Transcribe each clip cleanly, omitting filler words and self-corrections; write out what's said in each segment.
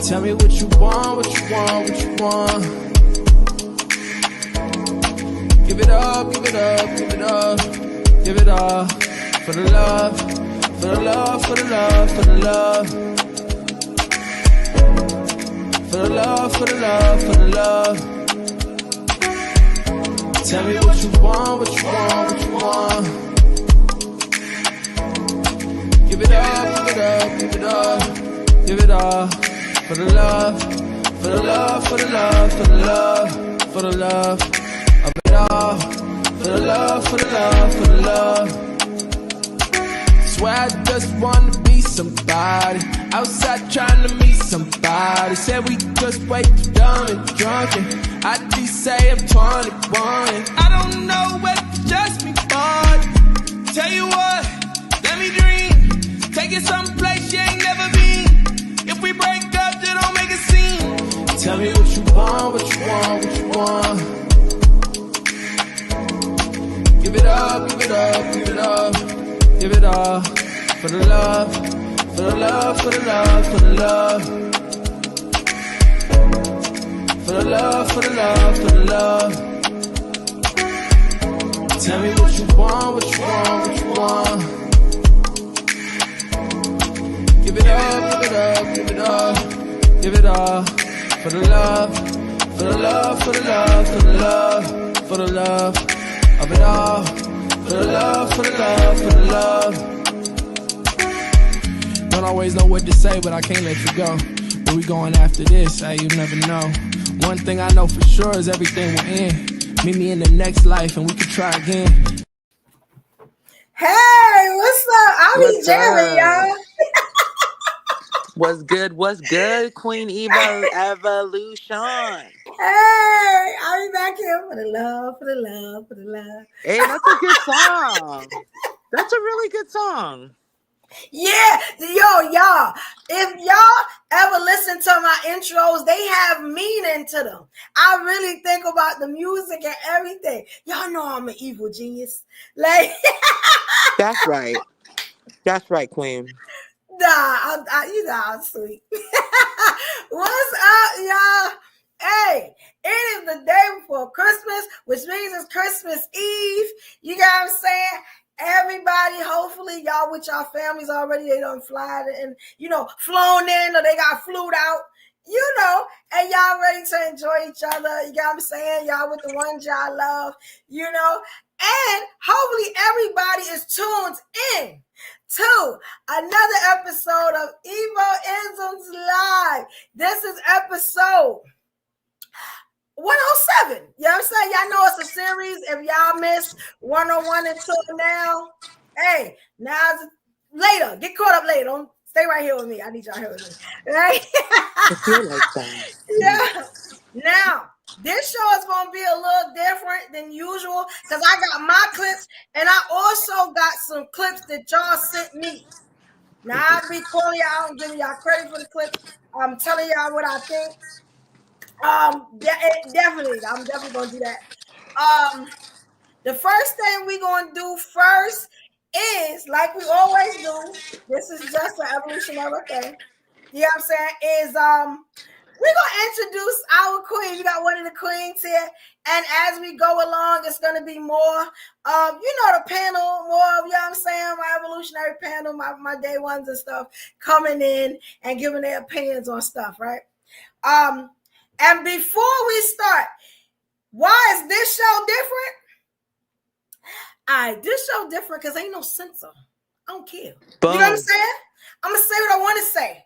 Tell me what you want, what you want, what you want. Give it up, give it up, give it up. Give it up for the love, for the love, for the love, for the love. For the love, for the love, for the love. Tell me what you want, what you want, what you want. Give it up, give it up, give it up. Give it up for the love, for the love, for the love, for the love, for the love of it all. For the love, for the love, for the love. Swear I just wanna be somebody. Outside trying to meet somebody. Said we just way too dumb and drunken. I just say I'm 21. I don't know what to just me, but tell you what, let me dream. Take it someplace you ain't never been. If we break up, just don't make a scene. Tell me what you want, what you want, what you want. Give it up, give it up, give it up. Give it up for the love, for the love, for the love, for the love. For the love, for the love, for the love. Tell me what you want, what you want, what you want. Give it up, give it up, give it up. Give it up for the love, for the love, for the love, for the love, for the love of it all. For the love, for the love, for the love. Don't always know what to say, but I can't let you go. Where we going after this? Hey, you never know. One thing I know for sure is everything will end. Meet me in the next life and we can try again. Hey, what's up? I'll be jamming, y'all. What's good? What's good, Queen Evo Evolution? Hey, I'll be back here for the love, for the love, for the love. Hey, that's a good song. That's a really good song. Yeah, y'all. If y'all ever listen to my intros, they have meaning to them. I really think about the music and everything. Y'all know I'm an evil genius. Like, that's right. That's right, Queen. Nah, you know I'm sweet. What's up, y'all? Hey, it is the day before Christmas, which means it's Christmas Eve. You got what I'm saying? Everybody, hopefully, y'all with y'all families already. They don't fly and, flown in or they got flued out, and y'all ready to enjoy each other. You got what I'm saying? Y'all with the ones y'all love, and hopefully everybody is tuned in to another episode of EVO-ISMS Live. This is episode 107. You know what I'm saying? Y'all know it's a series. If y'all missed 101 until now, hey, now it's later. Get caught up later. Don't stay right here with me. I need y'all here with me. Right? I feel like that. Yeah. Now, this show is going to be a little different than usual because I got my clips and I also got some clips that y'all sent me. Now, I'll be calling y'all and giving y'all credit for the clips. I'm telling y'all what I think. Definitely. I'm definitely going to do that. The first thing we're going to do first is, like we always do, this is just an evolutionary thing. You know what I'm saying? Is, we're going to introduce our queen. We got one of the queens here. And as we go along, it's going to be more of, the panel, more of, you know what I'm saying, my evolutionary panel, my day ones and stuff coming in and giving their opinions on stuff, right? And before we start, why is this show different? This show different because ain't no censor. I don't care. Boom. You know what I'm saying? I'm going to say what I want to say.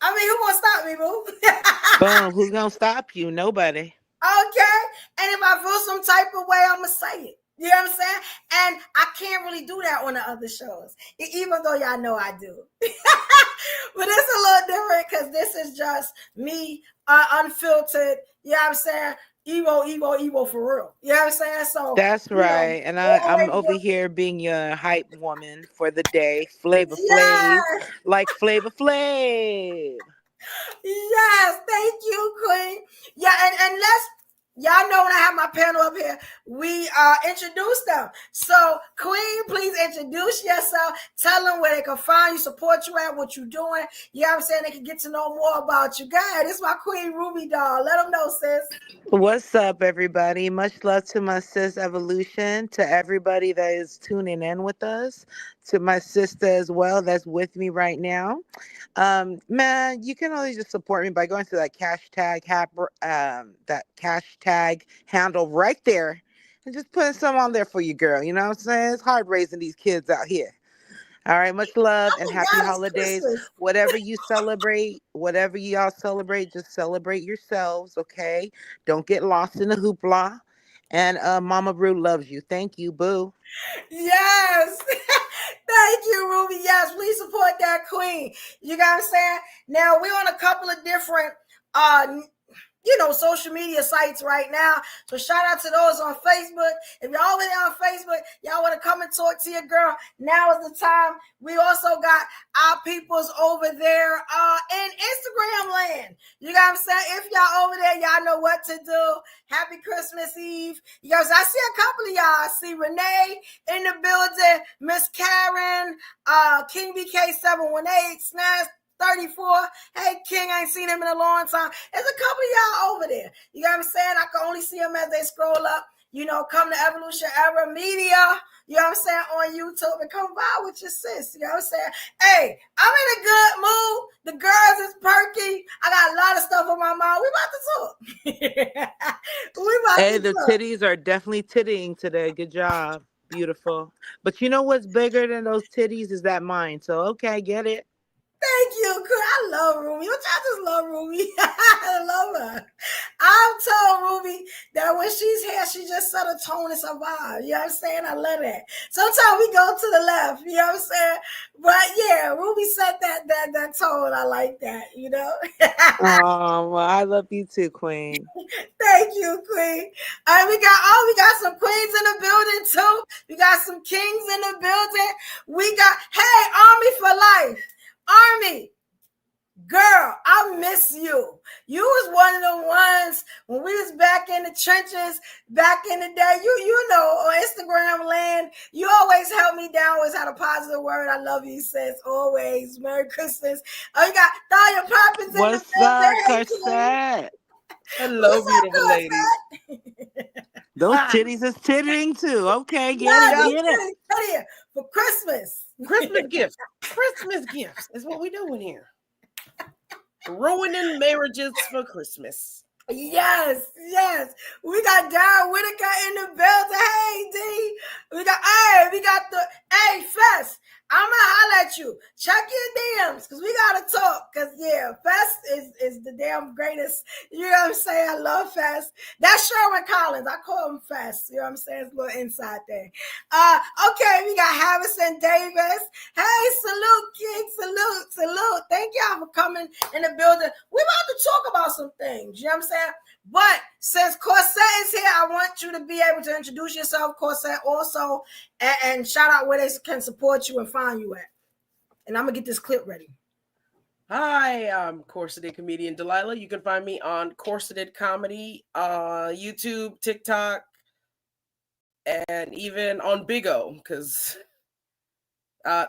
I mean, who gonna stop me, boo? Boom. Who's gonna stop you? Nobody. Okay. And if I feel some type of way, I'm gonna say it. You know what I'm saying? And I can't really do that on the other shows, even though y'all know I do. But it's a little different because this is just me, unfiltered. You know what I'm saying? Evo for real. You know what I'm saying? So that's right. And I'm over here being your hype woman for the day. Flavor Flav. Like Flavor Flav. Yes, thank you, Queen. Yeah, and y'all know when I have my panel up here, we introduce them. So, Queen, please introduce yourself. Tell them where they can find you, support you at, what you're doing. You know what I'm saying? They can get to know more about you. Guys, this is my Queen Ruby doll. Let them know, sis. What's up, everybody? Much love to my sis Evolution, to everybody that is tuning in with us, to my sister as well that's with me right now. Man, you can only just support me by going to that hashtag handle right there and just putting some on there for you, girl. You know what I'm saying? It's hard raising these kids out here. All right, much love and Oh, happy God, it's holidays. Christmas. Whatever you celebrate, whatever y'all celebrate, just celebrate yourselves, okay? Don't get lost in the hoopla. And Mama Brew loves you. Thank you, boo. Yes. Thank you, Ruby. Yes, please support that queen. You got what I'm saying? Now, we're on a couple of different social media sites right now. So shout out to those on Facebook. If you're already on Facebook, y'all want to come and talk to your girl, now is the time. We also got our peoples over there in Instagram land. You got what I'm saying? If y'all over there, y'all know what to do. Happy Christmas Eve. You guys, I see a couple of y'all. I see Renee in the building, Miss Karen, King BK718, Snaz 34. Hey, King, I ain't seen him in a long time. There's a couple of y'all over there. You know what I'm saying? I can only see them as they scroll up. Come to Evolution Era Media. You know what I'm saying? On YouTube and come by with your sis. You know what I'm saying? Hey, I'm in a good mood. The girls is perky. I got a lot of stuff on my mind. We about to talk. Hey, the titties are definitely tittying today. Good job. Beautiful. But you know what's bigger than those titties is that mind. So, okay, get it. Thank you. I love Ruby. I just love Ruby. I love her. I've told Ruby that when she's here, she just set a tone and survive. You know what I'm saying? I love that. Sometimes we go to the left. You know what I'm saying? But yeah, Ruby set that tone. I like that. Oh, well, I love you too, Queen. Thank you, Queen. All right, we got some queens in the building too. We got some kings in the building. We got Army for life. Army, girl, I miss you. You was one of the ones when we was back in the trenches back in the day. You know, on Instagram land, you always held me down, always had a positive word. I love you, sis. Always. Merry Christmas. Oh, you got Thalia Poppins in the building. What's up, Cassette? Hello, beautiful ladies. Those titties is tittying too. Okay, get it. For Christmas. Christmas gifts. Christmas gifts is what we're doing here. Ruining marriages for Christmas. Yes. We got Darren Whitaker in the building. Hey, D. We got the Fest. I'm gonna holler at you. Check your DMs because we gotta talk. Cause yeah, Fest is the damn greatest. You know what I'm saying? I love Fest. That's Sherwin Collins. I call him Fest. You know what I'm saying? It's a little inside thing. Okay, we got Harrison Davis. Hey, salute, King. Salute. Thank y'all for coming in the building. We about to talk about some things. You know what I'm saying? But since Corset is here, I want you to be able to introduce yourself, Corset, also, and shout out where they can support you and find you at. And I'm going to get this clip ready. Hi, I'm Corseted comedian Delilah. You can find me on Corseted Comedy, YouTube, TikTok, and even on Big O, because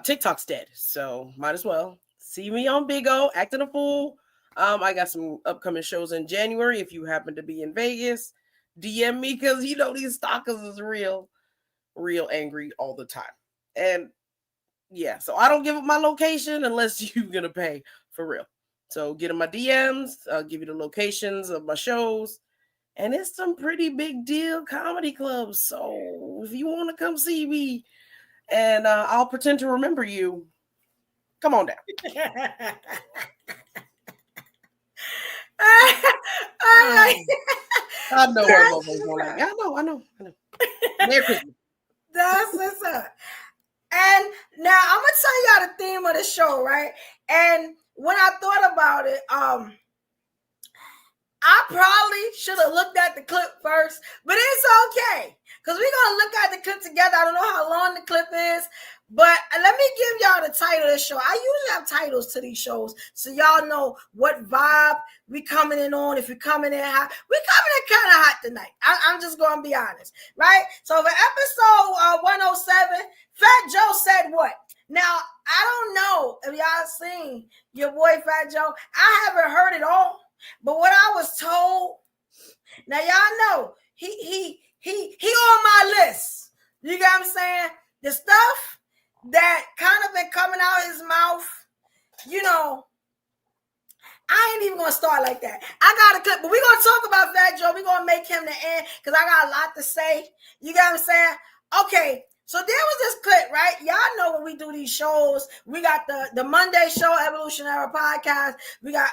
TikTok's dead. So might as well see me on Big O, acting a fool. I got some upcoming shows in January. If you happen to be in Vegas, DM me because these stalkers is real angry all the time. And yeah, so I don't give up my location unless you're gonna pay for real. So get in my DMs, I'll give you the locations of my shows. And it's some pretty big deal comedy clubs. So if you want to come see me and I'll pretend to remember you, come on down. I know what motherfuckers don't like. I know. Merry Christmas. That's what's up. And now I'm gonna tell y'all the theme of the show, right? And when I thought about it, I probably should have looked at the clip first, but it's okay because we're going to look at the clip together. I don't know how long the clip is, but let me give y'all the title of the show. I usually have titles to these shows, so y'all know what vibe we coming in on. If we're coming in hot, we're coming in kind of hot tonight. I'm just going to be honest, right? So for episode 107, Fat Joe said what? Now, I don't know if y'all seen your boy Fat Joe. I haven't heard it all, but what I was told, now y'all know he on my list. You get what I'm saying? The stuff that kind of been coming out his mouth, you know, I ain't even gonna start like that. I got a clip, but we're gonna talk about Fat Joe. We're gonna make him the end because I got a lot to say. You get what I'm saying? Okay. So there was this clip, right? Y'all know when we do these shows, we got the Monday show, Evolution Era podcast. We got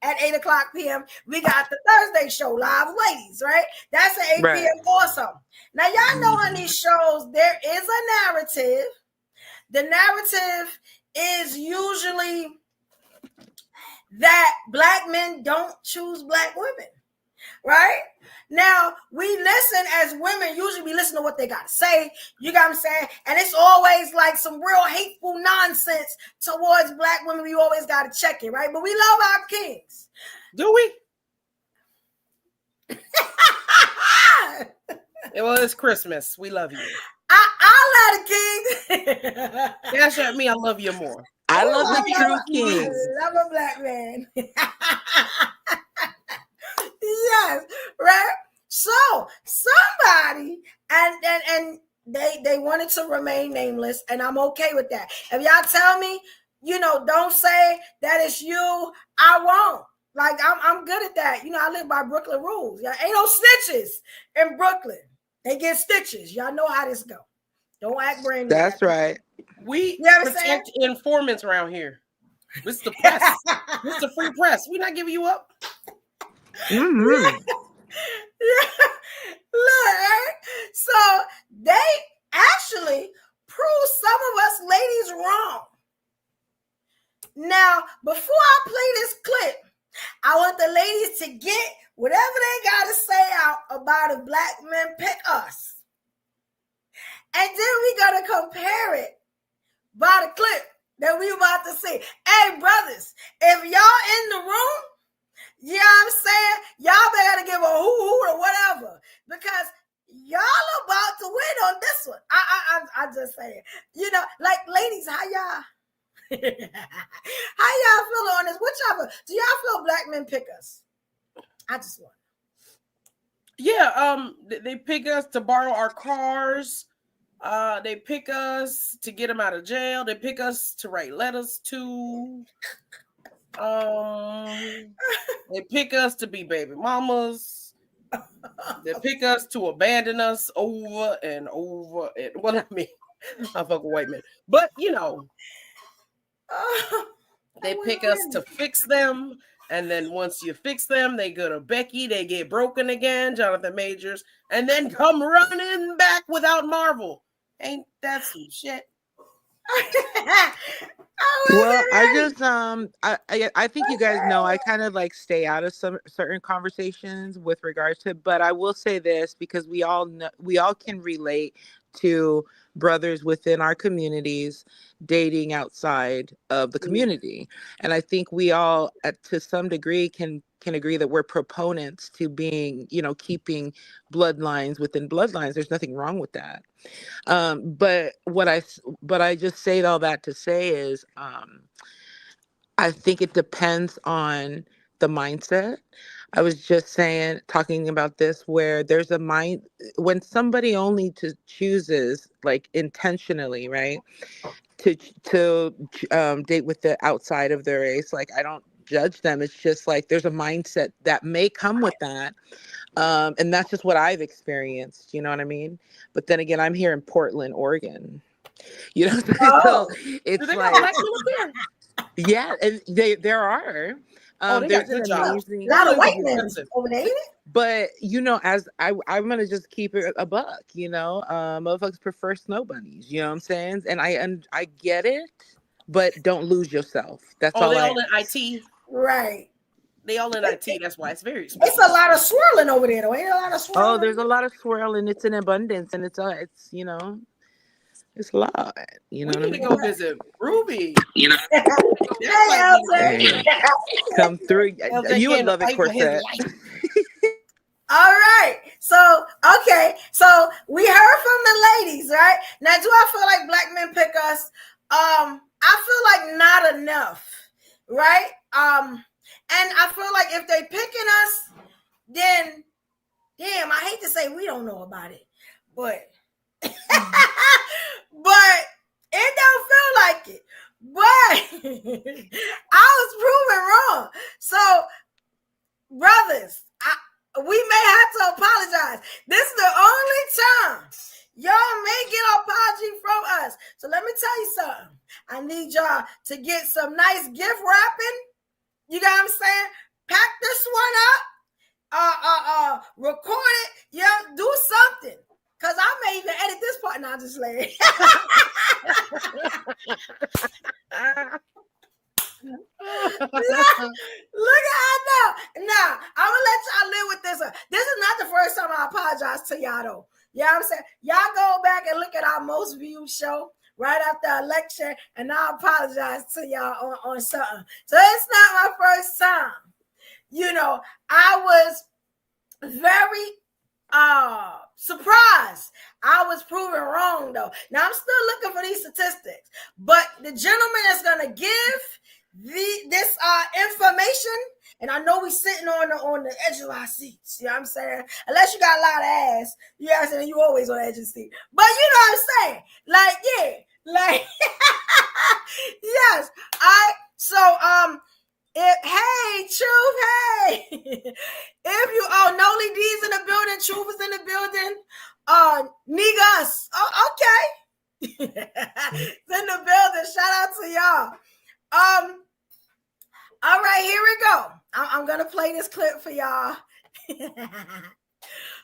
at 8 o'clock p.m. We got the Thursday show, Live Ladies, right? That's at 8 p.m. also. Now, y'all know on these shows, there is a narrative. The narrative is usually that Black men don't choose Black women, right? Now, we listen as women, usually we listen to what they got to say. You got what I'm saying? And it's always like some real hateful nonsense towards Black women. We always got to check it, right? But we love our kings. Do we? Well, it's Christmas. We love you. I love the kings. CashApp me, I love you more. I love the true kings. I'm a Black man. Yes, right. So somebody and they wanted to remain nameless, and I'm okay with that. If y'all tell me, you know, don't say that it's you, I won't. Like I'm good at that. You know, I live by Brooklyn rules. Y'all ain't no snitches in Brooklyn. They get stitches. Y'all know how this go. Don't act brain. That's right. We protect informants around here. This is the press. This is the free press. We're not giving you up. Mm-hmm. Yeah. Look, right? So they actually proved some of us ladies wrong. Now, before I play this clip, I want the ladies to get whatever they got to say out about if Black men pick us. And then we got to compare it by the clip that we about to see. Hey, brothers, if y'all in the room, you know what I'm saying? Y'all better give a hoo-hoo or whatever, because y'all about to win on this one. I just saying, you know, like ladies, how y'all feel on this? Whichever. Do y'all feel Black men pick us? I just want. Yeah, they pick us to borrow our cars. They pick us to get them out of jail. They pick us to write letters to. They pick us to be baby mamas. They pick us to abandon us over and over. And what I mean, I fuck with white men, but you know, they pick us to fix them. And then once you fix them, they go to Becky. They get broken again, Jonathan Majors, and then come running back without Marvel. Ain't that some shit? Well, I just I think you guys know I kind of like stay out of some certain conversations with regards to, but I will say this because we all know, we all can relate to brothers within our communities dating outside of the community, and I think we all to some degree can agree that we're proponents to being, you know, keeping bloodlines within bloodlines. There's nothing wrong with that. But I just say all that to say is, I think it depends on the mindset. I was just talking about this, where there's a mind when somebody only chooses like intentionally, right, to date with the outside of their race. Like, I don't judge them. It's just like there's a mindset that may come with that. And that's just what I've experienced, you know what I mean? But then again, I'm here in Portland, Oregon, you know, so it's like, yeah, and there are. There's an amazing, a lot of white men over there. But you know, as I'm gonna just keep it a buck, you know, motherfuckers prefer snow bunnies, you know what I'm saying? And I get it, but don't lose yourself. That's all. They all in IT, right? They all in IT. That's why it's very expensive. It's a lot of swirling over there, though. Ain't a lot of swirling. Oh, there's a lot of swirl, and it's in abundance, and it's you know, it's a lot. You know We what I need to mean? go visit Ruby. You know, Hey, come through. LJ You would can't love it, fight for his Corset. life. all right. So, okay. So we heard from the ladies, right? Now, do I feel like black men pick us? I feel like not enough, right? And I feel like if they picking us, then damn, I hate to say we don't know about it, but but it don't feel like it. But I was proven wrong. So, brothers, we may have to apologize. This is the only time y'all may get an apology from us. So let me tell you something. I need y'all to get some nice gift wrapping. You know what I'm saying? Pack this one up. Record it. Yeah, do something. Cause I may even edit this part. Now just lay it. Look at I know. Now I'm gonna let y'all live with this. This is not the first time I apologize to y'all though. You know what I'm saying? Y'all go back and look at our most viewed show right after election, and I apologize to y'all on something. So it's not my first time. You know, I was very surprised. I was proven wrong though. Now I'm still looking for these statistics, but the gentleman is gonna give this information, and I know we sitting on the edge of our seats. You know what I'm saying? Unless you got a lot of ass, you know what I'm saying, you always on the edge of the seat. But you know what I'm saying? Like, yeah, like yes. Hey, Truth, hey. If you Noli D's in the building, Truth is in the building, niggas. Oh, okay. It's in the building. Shout out to y'all. All right, here we go. I'm gonna play this clip for y'all.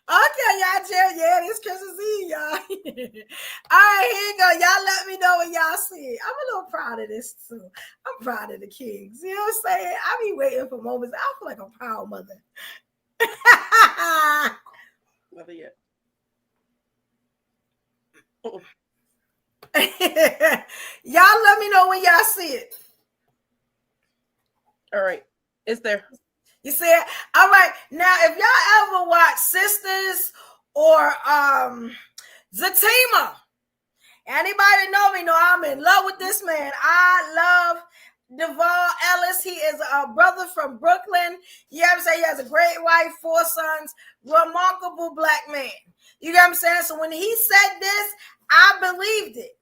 Okay, y'all, yeah, this Christmas Eve, y'all. All right, here you go. Y'all let me know when y'all see it. I'm a little proud of this too. I'm proud of the kids. You know what I'm saying? I be waiting for moments. I feel like a proud mother. Mother yet. Y'all let me know when y'all see it. All right, it's there. You see it? All right. Now, if y'all ever watch Sisters or Zatima, anybody know me know I'm in love with this man. I love Duvall Ellis. He is a brother from Brooklyn. You know what I'm saying? He has a great wife, 4 sons, remarkable black man. You know what I'm saying? So when he said this, I believed it.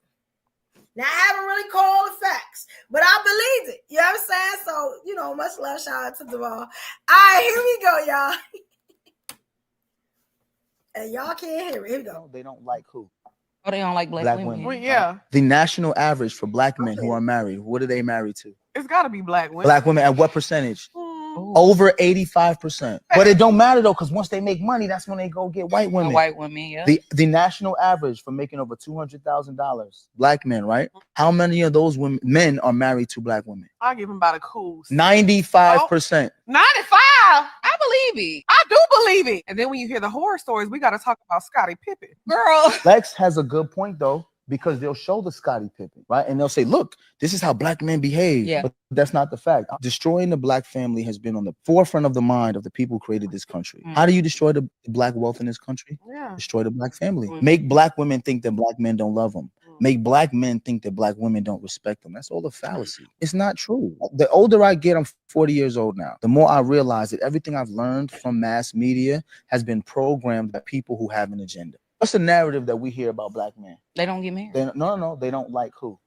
Now, I haven't really called the facts, but I believed it. You know what I'm saying? So, you know, much love, shout out to Duvall. All right, here we go, y'all. And y'all can't hear it. Here we go. They don't like who? Oh, they don't like black women. Well, yeah, The national average for black men who are married, what are they married to? it's got to be black women. Black women at what percentage? Ooh. Over 85%. But it don't matter though, because once they make money, that's when they go get white The women. white women, yeah. The national average for making over $200,000, black men, right? How many of those men are married to black women? I'll give him about a cool 95%. 95. I believe it. I do believe it. And then when you hear the horror stories, we got to talk about Scottie Pippen. Girl. Lex has a good point though, because they'll show the Scottie Pippen, right? And they'll say, look, this is how black men behave. Yeah. But that's not the fact. Destroying the black family has been on the forefront of the mind of the people who created this country. Mm. How do you destroy the black wealth in this country? Yeah. Destroy the black family. Mm. Make black women think that black men don't love them. Make black men think that black women don't respect them. That's all a fallacy. It's not true. The older I get, I'm 40 years old now, the more I realize that everything I've learned from mass media has been programmed by people who have an agenda. What's the narrative that we hear about black men? They don't get married. No, they don't like who?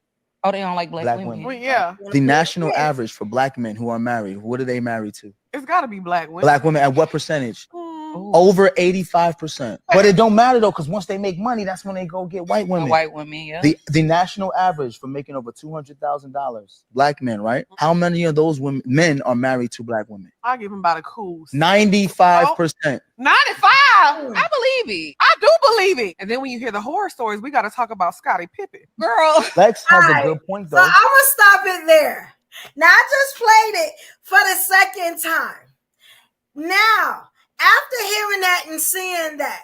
Oh, they don't like black Black women. Well, yeah, The national average for black men who are married, what are they married to? it's got to be black women. Black women at what percentage? Ooh. Over 85%. But it don't matter though, because once they make money, that's when they go get white The women. white women, yeah. The national average for making over $200,000, black men, right? How many of those men are married to black women? I'll give him about a cool 95%. 95. I believe it. I do believe it. And then when you hear the horror stories, we got to talk about Scottie Pippen. Girl. Lex has Alright, a good point So though. I'm gonna stop it there. Now I just played it for the second time. Now, after hearing that and seeing that,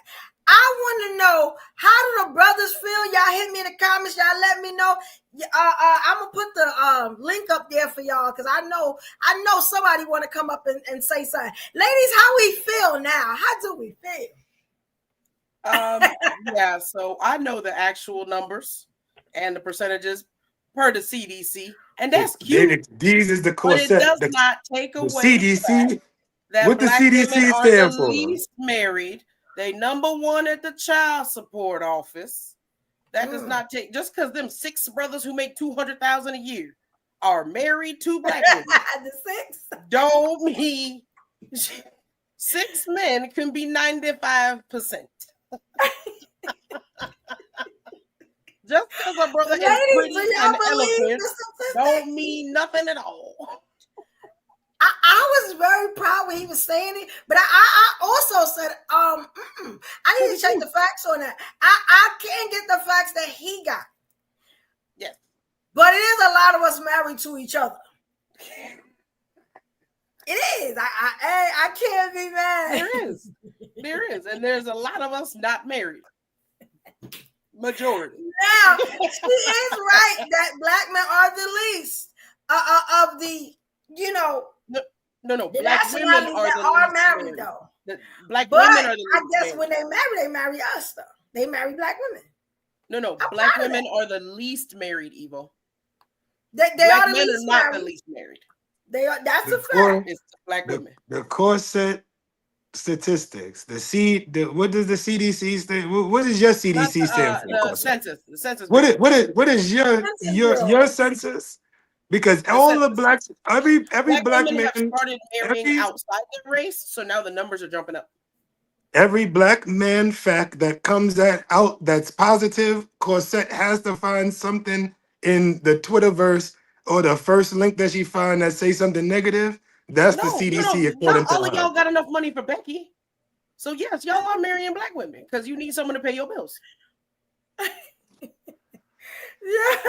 I want to know, how do the brothers feel? Y'all hit me in the comments. Y'all let me know. I'm gonna put the link up there for y'all, because I know somebody want to come up and say something. Ladies, how we feel now? How do we feel? Yeah, so I know the actual numbers and the percentages per the CDC, and that's cute. These is the But corset. it does not take the away CDC. that What the Black CDC women are stand the for? least married. They number one at the child support office. That does not take, just because them 6 brothers who make $200,000 a year are married to Black women. The 6 don't mean 6 men can be 95%. Just because a brother is pretty and eloquent don't mean nothing at all. I was very proud when he was saying it, but I also said, I need to check the facts on that. I can't get the facts that he got. Yes. But it is a lot of us married to each other. It is. I can't be mad. There is. And there's a lot of us not married. Majority. Now, she is right that Black men are the least of the, No. the Black women are married though. Black but women are the least I guess married. when they marry us though. They marry Black women. No. Black women are the least married, Evo. They Black are the men least are not married. the least married. They are. That's a fact. It's the Black women. The corset statistics. What does the CDC stand? What does your CDC stand for? The census. The census. What is your census? Because all the blacks, every Black women man have started marrying outside their race, so now the numbers are jumping up. Every Black man fact that comes out that's positive, Corset has to find something in the Twitterverse or the first link that she find that say something negative. That's the CDC according to all of her. y'all got enough money for Becky. So yes, y'all are marrying Black women because you need someone to pay your bills. Yeah.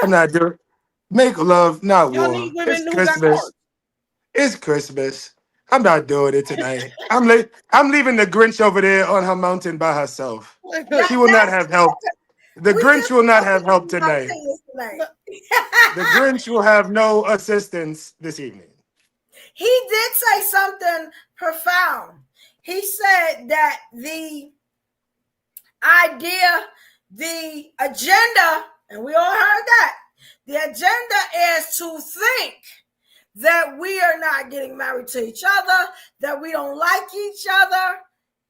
I'm not doing make love, not Y'all war. need women It's who got Christmas. cars. It's Christmas. I'm not doing it tonight. I'm leaving the Grinch over there on her mountain by herself. She will not have help. The Grinch will not have help tonight. The Grinch will have no assistance this evening. He did say something profound. He said that the idea, the agenda, and we all heard that, the agenda is to think that we are not getting married to each other, that we don't like each other.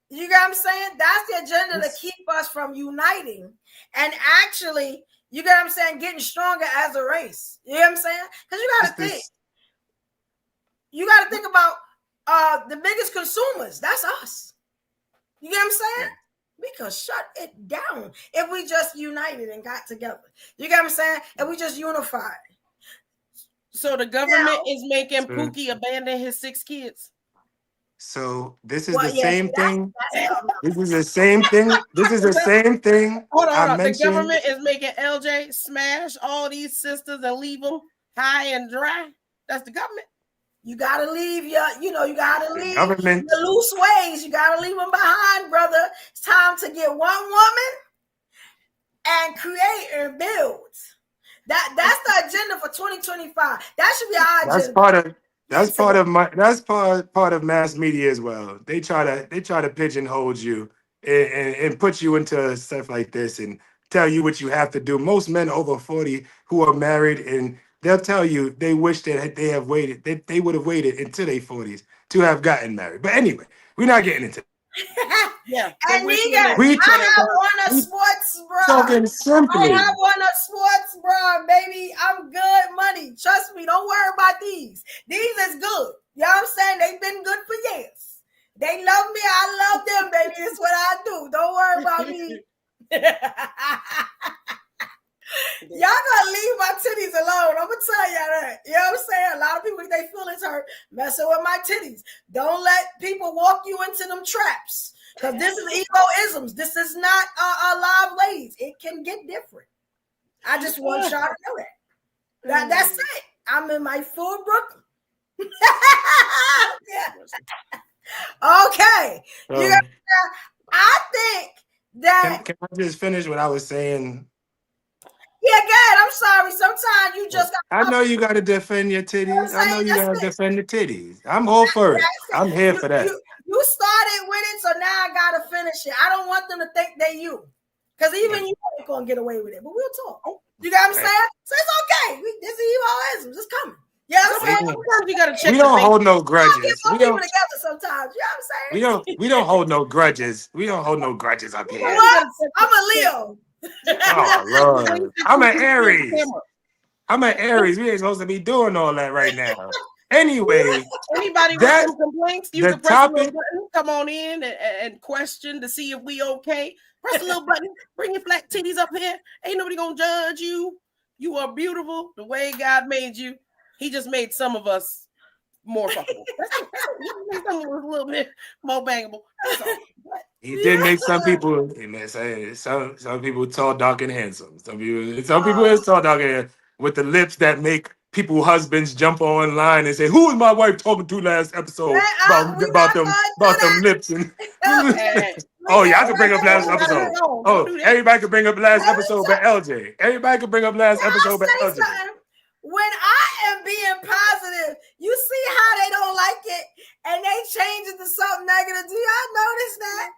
You get what I'm saying? That's the agenda to keep us from uniting and actually, you get what I'm saying, getting stronger as a race. You know what I'm saying? Because you got to think. You got to think about the biggest consumers. That's us. You get what I'm saying? We could shut it down if we just united and got together. You get what I'm saying? If we just unified. So the government is making Pookie abandon his 6 kids. So this is the same thing. This is the same thing. This is the same thing. Hold on. mentioned. The government is making LJ smash all these sisters and leave them high and dry. That's the government. You gotta leave you gotta leave government. The loose ways. You gotta leave them behind, brother. It's time to get one woman and create and build. That's the agenda for 2025. That should be our agenda. That's part of mass media as well. They try to pigeonhole you and put you into stuff like this and tell you what you have to do. Most men over 40 who are married, and they'll tell you they wish that they have waited. They would have waited until their 40s to have gotten married. But anyway, we're not getting into yeah. And nigga, I have on a sports bra. Talking simply. I have on a sports bra, baby. I'm good money. Trust me. Don't worry about these. These is good. You know what I'm saying? They've been good for years. They love me. I love them, baby. It's what I do. Don't worry about me. Y'all gotta leave my titties alone. I'm gonna tell y'all that. You know what I'm saying? A lot of people, they feelings hurt messing with my titties. Don't let people walk you into them traps. Because this is EVO-ISMS. This is not a live ladies. It can get different. I just want y'all to know that. That's it. I'm in my full Brooklyn. Yeah. Okay. You So, I think that can I just finish what I was saying? yeah, good. I'm sorry. Sometimes you just I got know you got to defend your you know what titties. I'm I know saying. you That's got to it. defend the titties. I'm all for it. That's it. I'm here for that. You started with it, so now I gotta finish it. I don't want them to think they you, because even you ain't gonna get away with it. But we'll talk. You got what I'm saying? So it's okay. This EVO-ISMS is coming. You know what I'm saying? Sometimes you gotta check. We don't hold no I'll get grudges. my people together sometimes. You know what I'm saying? We don't hold no grudges. We don't hold no grudges up here. What? I'm a Leo. Oh Lord, I'm an Aries. I'm an Aries. We ain't supposed to be doing all that right now. Anyway, anybody with some complaints, you can press the little button, come on in and question to see if we okay. Press the little button, bring your flat titties up here. Ain't nobody gonna judge you. You are beautiful the way God made you. He just made some of us more fuckable. He made some of us a little bit more bangable. That's all. He did make some people. Some people tall, dark, and handsome. Some people is tall, dark, and with the lips that make people husbands jump online and say, "Who was my wife talking to last episode about them lips?" And oh yeah, I could bring up last episode. Oh, everybody could bring up last episode by LJ. Everybody could bring up last episode by LJ. When I am being positive, you see how they don't like it and they change it to something negative. Do y'all notice that?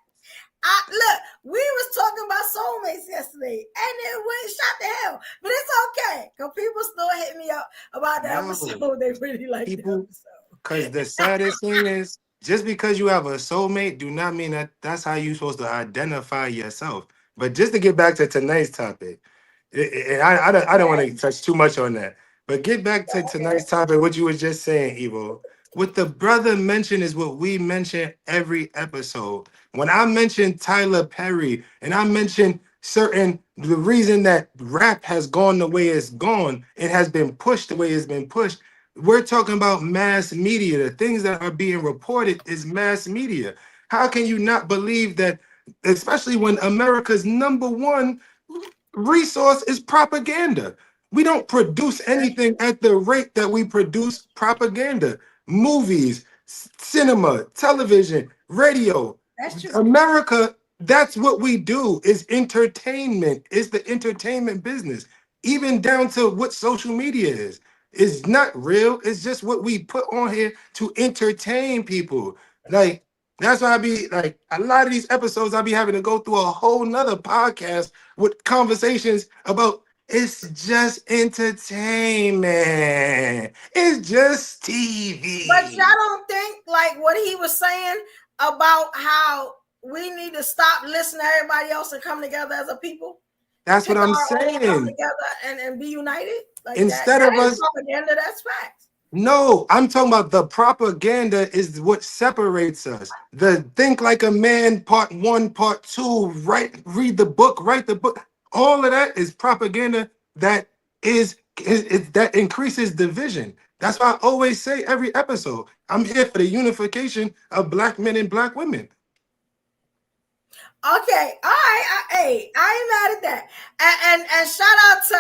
Look, we was talking about soulmates yesterday, and it went shot to hell. But it's okay, because people still hit me up about the episode. They really like the episode. Because the saddest thing is, just because you have a soulmate, do not mean that that's how you're supposed to identify yourself. But just to get back to tonight's topic, and I don't want to touch too much on that, but get back to tonight's topic, what you were just saying, Evo. What the brother mentioned is what we mention every episode. When I mentioned Tyler Perry and I mentioned the reason that rap has gone the way it's gone, it has been pushed the way it's been pushed. We're talking about mass media. The things that are being reported is mass media. How can you not believe that, especially when America's #1 resource is propaganda? We don't produce anything at the rate that we produce propaganda. Movies, cinema, television, radio. That's true. America, that's what we do, is entertainment. It's the entertainment business. Even down to what social media is. It's not real. It's just what we put on here to entertain people. Like, that's why I be like, a lot of these episodes, I'll be having to go through a whole nother podcast with conversations about it's just entertainment. It's just TV. But y'all don't think like what he was saying about how we need to stop listening to everybody else and come together as a people? That's what I'm saying. Come together and be united. Like instead that of us propaganda, that's facts. No, I'm talking about the propaganda is what separates us. The think like a man, part 1, part 2, read the book, write the book. All of that is propaganda that that increases division. That's why I always say every episode, I'm here for the unification of Black men and Black women. Okay, all right. Hey, I ain't mad at that. And shout out to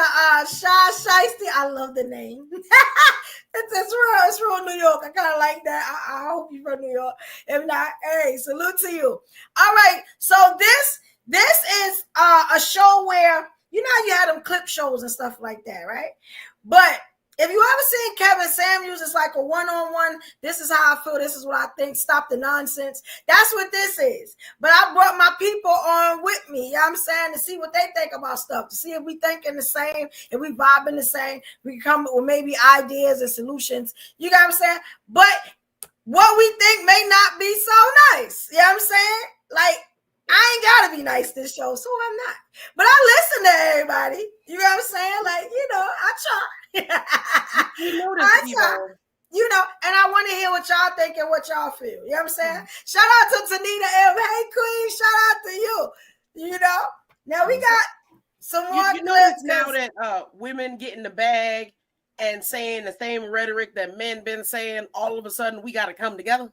Shy Shiesty. I love the name. It's real New York. I kind of like that. I hope you're from New York. If not, hey, salute to you. All right. So this is a show where you had them clip shows and stuff like that, right? But if you ever seen Kevin Samuels, it's like a one-on-one. This is how I feel. This is what I think. Stop the nonsense. That's what this is. But I brought my people on with me, you know what I'm saying, to see what they think about stuff, to see if we thinking the same, if we vibing the same, we come up with maybe ideas and solutions. You know what I'm saying? But what we think may not be so nice. You know what I'm saying? Like, I ain't gotta be nice this show, so I'm not. But I listen to everybody. You know what I'm saying? Like, I try. And I want to hear what y'all think and what y'all feel. You know what I'm saying? Shout out to Tanita M. Hey, Queen. Shout out to you. Now we got some more clips. Now that women get in the bag and saying the same rhetoric that men been saying, all of a sudden we got to come together.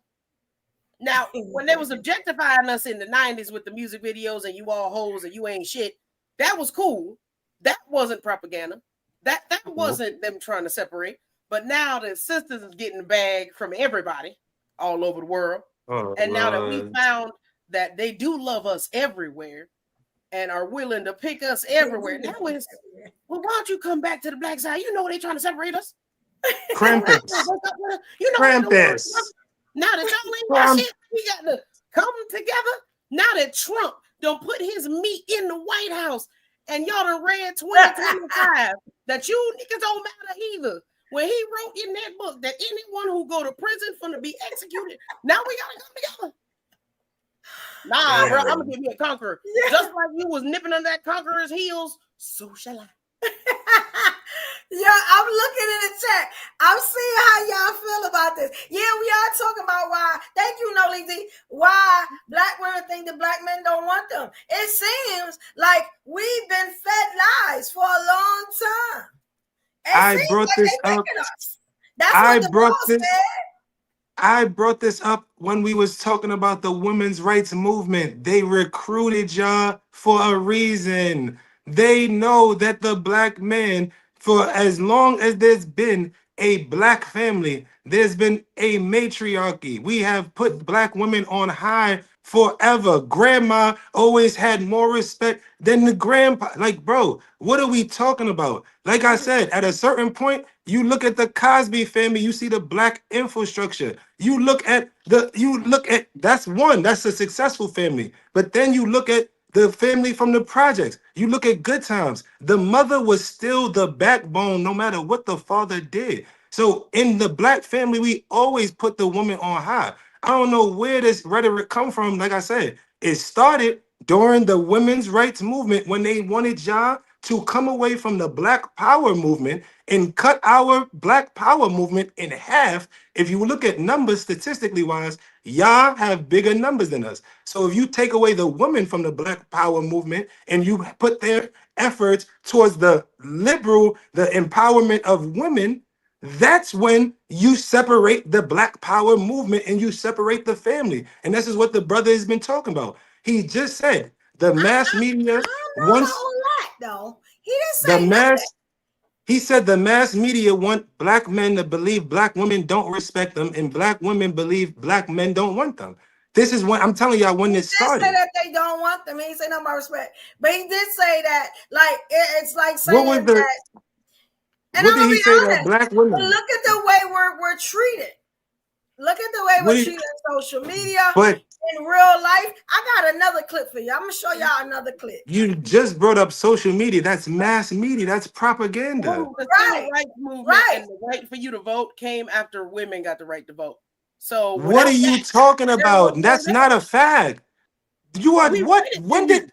Now, when they was objectifying us in the 90s with the music videos and you all hoes and you ain't shit, that was cool. That wasn't propaganda. That wasn't them trying to separate. But now the sisters is getting the bag from everybody all over the world. Oh, And now that we Lord. found that they do love us everywhere and are willing to pick us everywhere, now it's, well, why don't you come back to the black side? You know they're trying to separate us. Krampus. You know Krampus. now that y'all ain't got shit, we got to come together. Now that Trump don't put his meat in the White House and y'all done read 2025 that you niggas don't matter either. When he wrote in that book that anyone who go to prison for to be executed, now we gotta come together. Nah, bro, I'm gonna give you a conqueror. Just like you was nipping on that conqueror's heels, so shall I. Yeah, I'm looking in the chat. I'm seeing how y'all feel about this. Yeah, we are talking about why. Thank you, Noli D. Why black women think that black men don't want them. It seems like we've been fed lies for a long time. I brought this up. That's what the boss said. I brought this up when we was talking about the women's rights movement. They recruited y'all for a reason. They know that the black man, for as long as there's been a black family, there's been a matriarchy. We have put black women on high forever. Grandma always had more respect than the grandpa. Like, bro, what are we talking about? Like I said, at a certain point, you look at the Cosby family, you see the black infrastructure. You look at that's a successful family. But then you look at the family from the projects. You look at Good Times. The mother was still the backbone no matter what the father did. So in the black family, we always put the woman on high. I don't know where this rhetoric come from. Like I said, it started during the women's rights movement when they wanted y'all to come away from the Black Power movement and cut our Black Power movement in half. If you look at numbers statistically wise, y'all have bigger numbers than us. So if you take away the women from the Black Power movement and you put their efforts towards the empowerment of women, that's when you separate the Black Power movement and you separate the family. And this is what the brother has been talking about. He just said the mass media wants though. He didn't say that. He said the mass media want black men to believe black women don't respect them, and black women believe black men don't want them. This is when I'm telling y'all when this started. He did say that they don't want them. He didn't say nothing about respect, but he did say that like it's like saying what did he say that black women? But look at the way we're treated. Look at the way we're treated on social media. But in real life, I got another clip for you. I'm gonna show y'all another clip. You just brought up social media. That's mass media. That's propaganda. The civil rights movement and the right for you to vote came after women got the right to vote. So what are you talking about? That's not a fact. You are what?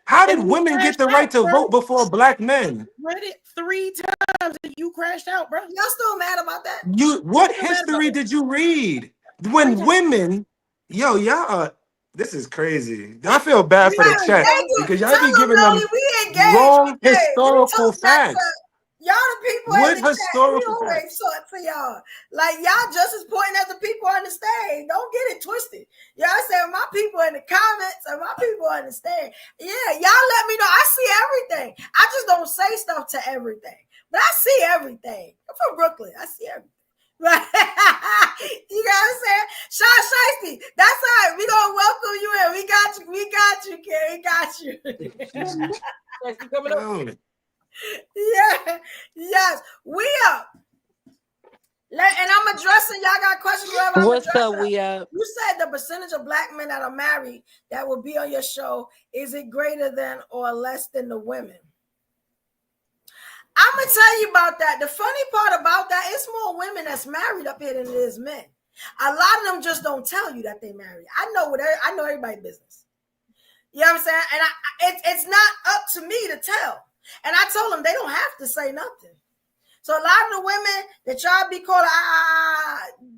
How did women get the right to vote before black men? Read it 3 times and you crashed out, bro. Y'all still mad about that? What history did you read? When women, y'all this is crazy. I feel bad for the chat because y'all be giving them wrong historical facts. Y'all the people what in the historical chat, we always short for y'all. Like y'all just as important as the people on the stage. Don't get it twisted. Y'all say my people in the comments and my people on the stage. Yeah, y'all let me know. I see everything. I just don't say stuff to everything. But I see everything. I'm from Brooklyn. I see everything. You know what I'm saying? Sean Shiesty, that's all right. We gonna welcome you in. We got you, coming up. Yeah, yes, we up. And I'm addressing. Y'all got questions? What's up? We up. You said the percentage of black men that are married that will be on your show, is it greater than or less than the women? I'm gonna tell you about that. The funny part about that, it's more women that's married up here than it is men. A lot of them just don't tell you that they married. I know everybody's business. You know what I'm saying? And it's not up to me to tell. And I told them they don't have to say nothing. So a lot of the women that y'all be calling,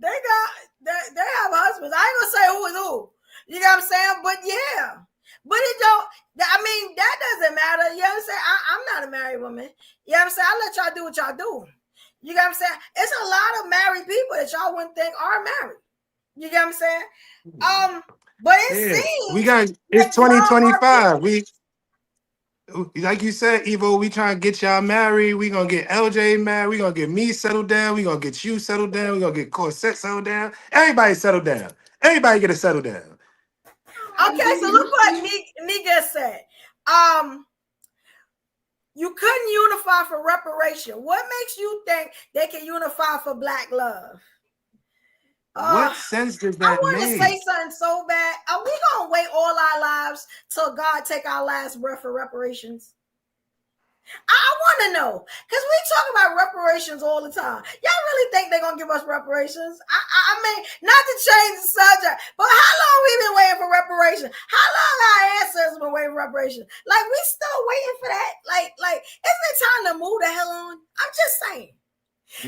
they have husbands. I ain't gonna say who is who. You know what I'm saying? But yeah. But it don't, I mean, that doesn't matter. You know what I'm saying? I'm not a married woman. You know what I'm saying? I let y'all do what y'all do. You know what I'm saying? It's a lot of married people that y'all wouldn't think are married. You know what I'm saying? But it seems it's 2025. We like you said, Evo, we trying to get y'all married. We gonna get LJ married. We gonna get me settled down. We gonna get you settled down. We gonna get Corset settled down. Everybody settled down. Everybody get to settle down. Okay, so look what Nika said. You couldn't unify for reparation. What makes you think they can unify for Black love? What sense does that I want to make? say something so bad. Are we gonna wait all our lives till God take our last breath for reparations? I want to know, because we talk about reparations all the time. Y'all really think they're gonna give us reparations? I mean, not to change the subject, but how long we been waiting for reparations? How long our ancestors been waiting for reparations? Like, we still waiting for that? Like, isn't it time to move the hell on? I'm just saying.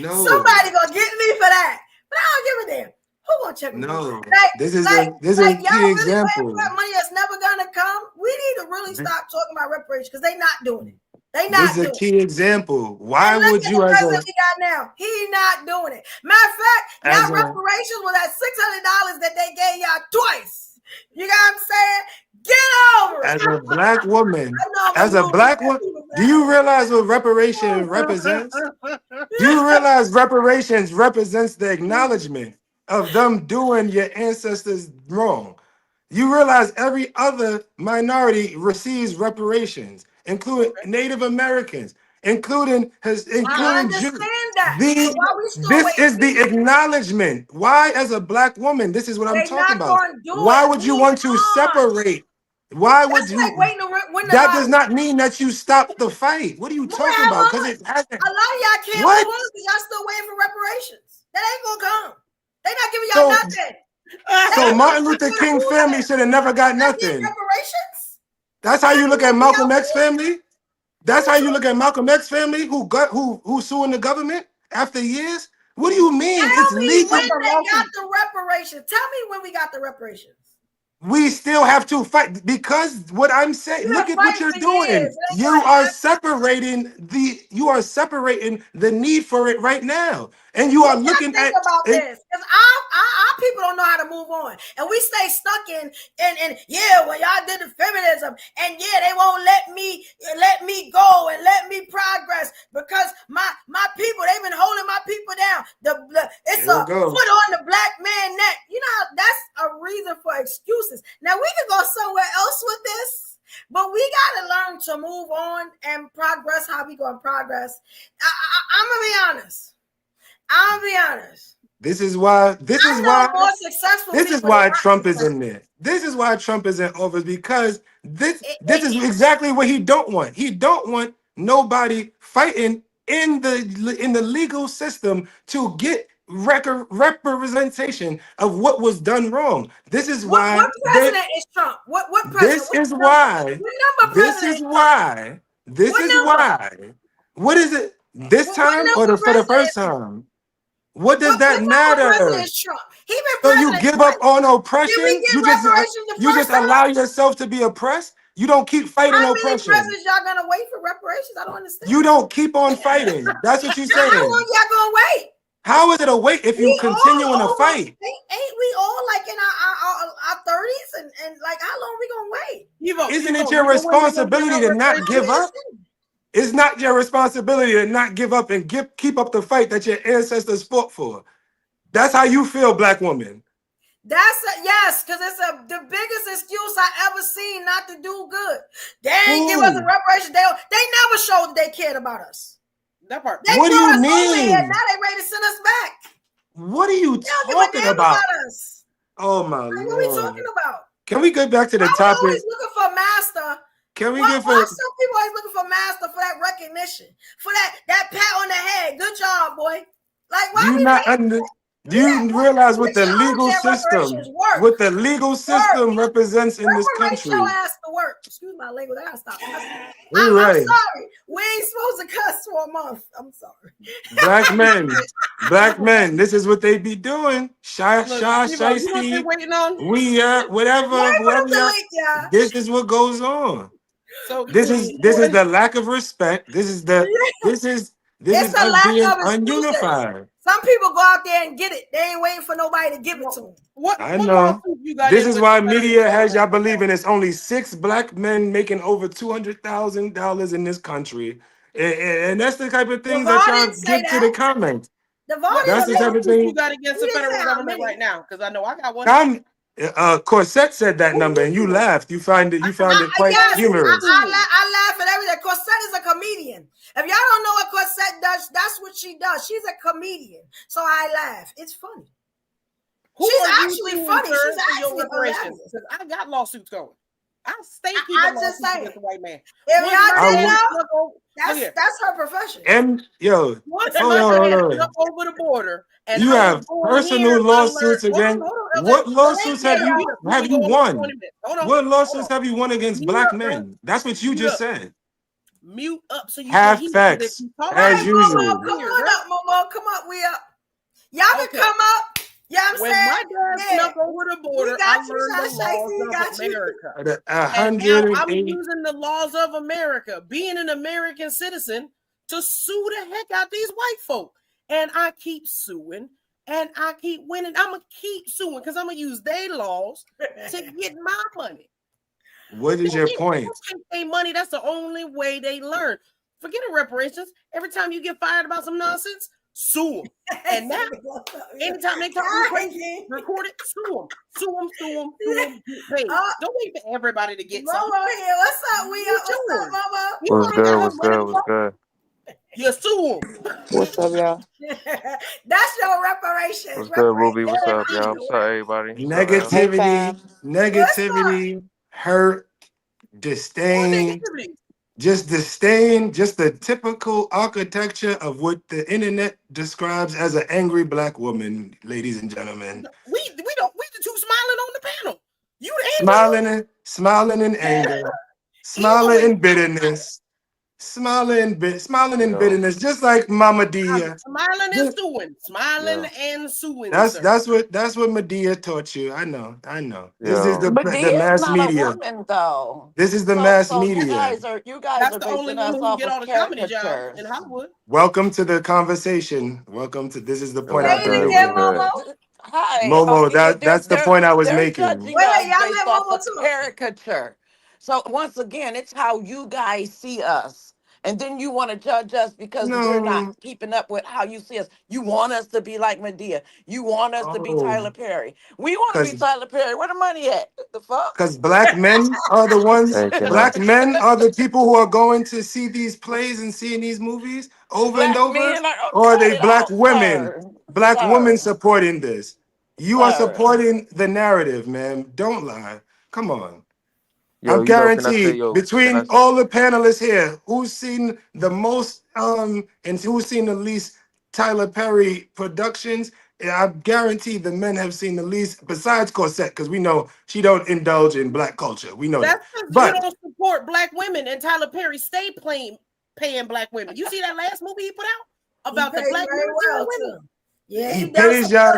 No. Somebody gonna get me for that, but I don't give a damn. Who gonna check me? No. Like, this is like, a like, key y'all example. really waiting for that money that's never gonna come? We need to really stop talking about reparations because they not doing it. They not This is a key example. Why and look would at you the as a president we got now? He not doing it. Matter of fact, now reparations was that $600 that they gave y'all twice. You got what I'm saying? Get over it. as a Black woman, do you realize what reparation represents? Do you realize reparations represents the acknowledgement of them doing your ancestors wrong? You realize every other minority receives reparations, including Native Americans, including Jews. That. This is the acknowledgement. Why, as a Black woman, this is what I'm talking about. Why would you want to separate? Why would you? That does not mean that you stop the fight. What are you talking about? Because it hasn't. A lot of y'all can't move on because y'all still waiting for reparations. That ain't gonna come. They not giving y'all nothing. So Martin Luther King family should have never got nothing. Reparations? That's how you look at Malcolm X family? That's how you look at Malcolm X family who suing the government after years? What do you mean? Tell me when they got the reparations. Tell me when we got the reparations. We still have to fight because what I'm saying, look at what you're doing. You are separating the need for it right now. And you are looking at about this because our people don't know how to move on, and we stay stuck in yeah, well, y'all did the feminism, and yeah, they won't let me go and let me progress because my people, they've been holding my people down. It's a foot on the Black man neck. You know, that's a reason for excuses. Now we can go somewhere else with this. But we gotta learn to move on and progress how we gonna progress. I'm gonna be honest. This is why Trump is in there. This is why Trump is in office, because this is exactly what he don't want. He don't want nobody fighting in the legal system to get representation of what was done wrong. This is why what president is Trump? What president? This is why. What is it? This time or for the first time? What does that matter? So you give up on oppression? You just allow yourself to be oppressed? You don't keep fighting oppression. How many presidents y'all gonna wait for reparations? I don't understand. You don't keep on fighting. That's what you're saying. How long y'all gonna wait? How is it a wait if you continue in a fight? Ain't we all like in our 30s and like how long we gonna wait? Isn't it your responsibility to not give up? It's not your responsibility to not give up and keep up the fight that your ancestors fought for. That's how you feel, Black woman. Yes, because it's the biggest excuse I ever seen not to do good. They ain't give us a reparation. They never showed that they cared about us. That part. What do you mean? Now they ready to send us back. What are you talking about? Us. Oh my Lord. What are we talking about? Can we get back to the topic? Always looking for master. Can we why some people always looking for master for that recognition, for that pat on the head? Good job, boy. Like why? Do you realize what the legal system represents in this country? Your ass to work. Excuse my language. I gotta stop. I'm sorry. We ain't supposed to cuss for a month. I'm sorry. Black men. This is what they be doing. Shiesty. Whatever. This is what goes on. So this is the lack of respect. This is us being ununified. Some people go out there and get it. They ain't waiting for nobody to give it to them. I know. This is why media has y'all believing it's only 6 Black men making over $200,000 in this country, and that's the type of things that y'all get to the comments. The volume. That's the type of you thing. got against the You didn't say federal how government many. right now, because I know I got one. Corsette said that number, and you laughed. You found it quite Yes, humorous. I laugh at everything. Corsette is a comedian. If y'all don't know what Corsette does, that's what she does. She's a comedian. So I laugh. It's funny. She's actually funny. She's actually hilarious. Because I got lawsuits going. I stay keeping just lawsuits saying. against the white man. If y'all didn't know, Look that's her profession. And yo, once hold my on. man snuck over the border, and You I have was going personal here, lawsuits I learned, against. hold on, What lawsuits have you won? What lawsuits have you won against black men? That's what you just said. Mute up so you Have can hear. facts as usual. Come on up, Momo. Come up. We up. Y'all can come up. Yeah, I'm when saying. my dad snuck over the border, I learned the laws of America. And now I'm using the laws of America, being an American citizen, to sue the heck out these white folk. And I keep suing, and I keep winning. I'm going to keep suing because I'm going to use their laws to get my money. What is your point? They money, that's the only way they learn. Forget the reparations. Every time you get fired about some nonsense, sue them. And now, anytime they talk record it, sue them. Don't wait for everybody to get something. Momo here. What's up? We up. What's up, Momo? What's good? You sue them. What's up, y'all? That's your reparations. What's good, Ruby? What's up, y'all? What's up, everybody? Negativity, hurt, disdain. Just disdain, just the typical architecture of what the internet describes as an angry black woman, ladies and gentlemen. We the two smiling on the panel. You the smiling in anger, smiling in bitterness, smiling in bitterness, just like Mama Dia. Smiling and suing, and suing. That's what Medea taught you. I know. This is the mass not media. A woman, though. This is the mass media. You guys that's are the only one who get all the comedy jobs in Hollywood. Welcome to the conversation. This is the point I was making. Hi, Momo, that's the point I was making. Based off of caricature. So once again, it's how you guys see us. And then you want to judge us because we're not keeping up with how you see us. You want us to be like Medea. You want us to be Tyler Perry. We want to be Tyler Perry. Where the money at? The fuck? Because black men are the ones, black men are the people who are going to see these plays and seeing these movies over and over? Or are they black women? Black women supporting this. You are supporting the narrative, man. Don't lie. Come on. I'm guaranteed between all the panelists here, who's seen the most and who's seen the least Tyler Perry productions, I guarantee the men have seen the least, besides Corsette, because we know she don't indulge in black culture. We know that's that. But you don't support black women, and Tyler Perry stay paying black women. You see that last movie he put out about the black women? Yeah, he pays y'all.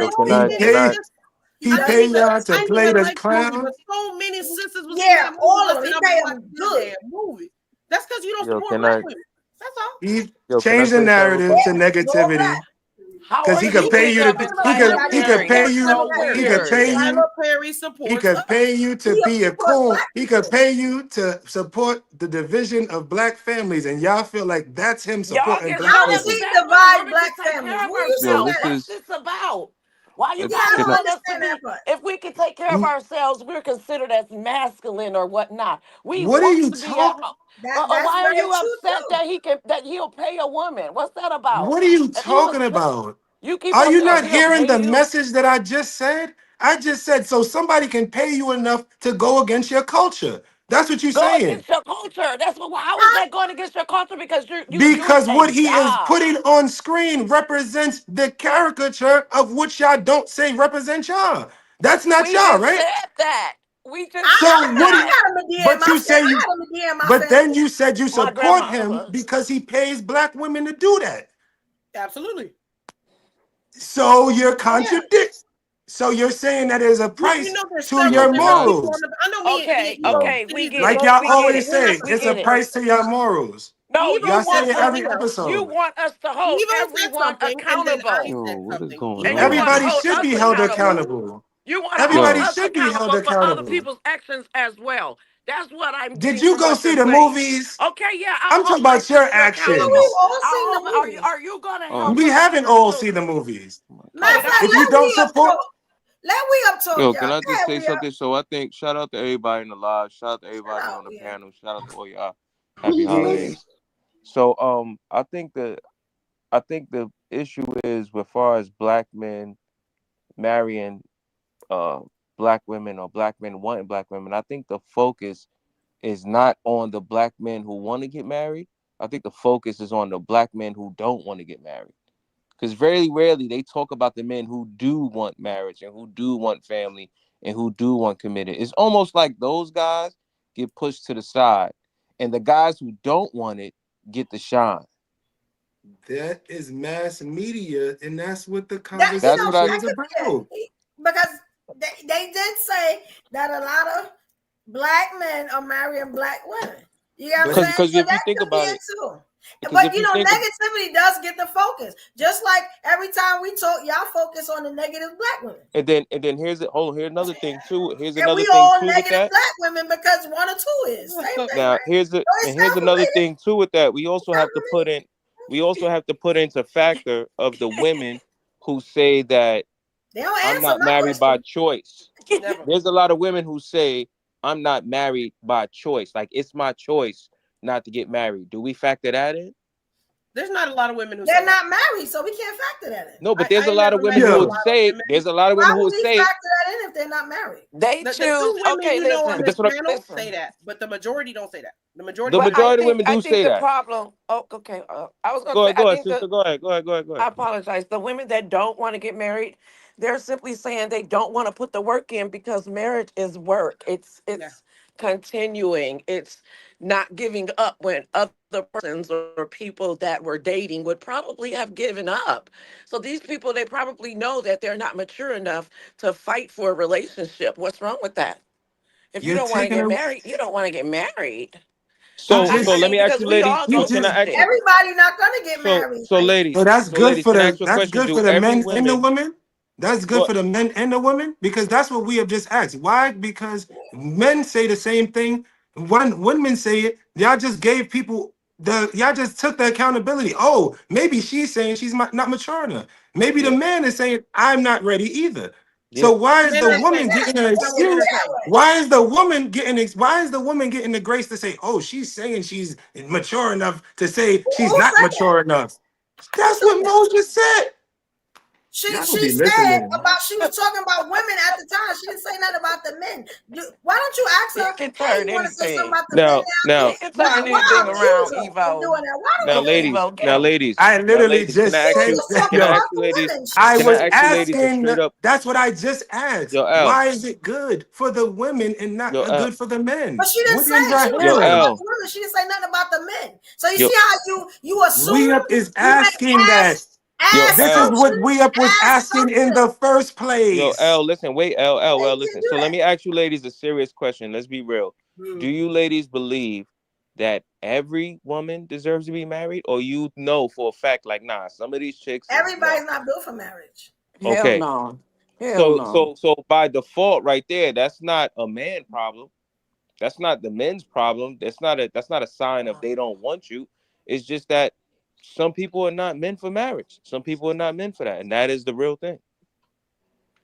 He paid y'all to play the clown. But so many sisters was all of them. He paid them good. Movie. That's because you don't support black women. That's all. He changed the narrative to negativity. Because he could pay you to be a coon. He could pay you to support the division of black families, and y'all feel like that's him supporting black people. Divide black families. What's this about? Why you guys want us to be? If we can take care of ourselves, we're considered as masculine or whatnot. What are you talking? Why are you upset that he'll pay a woman? What's that about? What are you talking about? Are you not hearing the message that I just said? I just said so somebody can pay you enough to go against your culture. That's what you're saying. Go against your culture. That's what. How is that going against your culture? Because because what he is putting on screen represents the caricature of which y'all don't say represent y'all. That's not y'all, right? Said that. We just but then you said you support him because he pays black women to do that. Absolutely. So you're contradicting. So you're saying that there's a price to your morals. Okay, we get like y'all always say, it's a price to your morals. No, y'all say it every episode. You want us to hold everyone accountable. What is going on? Everybody should be held accountable. You want everybody us should be held accountable for other people's actions as well. That's what I'm Did getting you from go what see you're the saying. movies? Okay, yeah, I'll I'm talking hold my about your sister accountable. We've actions. all I'll seen the hold. movies. Are you gonna help We us with haven't the all seen the children? movies. Matter of Okay, fact, If that's you let don't we up support, talk. Let we up talk, Yo, y'all. can I just Let say we up. something? So I think shout out to everybody in the live. Shout out to Shut everybody up, on the yeah. panel. Shout out to all y'all. Happy yeah. holidays. So I think the issue is with far as black men marrying uh black women or black men wanting black women. I think the focus is not on the black men who want to get married. I think the focus is on the black men who don't want to get married. Because very rarely they talk about the men who do want marriage and who do want family and who do want committed. It's almost like those guys get pushed to the side, and the guys who don't want it get the shine. That is mass media, and that's what the That That's what I. conversation that is could about. be it. Because they did say that a lot of black men are marrying black women. You know what I'm But saying? Because So if you that think could be about it it, too. because But if you think, negativity does get the focus. Just like every time we talk, y'all focus on the negative black women. and then here's it. Hold on, here's another thing too. Here's And another we thing all too with negative that. black women because one or two is. Same thing, Now right? So it's here's another self-related. thing too with that. It's not related. We also have to put into factor of the women who say that They don't I'm answer not my married by question. choice. Never. There's a lot of women who say I'm not married by choice. Like it's my choice not to get married. Do we factor that in? There's not a lot of women who They're say that. not married, so we can't factor that in. No, but there's I a ain't lot of never women met who a would yo, lot of say women. there's a lot of Why women who would would we say, factor that in if they're not married? they The two choose. women Okay, you know on but listen, this that's what panel say listen. that, but the majority don't say that. The majority the Well, do not. majority of women I do think say the that. problem. Oh, okay. I was gonna say. I Go ahead, think sister. the. Go ahead. Go ahead. Go ahead. Go I ahead. apologize. The women that don't want to get married, they're simply saying they don't want to put the work in because marriage is work. Yeah. It's continuing. It's not giving up when other persons or people that were dating would probably have given up. So these people, they probably know that they're not mature enough to fight for a relationship. What's wrong with that? If you you're don't want to taking get a. married, you don't want to get married. You So I let just, mean, me ask because you, we ladies. all you go Can through just. I ask? shit. Everybody not gonna get married. So Like, So ladies. that's So good ladies, for can I the. ask you a That's question? good Do for the every men and the woman? women. That's good Well, for the men and the women because that's what we have just asked. Why? Because men say the same thing. When women say it, y'all just gave people the. Y'all just took the accountability. Oh, maybe she's saying she's not mature enough. Maybe the yeah, man is saying I'm not ready either. So yeah. why is Men the ain't woman saying that. getting an put Some it women are excuse? that saying that. way. Why is the woman getting? Why is the woman getting the grace to say, "Oh, she's saying she's mature enough to say she's Who not said that? mature enough"? Who That's said what that? Moses said. Y'all She be said listening. about she was talking about women at the time. She didn't say nothing about the men. Why don't you ask He her, can hey, turn you want to say something anything. about the men Now, now? now, He can Why turn why anything accuse around, her of Evo. doing that? Why don't now, you do that? ladies. Evo, get him. I Now, literally ladies. Can just I She ask said you? was that, talking Can I yo. ask about you, the ladies? women. I Can I was ask you, ladies, a asking. straight up? That's what I just asked. Yo, L. Why is it good for the women and not Yo, L. good for the But men? she didn't What say is she our was Yo, talking hearing? about L. the women. She didn't say nothing about the men. So you Yo, see how you We assume up is you ain't asking that. yo, ask This is L. what questions, we up was ask asking in something. the first Yo, place. L. Listen, wait, L. L. They Well, can listen. do So let that. me ask you, ladies, a serious question. Let's be real. Do Hmm. you ladies believe that every woman deserves to be married, or you know for a fact, like, nah, some of these chicks is no. Everybody's not built for marriage. Hell Okay. no. Hell So, no. so, so by default, right there, that's not a man problem. That's not the men's problem. That's not a sign of they don't want you. It's just that some people are not meant for marriage. Some people are not meant for that, and that is the real thing.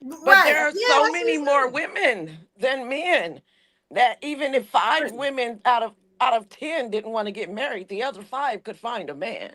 But Right. there are Yeah, so like many you more said. women than men that even if five women out of 10 didn't want to get married, the other five could find a man.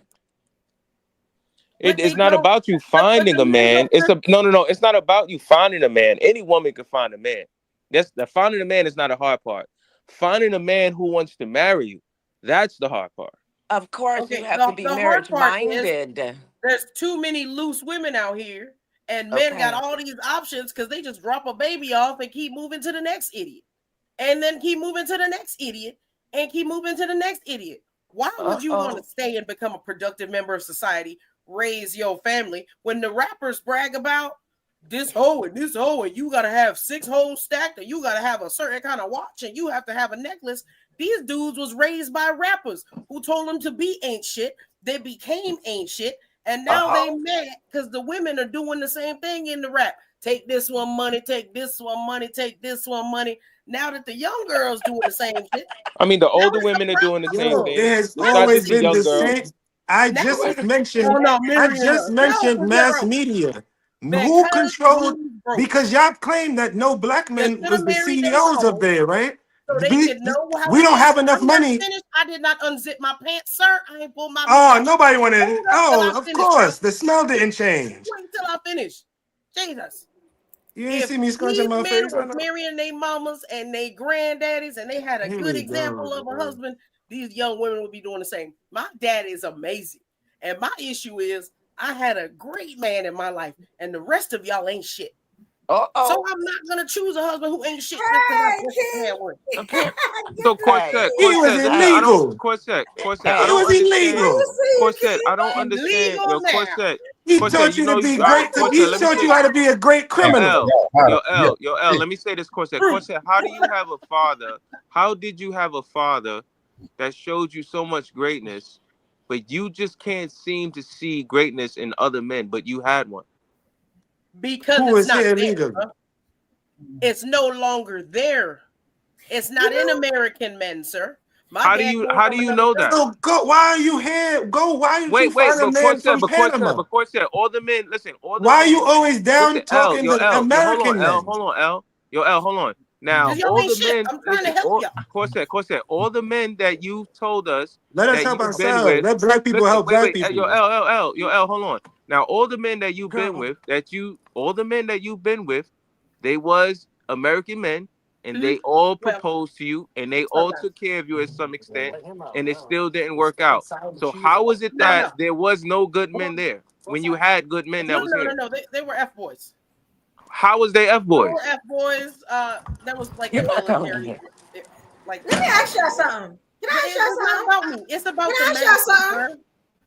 It But is they not don't. about you But finding the a men man. don't. It's a no, no, no. It's not about you finding a man. Any woman can find a man. That's the finding a man is not a hard part. Finding a man who wants to marry you, that's the hard part. Of course, you Okay. have to The be hard marriage part is minded. there's too many loose women out here, and men got Okay. all these options because they just drop a baby off and keep moving to the next idiot, and then keep moving to the next idiot, and keep moving to the next idiot. Why Uh would you want to oh. stay and become a productive member of society, raise your family, when the rappers brag about this hoe, and you gotta have 6 hoes stacked, and you gotta have a certain kind of watch, and you have to have a necklace? These dudes was raised by rappers who told them to be ain't shit. They became ain't shit, and now they mad because the women are doing the same thing in the rap. Take this one money, take this one money, take this one money. Now that the young girls doing the same shit. I mean, the older it's women are doing the same thing. There has It's not always just the been young the girls. same. I Now just it's- mentioned. Oh, no, I Miriam, just no, mentioned no, mass no. media. Who Because controlled? we broke. Because y'all claim that no black You men should was have the married their CEOs mama up there, right? so they We can know how we it don't is. have enough I'm not money. finished. I did not unzip my pants, sir. I ain't pulled my Oh, meat out. nobody wanted. Hold up till I Oh, of finish, course, bro. the smell didn't change. Wait till I finish. Jesus. You ain't If see me scrunching these my men face. I was know. marrying their mamas and their granddaddies and they had a Here good we example go, of a bro. husband, these young women would be doing the same. My dad is amazing. And my issue is I had a great man in my life and the rest of y'all ain't shit. So I'm not gonna choose a husband who ain't shit just because I blessed to have one. Okay. So Corset, He was listen, illegal. Corset, It I don't was understand. illegal. Corset, I don't understand. Illegal Yo, now. He Corset, taught you to be all right, great. Corset, He let me taught say, you how to be a great criminal. Yo, L, let me say this, Corset. Corset, how do you have a father? How did you have a father that showed you so much greatness, but you just can't seem to see greatness in other men, but you had one? Because Who it's was not here there. illegally? Huh? It's no longer there. It's not in American men, sir. How do you know that? So go. Why are you here? Go. Why did you Wait, find a but man from Panama? Corset, all the men, listen, all the Why are men. you always down Listen, L, talking yo, to L, yo, hold on, American L, men? hold on, L. Yo, L, hold on. Now, Because y'all all ain't the shit. men, I'm trying to listen, help all, y'all. Corset, all the men that you told us Let us that help you've been ourselves. with. Let black people Listen, help black wait, people. yo, L, hold on. Now, all the men that you've been with, all the men that you've been with, they was American men, and they all proposed to you, and they all took care of you at some extent, and it still didn't work out. So how is it that there was no good men there when you had good men that was here? No. They were F boys. How was they F They boys? were F boys. That was like You're a not coming military. here. Like Let me ask y'all something. Can I ask y'all it's not something? about me. It's about Can the I ask man. y'all something?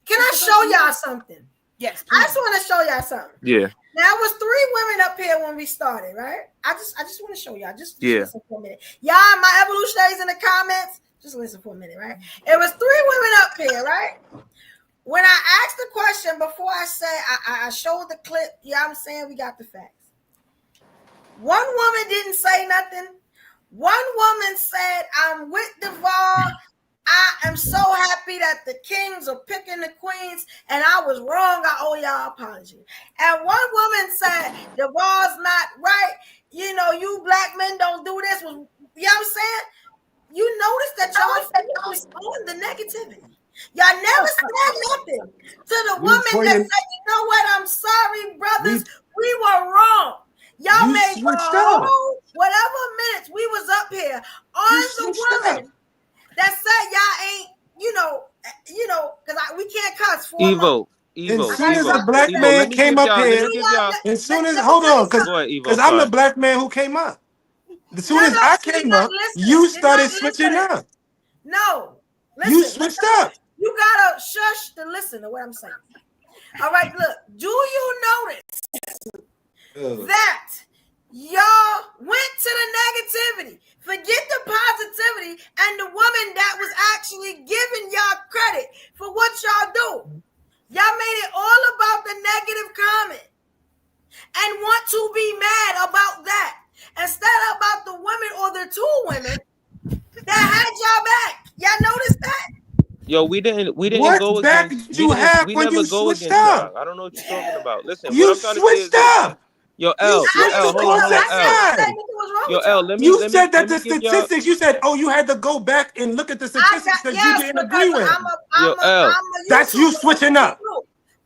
Can I show y'all something? Yes, I please. just want to show y'all something. Yeah. Now it was 3 women up here when we started, right? I just want to show y'all. Just Yeah. listen for a minute. Y'all, my evolutionaries in the comments, just listen for a minute, right? It was 3 women up here, right? When I asked the question before I say I showed the clip, yeah, I'm saying we got the facts. One woman didn't say nothing. One woman said, I'm with Duval. I am so happy that the kings are picking the queens, and I was wrong. I owe y'all an apology. And one woman said, Duval's not right. You know, you black men don't do this. You know what I'm saying? You notice that y'all focus on the negativity. Y'all never said nothing to the woman that said, you know what? I'm sorry, brothers. We were wrong. Y'all made the whole whatever minutes we was up here on the woman that said y'all ain't, because we can't cuss for a month. As soon as the black man came up here, as soon as hold on, because I'm the black man who came up. As soon as I came up, you started switching up. No, listen, you switched up. You gotta shush to listen to what I'm saying. All right, look. Do you notice that y'all went to the negativity? Forget the positivity and the woman that was actually giving y'all credit for what y'all do. Y'all made it all about the negative comment and want to be mad about that instead of about the women or the 2 women that had y'all back. Y'all noticed that? Yo, we didn't what go back against. did you have We when never you go switched against up? y'all. I don't know what you're talking about. Listen, You what I'm trying to say is switched this. up. Yo, L, hold on, L. Yo, L, let me said that the give y'all. statistics. You said, oh, you had to go back and look at the statistics because you didn't agree with him. That's you switching up.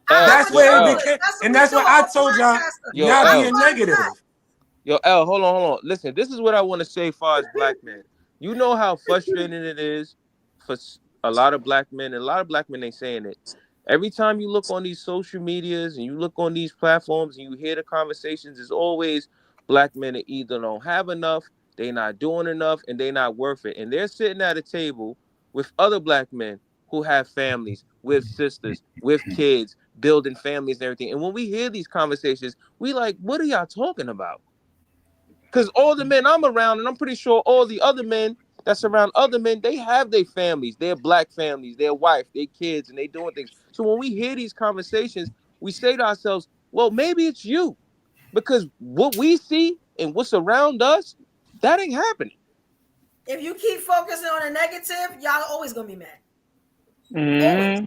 That's where it became, and that's what I told y'all. Y'all being negative. Yo, L, hold on. Listen, this is what I want to say as far as black men. You know how frustrating it is for a lot of black men, and a lot of black men ain't saying it. Every time you look on these social medias and you look on these platforms and you hear the conversations, it's always black men that either don't have enough, they not doing enough, and they not worth it. And they're sitting at a table with other black men who have families, with sisters, with kids, building families and everything. And when we hear these conversations, we like, what are y'all talking about? Because all the men I'm around, and I'm pretty sure all the other men that's around other men, they have their families, their black families, their wife, their kids, and they doing things. So when we hear these conversations, we say to ourselves, well, maybe it's you. Because what we see and what's around us, that ain't happening. if you keep focusing on the negative, y'all always gonna be mad. Mm-hmm.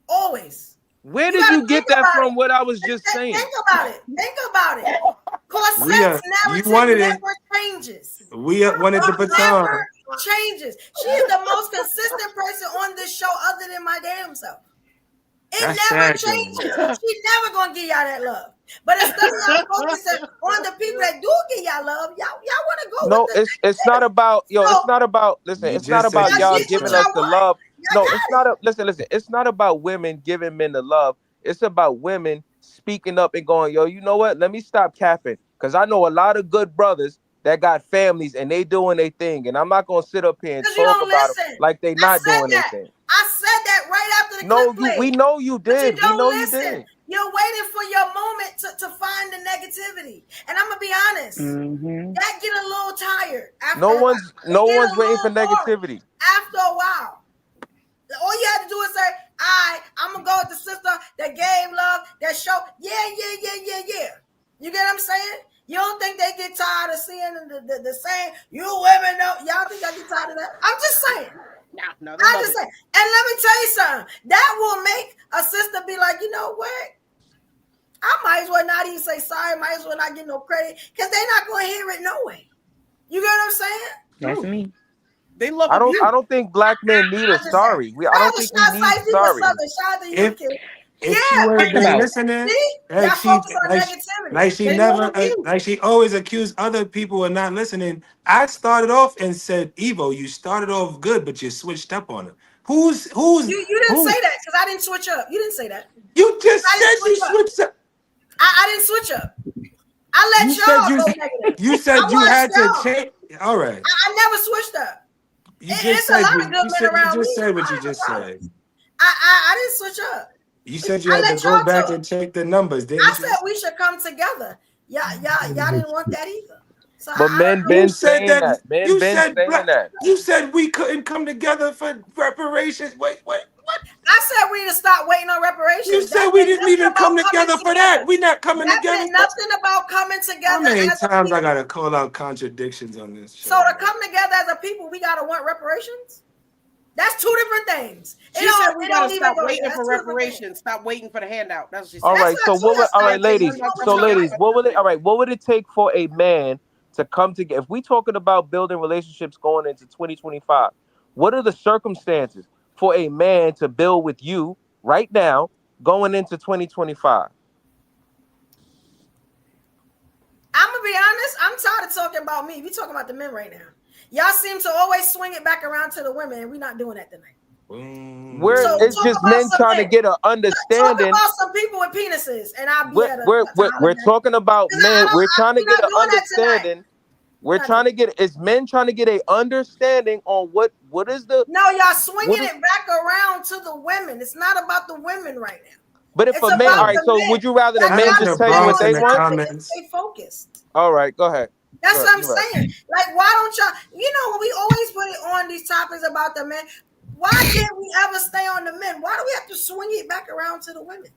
Always. Where did you get that from? What I was just saying. Think about it. Think about it. Leah, Corset's you narrative wanted it. never changes. We wanted the baton. Never changes. She is the most consistent person on this show, other than my damn self. It That's never sad, changes. though. She's never gonna give y'all that love. But instead of y'all focusing on the people that do give y'all love, y'all want to go No, with the it's not about it's not about listen, You it's not just said about you y'all switched giving up. us the love. No, it's not listen, it's not about women giving men the love. It's about women speaking up and going, yo, you know what? Let me stop capping. Because I know a lot of good brothers that got families and they doing their thing. And I'm not gonna sit up here and talk about them like they not doing their thing. I said that right after the No, clip played. we know you But you did. We don't know listen. you did. You're waiting for your moment to find the negativity. And I'm gonna be honest. Mm-hmm. That get a little tired after No a while. one's waiting for negativity. After a while. All you have to do is say, I'm gonna go with the sister that gave love, that show. Yeah. You get what I'm saying? You don't think they get tired of seeing the same, you women know, y'all think I get tired of that? I'm just saying. No, I'm just saying. And let me tell you something. That will make a sister be like, you know what? I might as well not even say sorry. Might as well not get no credit because they're not going to hear it no way. You get what I'm saying? That's me. They love I abuse. don't think black men need a sorry. I don't think we need sorry. If she would have been listening, like she always accused other people of not listening. I started off and said, Evo, you started off good, but you switched up on her. Who's you didn't say that because I didn't switch up. You didn't say that. You just said you switched up. I didn't switch up. I let y'all go negative. You said you had to change. All right. I never switched up. It's a lot of good men around me. You just said what you just said. I didn't switch up. You said you had to go back and check the numbers. Didn't I said we should come together. Y'all didn't want that either. So But men been saying that. Men been saying that. You said we couldn't come together for reparations. Wait, what? I said we need to stop waiting on reparations. You said we didn't need to come together for that. We're not coming together. Nothing about coming together. How many times I gotta call out contradictions on this show? So to come together as a people, we gotta want reparations. That's two different things. She said we gotta stop waiting for reparations. Stop waiting for the handout. That's what she said. All right. So ladies. What would it take for a man to come together? If we talking about building relationships going into 2025, what are the circumstances for a man to build with you right now going into 2025? I'm gonna be honest. I'm tired of talking about me. We talking about the men right now. Y'all seem to always swing it back around to the women, and we're not doing that tonight. It's just men trying to get an understanding. Talk about some people with penises, and I'll be we're talking about men. We're trying to get an understanding. We're trying to get men trying to get an understanding on what is the. No, y'all swinging it back around to the women. It's not about the women right now. But if a man, all right. So would you rather the men just tell you what they want? Stay focused. All right, go ahead. That's what I'm saying. Like, why don't y'all? You know, when we always put it on these topics about the men, why can't we ever stay on the men? Why do we have to swing it back around to the women?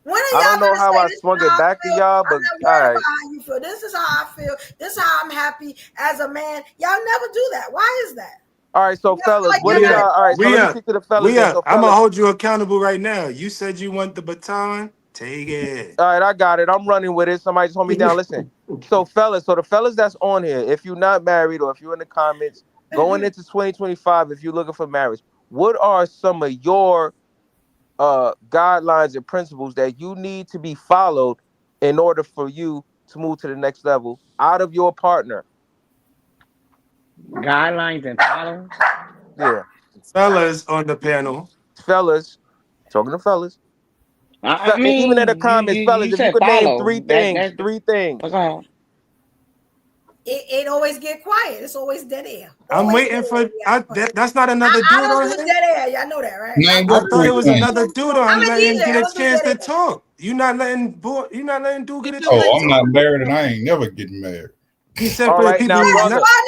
I don't know how I swung it back to y'all, but all right. How you feel? This is how I feel. This is how I'm happy as a man. Y'all never do that. Why is that? All right, so fellas, what do y'all? All right, so let me speak to the fellas. I'm gonna hold you accountable right now. You said you want the baton. Take it. All right, I got it. I'm running with it. Somebody just hold me down. Listen. So the fellas that's on here, if you're not married or if you're in the comments, going into 2025, if you're looking for marriage, what are some of your guidelines and principles that you need to be followed in order for you to move to the next level out of your partner? Guidelines and follow? Yeah. Fellas on the panel. Fellas. Talking to fellas. I mean, even in the comments, fellas, if you could name three things. Okay. It always get quiet. It's always dead air. I'm waiting for. That's not another dude I on don't do here. dead air. Y'all know that, right? I thought it was another dude on. I'm letting him get a chance to talk. You not letting dude get a chance. Oh, I'm not married and I ain't never getting married. He said for the people who's not. Why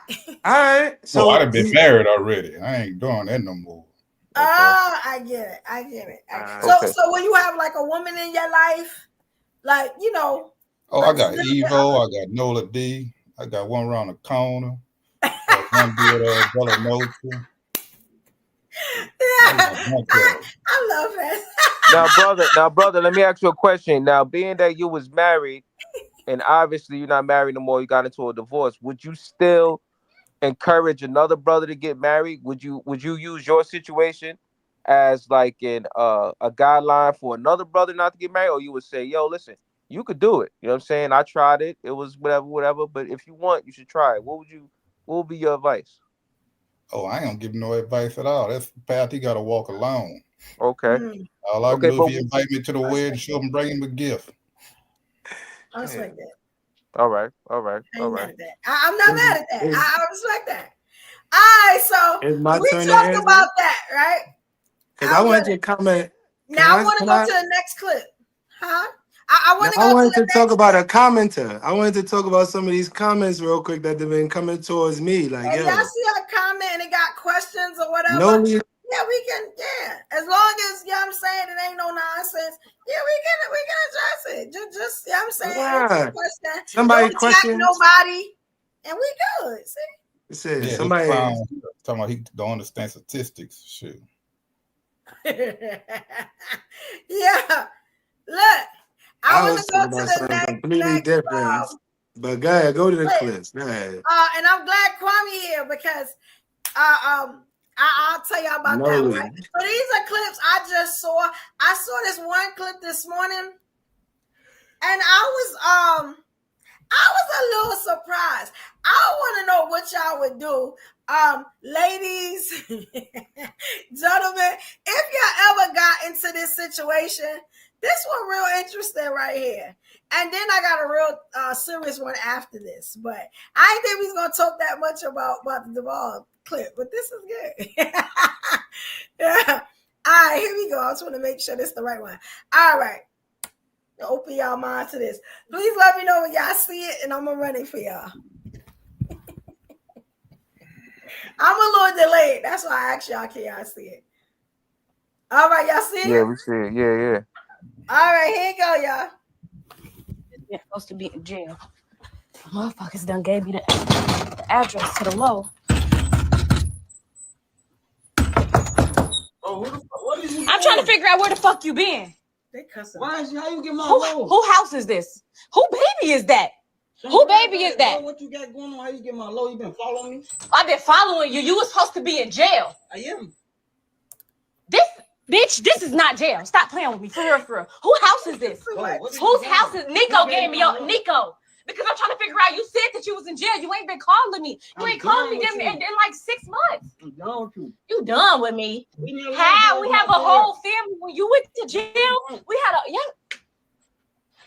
not? All right. So I'd have been married already. I ain't doing that no more. Okay. Oh, I get it. So when you have like a woman in your life, like, you know. Oh, I got EVO, I got Nola D, I got one around the corner. One did Bella Mose. Yeah, I love it. Now, brother, let me ask you a question. Now, being that you was married, and obviously you're not married no more, you got into a divorce. Would you still encourage another brother to get married? Would you use your situation as like a guideline for another brother not to get married, or you would say, yo, listen, you could do it. You know what I'm saying? I tried it. It was whatever. But if you want, you should try it. What would be your advice? Oh, I ain't gonna give no advice at all. That's the path he got to walk alone. Okay. All I can do if he invite me to the wedding, show him, bring him a gift. I respect that. All right. I'm not mad at that. I'm not mad at that. I respect that. All right, so we talked about that, right? Because I wanted to comment. Now I want to go to the next clip. Huh? I wanted to talk about a commenter. I wanted to talk about some of these comments real quick that they've been coming towards me. Like, if yo, y'all see a comment and it got questions or whatever, yeah, we can, as long as, you know what I'm saying, it ain't no nonsense, yeah, we can address it. Just you know what I'm saying, answer the question. Somebody don't attack nobody, and we good, see? Yeah, somebody talking about he don't understand statistics. Shit. Yeah. Look, I want to go to the next completely different. But go ahead, go to the clips. Go ahead. And I'm glad Kwame here because I'll tell y'all about that. Right? So these are clips I just saw. I saw this one clip this morning, and I was a little surprised. I want to know what y'all would do. Ladies, gentlemen, if y'all ever got into this situation, this one real interesting right here. And then I got a real serious one after this. But I didn't think we was going to talk that much about the Duvall clip, but this is good. Yeah. All right, here we go. I just want to make sure this is the right one. All right. Open y'all mind to this. Please let me know when y'all see it, and I'm going to run it for y'all. I'm a little delayed. That's why I asked y'all, can y'all see it? All right, y'all see it? Yeah, we see it. Yeah. All right, here you go, y'all. You're supposed to be in jail. Motherfuckers done gave me the address to the low. Oh, what is you I'm trying to figure out where the fuck you been. They cussing. How you get my low? Who house is this? Who baby is that? Who baby is that? What you got going on? How you get my low? You been following me? I've been following you. You was supposed to be in jail. I am. This is not jail. Stop playing with me. For real. Who house is this? Whose house is Nico gave me your Nico? Because I'm trying to figure out. You said that you was in jail. You ain't been calling me. You ain't called me in like 6 months. I'm done with you. You done with me? How? We have a whole family. When you went to jail, we had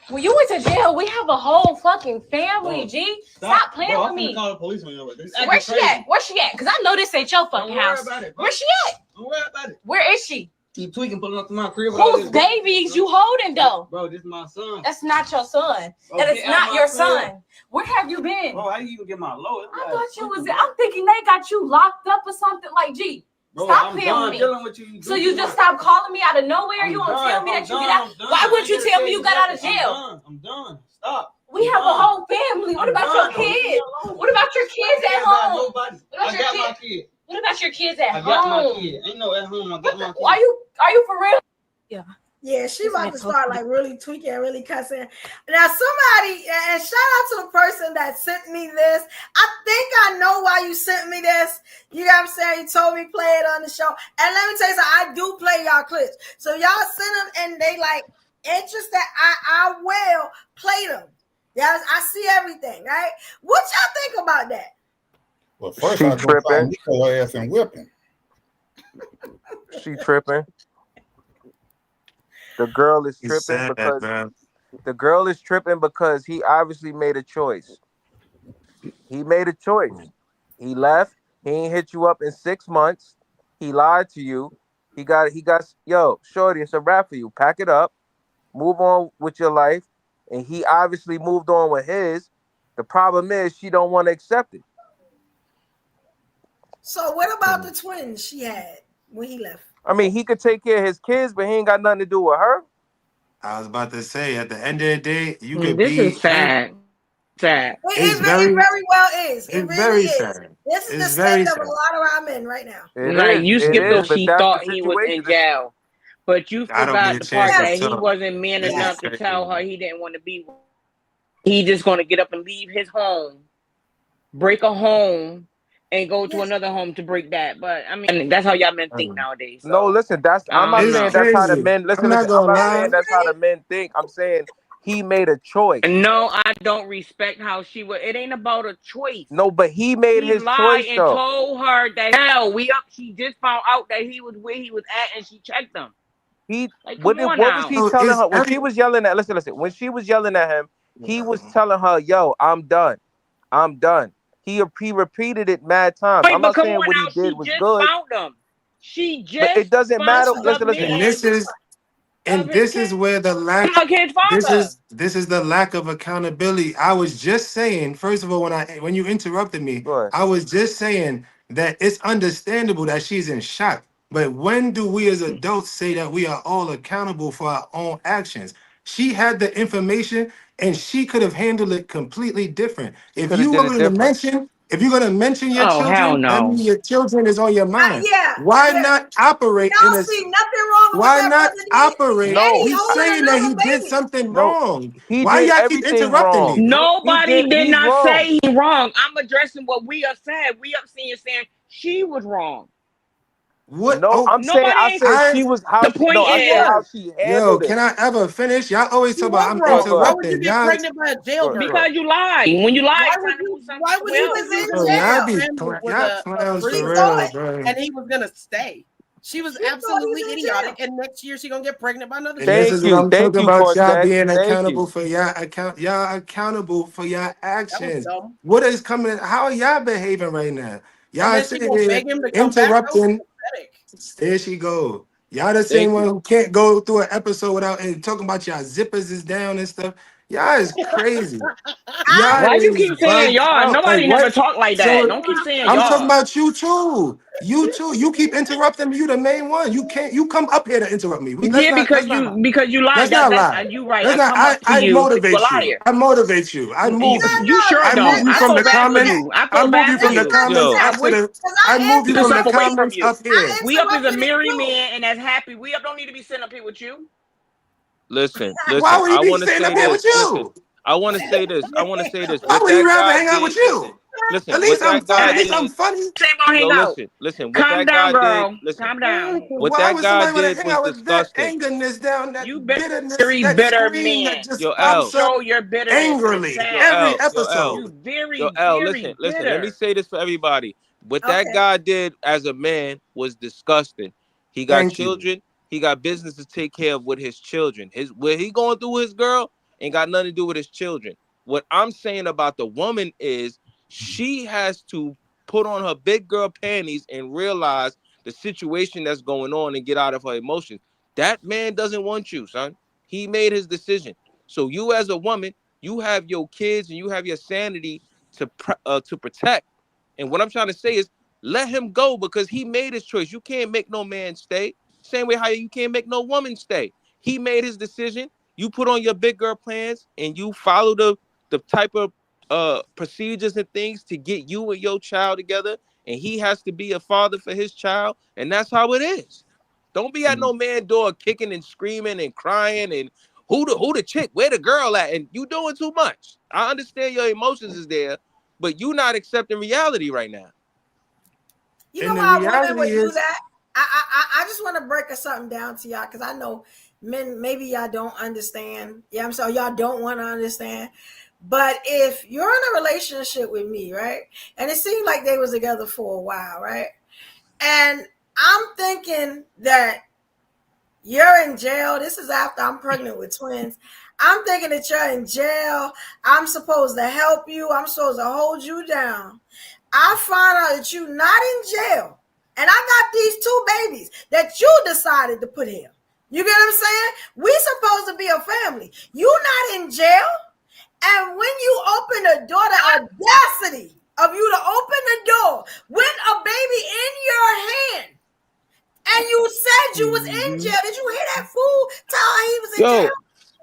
when you went to jail, we have a whole fucking family, G. Stop playing with me. Call the police on you. Where she at? Where she at? Because I know this ain't your fucking house. Where she at? Don't worry about it. Where is she? Keep tweaking, pulling up to my crib. Whose babies you holding though? Bro, this is my son. That's not your son. That is not your son. Where have you been? Bro, how you even get my low? I thought you was. I'm thinking they got you locked up or something. Like, G, bro, stop playing with me. So you just stop calling me out of nowhere. You won't tell me that you get out. Why wouldn't you tell me you got out of jail? I'm done. Stop. We have a whole family. What about your kids? What about your kids at home? I got my kid. What about your kids at home? I got my kid. Ain't no at home. I got my kid. Are you for real? Yeah. Yeah, she about to start like really tweaking and really cussing. Now somebody, and shout out to the person that sent me this. I think I know why you sent me this. You know what I'm saying? You told me play it on the show. And let me tell you something, I do play y'all clips. So y'all send them and they like interested. I will play them. Yeah, I see everything, right? What y'all think about that? Well, first I go find Nico ass and whip him. She tripping. The girl is tripping because he obviously made a choice. He made a choice. He left. He ain't hit you up in 6 months. He lied to you. He got yo, shorty, it's a wrap for you. Pack it up. Move on with your life. And he obviously moved on with his. The problem is she don't want to accept it. So what about the twins she had when he left? I mean, he could take care of his kids, but he ain't got nothing to do with her. I was about to say, at the end of the day, you could This be. is sad. sad. It's It very, very well is. It it's really very is. sad. This is the It's very state of a sad. lot of our men right now. Like you It skipped is, over, but she that's the thought he was in situation. jail, but you I don't get forgot a the chance part to that he talk. wasn't man This is enough to crazy. tell her he didn't want to be. He just going to get up and leave his home, break a home, and go to another home to break that. But I mean, that's how y'all men think nowadays. So No, listen, I'm I not don't It's saying know. that's how the crazy. men I'm listen, not I'm gonna not lie. saying that's how the men think. I'm saying he made a choice. No, I don't respect how she would. It ain't about a choice. No, but he made He his lied choice and though. told her that hell we up. She just found out that he was where he was at, and she checked him. He Like, come on what was now. he So telling it's her when she was yelling at listen, when she was yelling at him, he was telling her, yo, I'm done. I'm done. He repeated it mad times. Wait, I'm but not come saying on what he now. did She was just good, found him. She but it just doesn't found matter. That's the Listen. and man this is of and his this is kid. where the lack Like his father. this is the lack of accountability. I was just saying, first of all, when you interrupted me, Go ahead. I was just saying that it's understandable that she's in shock. But when do we as adults say that we are all accountable for our own actions? She had the information and she could have handled it completely different. She could have did it different. If you're gonna mention your Oh hell children, that no. means your children is on your mind. Yeah, Why yeah. not operate in Y'all a see nothing wrong with why that not brother did, operate? and No, he He's holding saying that he another did baby. something no, wrong. he Why did y'all keep everything interrupting wrong. me? Nobody did He's not wrong. say he wrong. I'm addressing what we are saying. We up seeing saying she was wrong. What? No, Oh, I'm saying Nobody I ain't. said I she was The point I She said is how was. she yo, handled it. can I ever finish? Y'all always She talk about was I'm wrong. Why Go would you interrupting. get Y'all, pregnant by a jail ahead. girl? because you lied. When you lie, Why you're would trying to you? move something Why would He you else. was think you were in gonna oh, leave y'all your jail. be family with y'all a clowns She for breeding saw real, it. child bro. and he was gonna stay? She was She thought he was absolutely in idiotic, jail. and next year she gonna get pregnant by another And this child. is what I'm Thank talking you, about. Y'all Corsair. being Thank you. accountable for y'all accountable for your That was actions. dumb. What is coming? How are y'all behaving right now? And Y'all then she sitting gonna here beg him to come back. That was interrupting. pathetic. There she go. Y'all the same Thank one you. who can't go through an episode without and talking about y'all zippers is down and stuff. Y'all is crazy. I Y'all Why you is keep saying bugged y'all? out. Like Nobody never what? talk like that. So Don't keep saying I'm talking y'all. about you too. You too. You keep interrupting me. You the main one. You can't. You come up here to interrupt me. Let's Yeah, not. Let's not. because you lied. Let's not That's lie. you right. Let's I not. come up to I you because you a motivate you. liar. I motivate you. I move you. You sure I move don't. you I from feel the bad for comments. you. I I feel move bad you for from the you. comments Yo, I up to wish the. because I move you keep from the yourself away from comments you. up here. We up as a interrupted him married too. man and that's happy. We up don't need to be sitting up here with you. Listen, Why listen. would he I be want to standing say up here with this. Listen, you? I want to say this. I want to say this. Why What would he that rather guy hang out with did. you? At What least I'm. that At guy least I'm did. funny. Same gonna hang Yo, out. listen. What Calm that down, guy did. girl. Listen. Calm down. What Why that would guy somebody want to did hang was out with that disgusting. angerness down, You that been bitterness, very that bitter scream that man. Yo, just pops L. Show up your bitterness and it's angrily Yo, sad. every L. Yo, L. You episode? Yo, very, L. very Listen. Let me bitter. say this for everybody. What that Okay. guy did as a man was disgusting. He got Thank you. children. He got business to take care of with his children. What he going through with his girl ain't got nothing to do with his children. What I'm saying about the woman is she has to put on her big girl panties and realize the situation that's going on and get out of her emotions. That man doesn't want you, son. He made his decision. So you as a woman, you have your kids and you have your sanity to protect. And what I'm trying to say is let him go because he made his choice. You can't make no man stay. Same way how you can't make no woman stay. He made his decision. You put on your big girl plans and you follow the type of procedures and things to get you and your child together. And he has to be a father for his child. And that's how it is. Don't be at no man door kicking and screaming and crying and who the chick, where the girl at? And you doing too much. I understand your emotions is there, but you not accepting reality right now. You know And the why women reality would do is, that? I just want to break something down to y'all because I know men, maybe y'all don't understand. Yeah, I'm sorry, y'all don't want to understand. But if you're in a relationship with me, right? And it seemed like they was together for a while, right? And I'm thinking that you're in jail. This is after I'm pregnant with twins. I'm thinking that you're in jail. I'm supposed to help you. I'm supposed to hold you down. I find out that you're not in jail. And I got these two babies that you decided to put here. You get what I'm saying? We supposed to be a family. You're not in jail. And when you open the door, the audacity of you to open the door with a baby in your hand, and you said you was in jail. Did you hear that fool tell her he was in Yo, jail?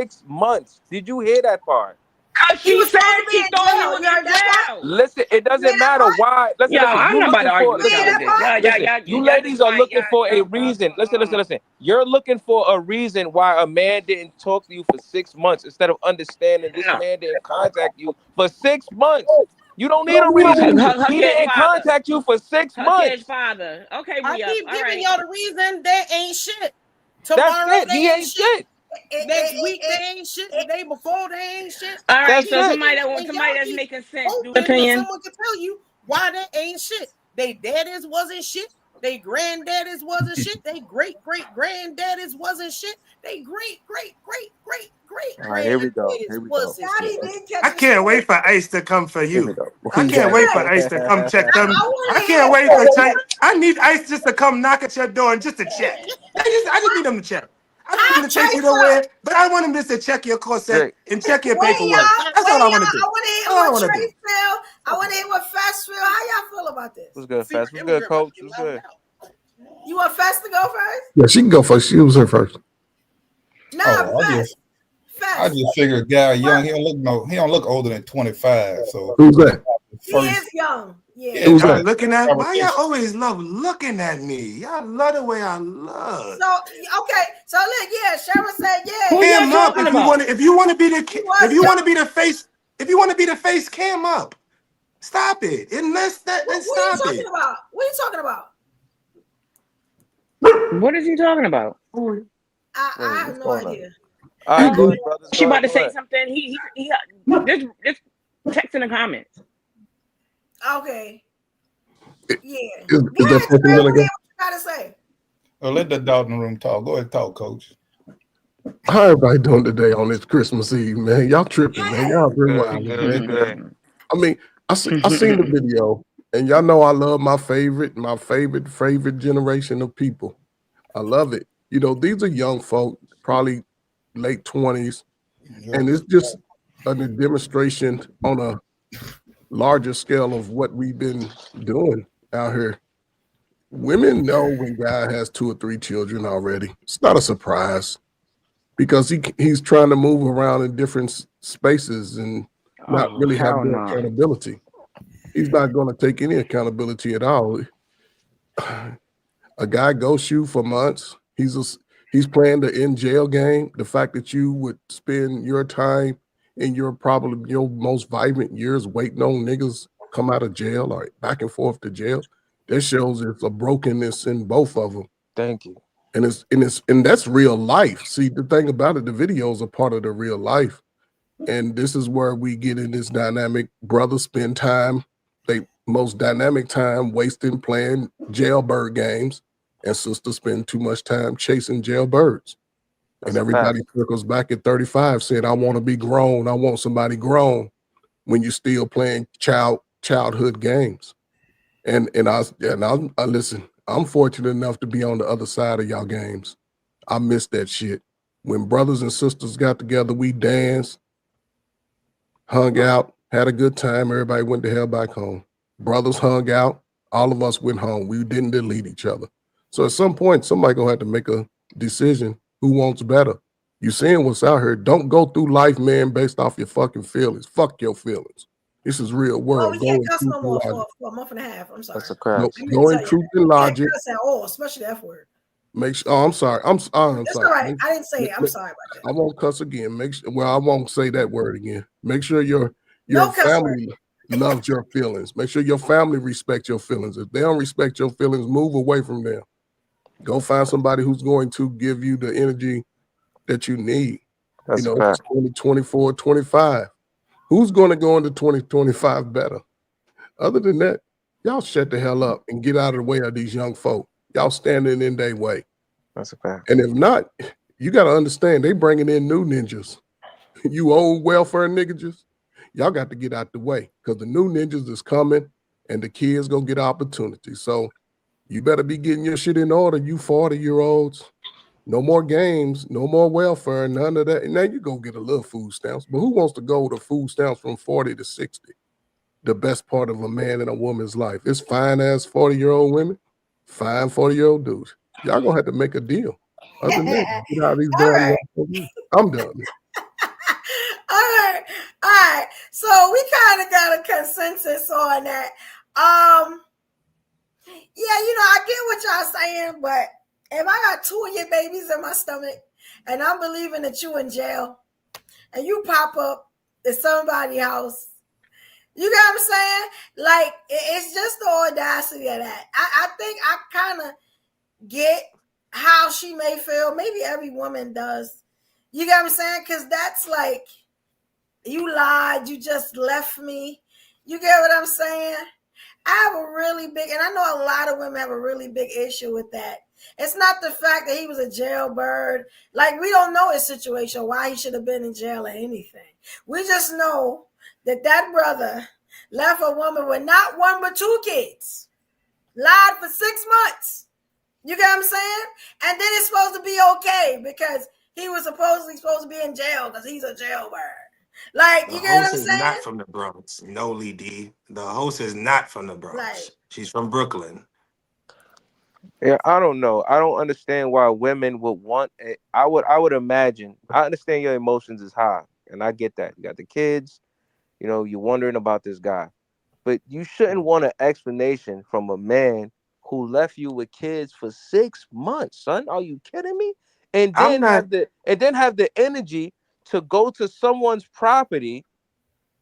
6 months. Did you hear that part? She was said supposed to be she in thought he jail. was You heard in that part? jail. Listen, it doesn't Yeah, matter part? why. Listen, Yo, listen. I'm You not about to looking argue for with y'all Yeah, with that this. part? listen. You ladies are looking for a reason. Listen. You're looking for a reason why a man didn't talk to you for 6 months instead of understanding this man didn't contact you for 6 months. You don't need a reason. Her He kid's didn't father. contact you for 6 Her kid's months. father. Okay, I re-up. keep All giving right. y'all the reason they ain't shit. That's Tomorrow it. they He ain't ain't shit. shit. Next week they ain't shit. The day before they ain't shit. All right, That's so it. somebody And y'all that's keep making sense. hoping that Opinion. someone can tell you why they ain't shit. They daddies wasn't shit. They granddaddies wasn't shit. They great granddaddies wasn't shit. They great All right, here we go. granddaddies Here we go. wasn't Daddy shit. did catch I the can't wait spirit. for Ice to come for Here we you. go. I can't wait for Ice to come check them. I can't wait for I need Ice just to come knock at your door and just to check. I just need him to check. I don't want him to take you nowhere, but I want him just to check your corset and check your Wait, paperwork. y'all. That's all I want to I do. want to hear That's all I what want to Trey do. feel. I want to hear what Fest feel. How y'all feel about this? What's good, Fast? What's good, Coach? What's good? You want Fest to go first? Yeah, she can go first. She was her first. Nah, Oh, Fest. I just figured a guy young. He don't look older than 25. So Who's that? He is young. Yeah. Who's Y'all that? looking at why y'all always love looking at me? Y'all love the way I look. So okay. So look, yeah. Cheryl said, yeah. Who Cam y'all up talking if you about? want to. If you want to be the He was if you want to young. be the face. If you want to be the face, cam up. Stop it. Unless that, then What are you stop talking it. about? What are you talking about? What is he talking about? I have no idea. All right, go ahead, brothers. She Go about ahead. to say something. He just text in the comments. Okay. Yeah. Is Go that ahead, person Trey. gonna What go? you gotta say? Oh, let the adult in the room talk. Go ahead, talk, Coach. How everybody doing today on this Christmas Eve, man? Y'all tripping, man. Y'all real wild, man. Good. I mean, I seen the video, and y'all know I love my favorite generation of people. I love it. You know, these are young folk, probably late 20s, and it's just a demonstration on a larger scale of what we've been doing out here. Women know when guy has 2 or 3 children already. It's not a surprise because he's trying to move around in different spaces and not really have hell the no. accountability. He's not going to take any accountability at all. A guy ghosts you for months. He's playing the in jail game. The fact that you would spend your time in your probably your most vibrant years waiting on niggas come out of jail or back and forth to jail, that shows it's a brokenness in both of them. Thank you. And that's real life. See, the thing about it, the videos are part of the real life. And this is where we get in this dynamic. Brothers spend time, they most dynamic time wasting playing jailbird games, and sisters spend too much time chasing jailbirds. That's and a everybody fact. circles back at 35 saying, I want to be grown. I want somebody grown when you're still playing childhood games. And I listen, I'm fortunate enough to be on the other side of y'all games. I miss that shit. When brothers and sisters got together, we danced, hung out, had a good time. Everybody went to hell back home. Brothers hung out. All of us went home. We didn't delete each other. So at some point, somebody gonna have to make a decision who wants better. You seeing what's out here. Don't go through life, man, based off your fucking feelings. Fuck your feelings. This is real Oh, world. we Go can't in cuss truth no and more logic. for a month and a half. I'm sorry. That's a crap. Go in truth and logic. Can't cuss at all, especially the F word. Make sure. Oh, I'm sorry. I'm That's sorry. all right. I didn't say it. I'm sorry about that. I won't cuss again. Make sure. Well, I won't say that word again. Make sure your No cuss family loves your feelings. Make sure your family respects your feelings. If they don't respect your feelings, move away from them. Go find somebody who's going to give you the energy that you need. That's you know, a fact. 2024, 25. Who's going to go into 2025 better? Other than that, y'all shut the hell up and get out of the way of these young folk. Y'all standing in their way. That's a fact. And if not, you got to understand, they bringing in new ninjas. You old welfare niggas, y'all got to get out the way because the new ninjas is coming and the kids going to get opportunities. So you better be getting your shit in order, you 40-year-olds. No more games, no more welfare, none of that. And now you go get a little food stamps, but who wants to go to food stamps from 40 to 60? The best part of a man and a woman's life. It's fine ass 40-year-old women, fine 40-year-old dudes. Y'all gonna have to make a deal. Other than that, get out of these damn. I'm done. All All right. So we kind of got a consensus on that. Yeah, I get what y'all saying, but if I got 2 of your babies in my stomach and I'm believing that you in jail and you pop up at somebody's house, you get what I'm saying? Like, it's just the audacity of that. I think I kind of get how she may feel. Maybe every woman does. You get what I'm saying? Because that's like, you lied, you just left me. You get what I'm saying? I have a really big, and I know a lot of women have a really big issue with that. It's not the fact that he was a jailbird. Like, we don't know his situation, why he should have been in jail or anything. We just know that brother left a woman with not 1 but 2 kids. Lied for 6 months. You get what I'm saying? And then it's supposed to be okay because he was supposed to be in jail because he's a jailbird. Like, The you get what host I'm is saying? not from the Bronx. No, Lee D. The host is not from the Bronx. Like, she's from Brooklyn. Yeah, I don't know. I don't understand why women would want it. I would imagine. I understand your emotions is high, and I get that. You got the kids, you're wondering about this guy. But you shouldn't want an explanation from a man who left you with kids for 6 months, son. Are you kidding me? And I'm then not. have the energy to go to someone's property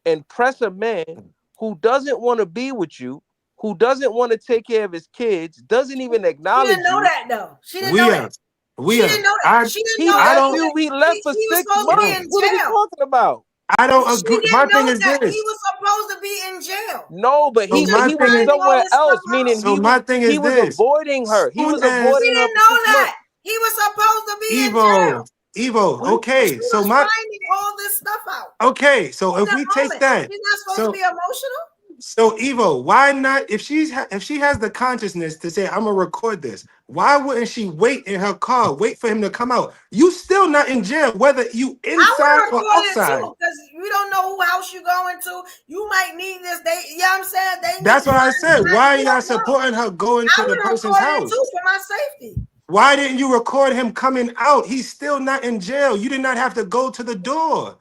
and press a man who doesn't want to be with you, who doesn't want to take care of his kids, doesn't even she acknowledge didn't know you. that, though. She didn't We know are. that. We She are. didn't know that. She didn't He know I that left don't. you. He left for he was 6 supposed to be months. in What are we jail. talking about? I don't She agree. didn't My know thing is that he this. was supposed to be in jail. No, but So he my thing was is. somewhere else, Stuff meaning out. So my thing he is was this. avoiding her. He Soon was as She avoiding her didn't for know 6 months. that. He was supposed to be in jail. Evo. What? Okay. She So was my. finding all this stuff out Okay. So in if that we take moment. that. She's not supposed to be emotional. So Evo, why not? If she has the consciousness to say, "I'm gonna record this," why wouldn't she wait in her car, wait for him to come out? You still not in jail, whether you I inside would or record it outside. too, because we don't know who house you going to. You might need this. You know what I'm saying? They need That's to what I find said. out. Why are You y'all don't know. supporting her going I to the would person's record it house? too for my safety. Why didn't you record him coming out? He's still not in jail. You did not have to go to the door.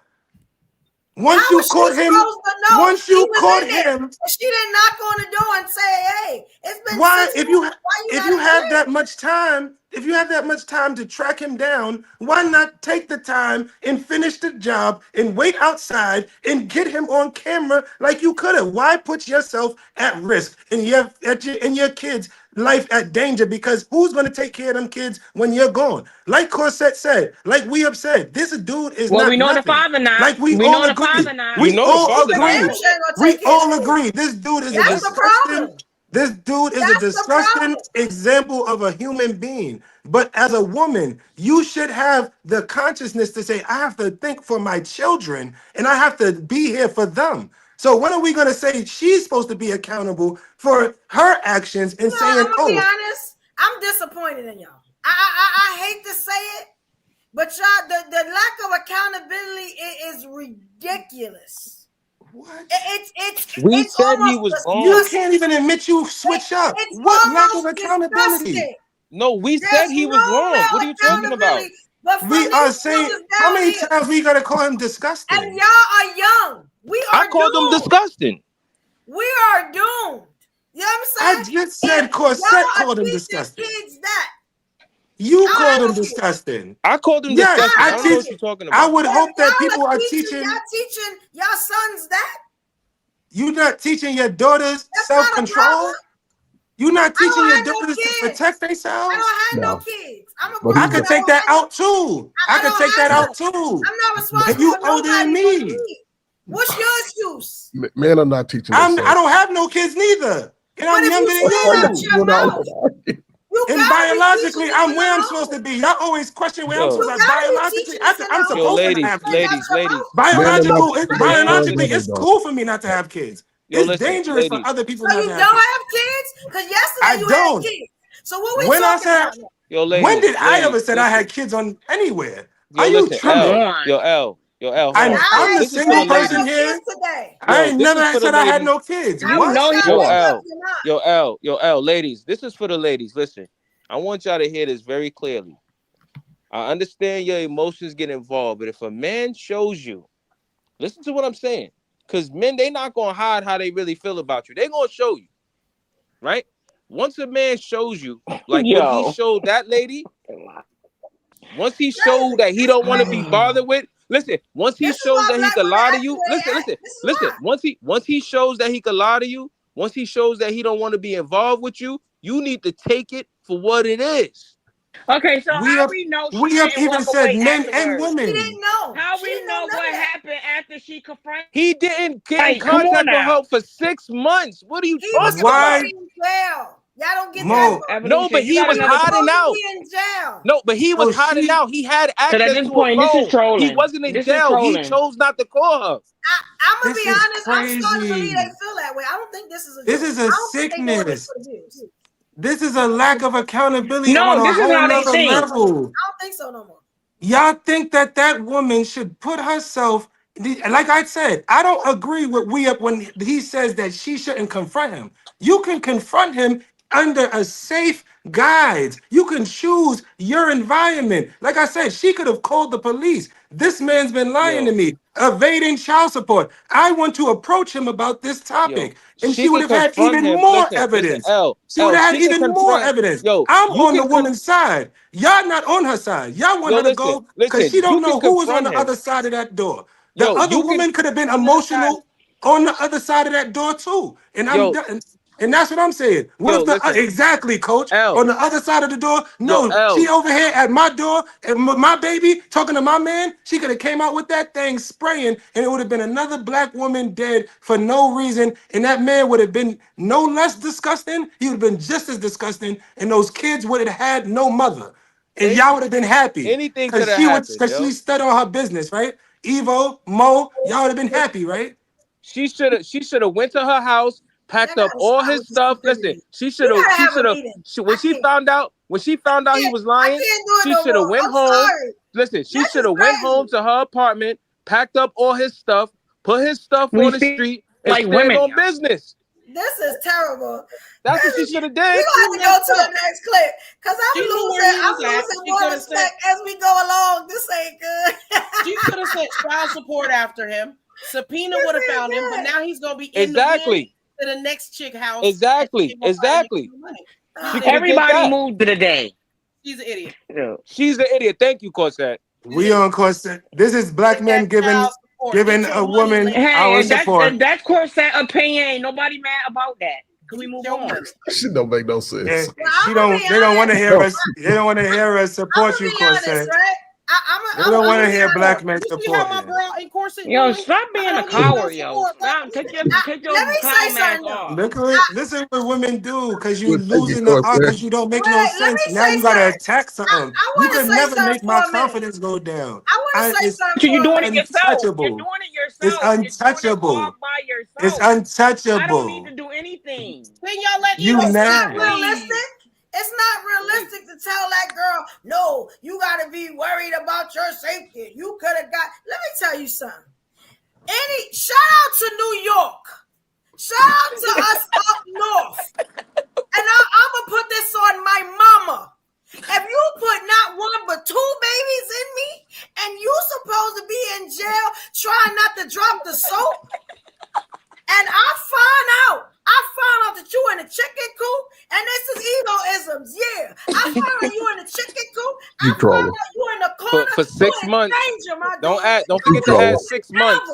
Once How you was she caught him, supposed to know once he you was caught in there? him, And she didn't knock on the door and say, "Hey, it's been why 6 if months. Why you not you in have jail?" that much time, if you have that much time to track him down, why not take the time and finish the job and wait outside and get him on camera like you could have? Why put yourself at risk and your kids' life at danger? Because who's going to take care of them kids when you're gone? Like Corset said, like we have said, this dude is Well, we not know the nothing. father not. Like we We all know the agree. father not. You We know the all father Damn, agree. not. she ain't gonna We take care of all the kids. agree. This dude is a That's the disgusting. problem. This dude is a That's the disgusting problem. example of a human being. But as a woman, you should have the consciousness to say, I have to think for my children and I have to be here for them. So when are we going to say she's supposed to be accountable for her actions and saying, I'm gonna be oh, honest. I'm disappointed in y'all. I hate to say it, but y'all, the lack of accountability is ridiculous. what? We It's said he almost was You wrong. can't disgusting. even admit you switch up. It's What lack of almost accountability? disgusting. No, we said There's he was no wrong. What are real you talking about? accountability. But from We are these saying, brothers how down many here, times we got to call him and disgusting? y'all are young. We I are called him doomed. disgusting. We are doomed. You know what I I'm saying? just If said Corset y'all are called him teaching disgusting. kids that, You I called don't him know you. disgusting. I called him Yes, disgusting. I I don't know teach. what you're talking I about. would If hope that y'all people are y'all teaching y'all sons that, you not teaching your daughters that's not a self-control. problem. You're not I teaching don't your have no daughters to protect kids. I themselves. don't have no No, kids. I'm a but grown I he's woman. could a, take that out too. I I could don't take that have out them. too. I'm not And responsible you for older than nobody but me. me. What's your excuse? men are not teaching I themselves. don't have no kids neither. And But I'm if you younger than That's say why it out y'all, you. you your and I mouth, want to argue. you And gotta be teaching biologically, it I'm in where your I'm supposed to home. be. Y'all always question where I'm Yo, supposed You to. gotta be Biologically, teaching this in the I'm home. yo, supposed to If you ladies, have say it kids. out ladies, your ladies. mouth, Men are not Biological, teaching their Man, children biologically, and their it's listen. daughters. cool for me not to have kids. Yo, It's listen, dangerous for ladies. other people so not you to don't have kids. have kids? Because yesterday I you had don't. kids. So what we When I talking said, about now? Yo, when ladies, did I ever ladies, said I had listen. kids on anywhere? Are Yo, you listen, Come tripping? on. Yo, L, hold I'm on. I Yo, I'm the asked this you, is for single the you have person no ladies. kids here. today. I Yo, ain't this never is for the said I had ladies. no kids. I You What? know he understand Yo, whether or was. not L, you're not. ladies. This is for the ladies. Listen, I want y'all to hear this very clearly. I understand your emotions get involved, but if a man shows you Listen to what I'm saying. Because men, they not going to hide how they really feel about you. They going to show you, right? Once a man shows you, like what he showed that lady, once he showed that he don't want to be bothered with, listen, once he shows that he could lie to you, listen, once he shows that he could lie to you, once he shows that he don't want to be involved with you, you need to take it for what it is. Okay, so how we know she didn't even walk said away men afterwards? and women. She didn't know. How She we didn't know none what of that. happened after she confronted? He didn't get Like, in come on contact with now. her for 6 months. What are you He was talking supposed about? to be in jail. Y'all don't get Mo. that. Evolution, No, but you he got was another hiding Supposed to out. be in jail. No, but he was hiding out. He had But at access this to a point, this is phone. trolling. He wasn't in This is jail. He trolling. chose not to call her. I'm gonna This be is honest. I'm starting to believe crazy. they feel that way. I don't think this is a This joke. is I a don't think they know sickness. what it is. This is a lack of accountability No, on a this is whole how they nother think. I level. don't think so no more. Y'all think that that woman should put herself, like I said, I don't agree with when he says that she shouldn't confront him. You can confront him under a safe guide. You can choose your environment. Like I said, she could have called the police. This man's been lying to me, evading child support. I want to approach him about this topic. And she She would can have had confront even him. more Listen, evidence. L. She would have had She can even more confront. evidence. Yo, I'm you on the can woman's side. Y'all not on her side. Y'all want Yo, her to listen, go because she you don't can know who was on confront the him. other side of that door. The Yo, other you can. woman could have been emotional on the other side of that door too. And I'm Yo, done. And that's what I'm saying. What yo, if the listen, exactly, coach, L. on the other side of the door? Yo, No, L. she over here at my door and my baby talking to my man. She could have came out with that thing spraying, and it would have been another black woman dead for no reason. And that man would have been no less disgusting. He would have been just as disgusting, and those kids would have had no mother. And y'all would have been happy Anything could because have happened, because she stood on her business, right? Evo, Mo, y'all would have been happy, right? She should have went to her house, packed up all his stuff. Listen, she should have when she found out he was lying, she should have went home. Listen, she should have went home to her apartment, packed up all his stuff, put his stuff on the street, and like stand women, on yo. business. This is terrible. That's what she should have did. We're going to go to the next clip because I'm She knew where losing he was at. She more coulda respect as we go along. This ain't good. She could have sent child support after him. Subpoena would have found him, but now he's gonna be in Exactly. the wind to the next chick house. Exactly. Everybody moved to the day. She's an idiot. Yeah. She's an idiot. Thank you, Cosette. We on Corset. This is black men giving a woman our support. And that's Corset opinion. Ain't nobody mad about that. Can we move on? Shit don't make no sense. And they don't want to hear us. They don't want to hear us support you, Corset. They don't want to hear black men support you. Yo, stop being a coward, yo. Stop. Take your clown mask off. Listen what women do because you losing the argument. You don't make no sense. Now you gotta attack something. You can never make my confidence go down. I want to say something. You're doing it yourself. You're Untouchable. doing it yourself. It's untouchable. You're doing it all by yourself. It's untouchable. I don't need to do anything. Then y'all let You It's mad. not realistic. It's not realistic to tell that girl, no, you got to be worried about your safety. You could have got. Let me tell you something. Shout out to New York. Shout out to us up north. And I'm going to put this on my mama. If you put not one but two babies in me and you supposed to be in jail trying not to drop the soap, and I found out that you in a chicken coop, and this is EVO-ISMS. Yeah, I found out you in a chicken coop. I found out you in the corner for 6 months. Danger, my Don't forget to add 6 months.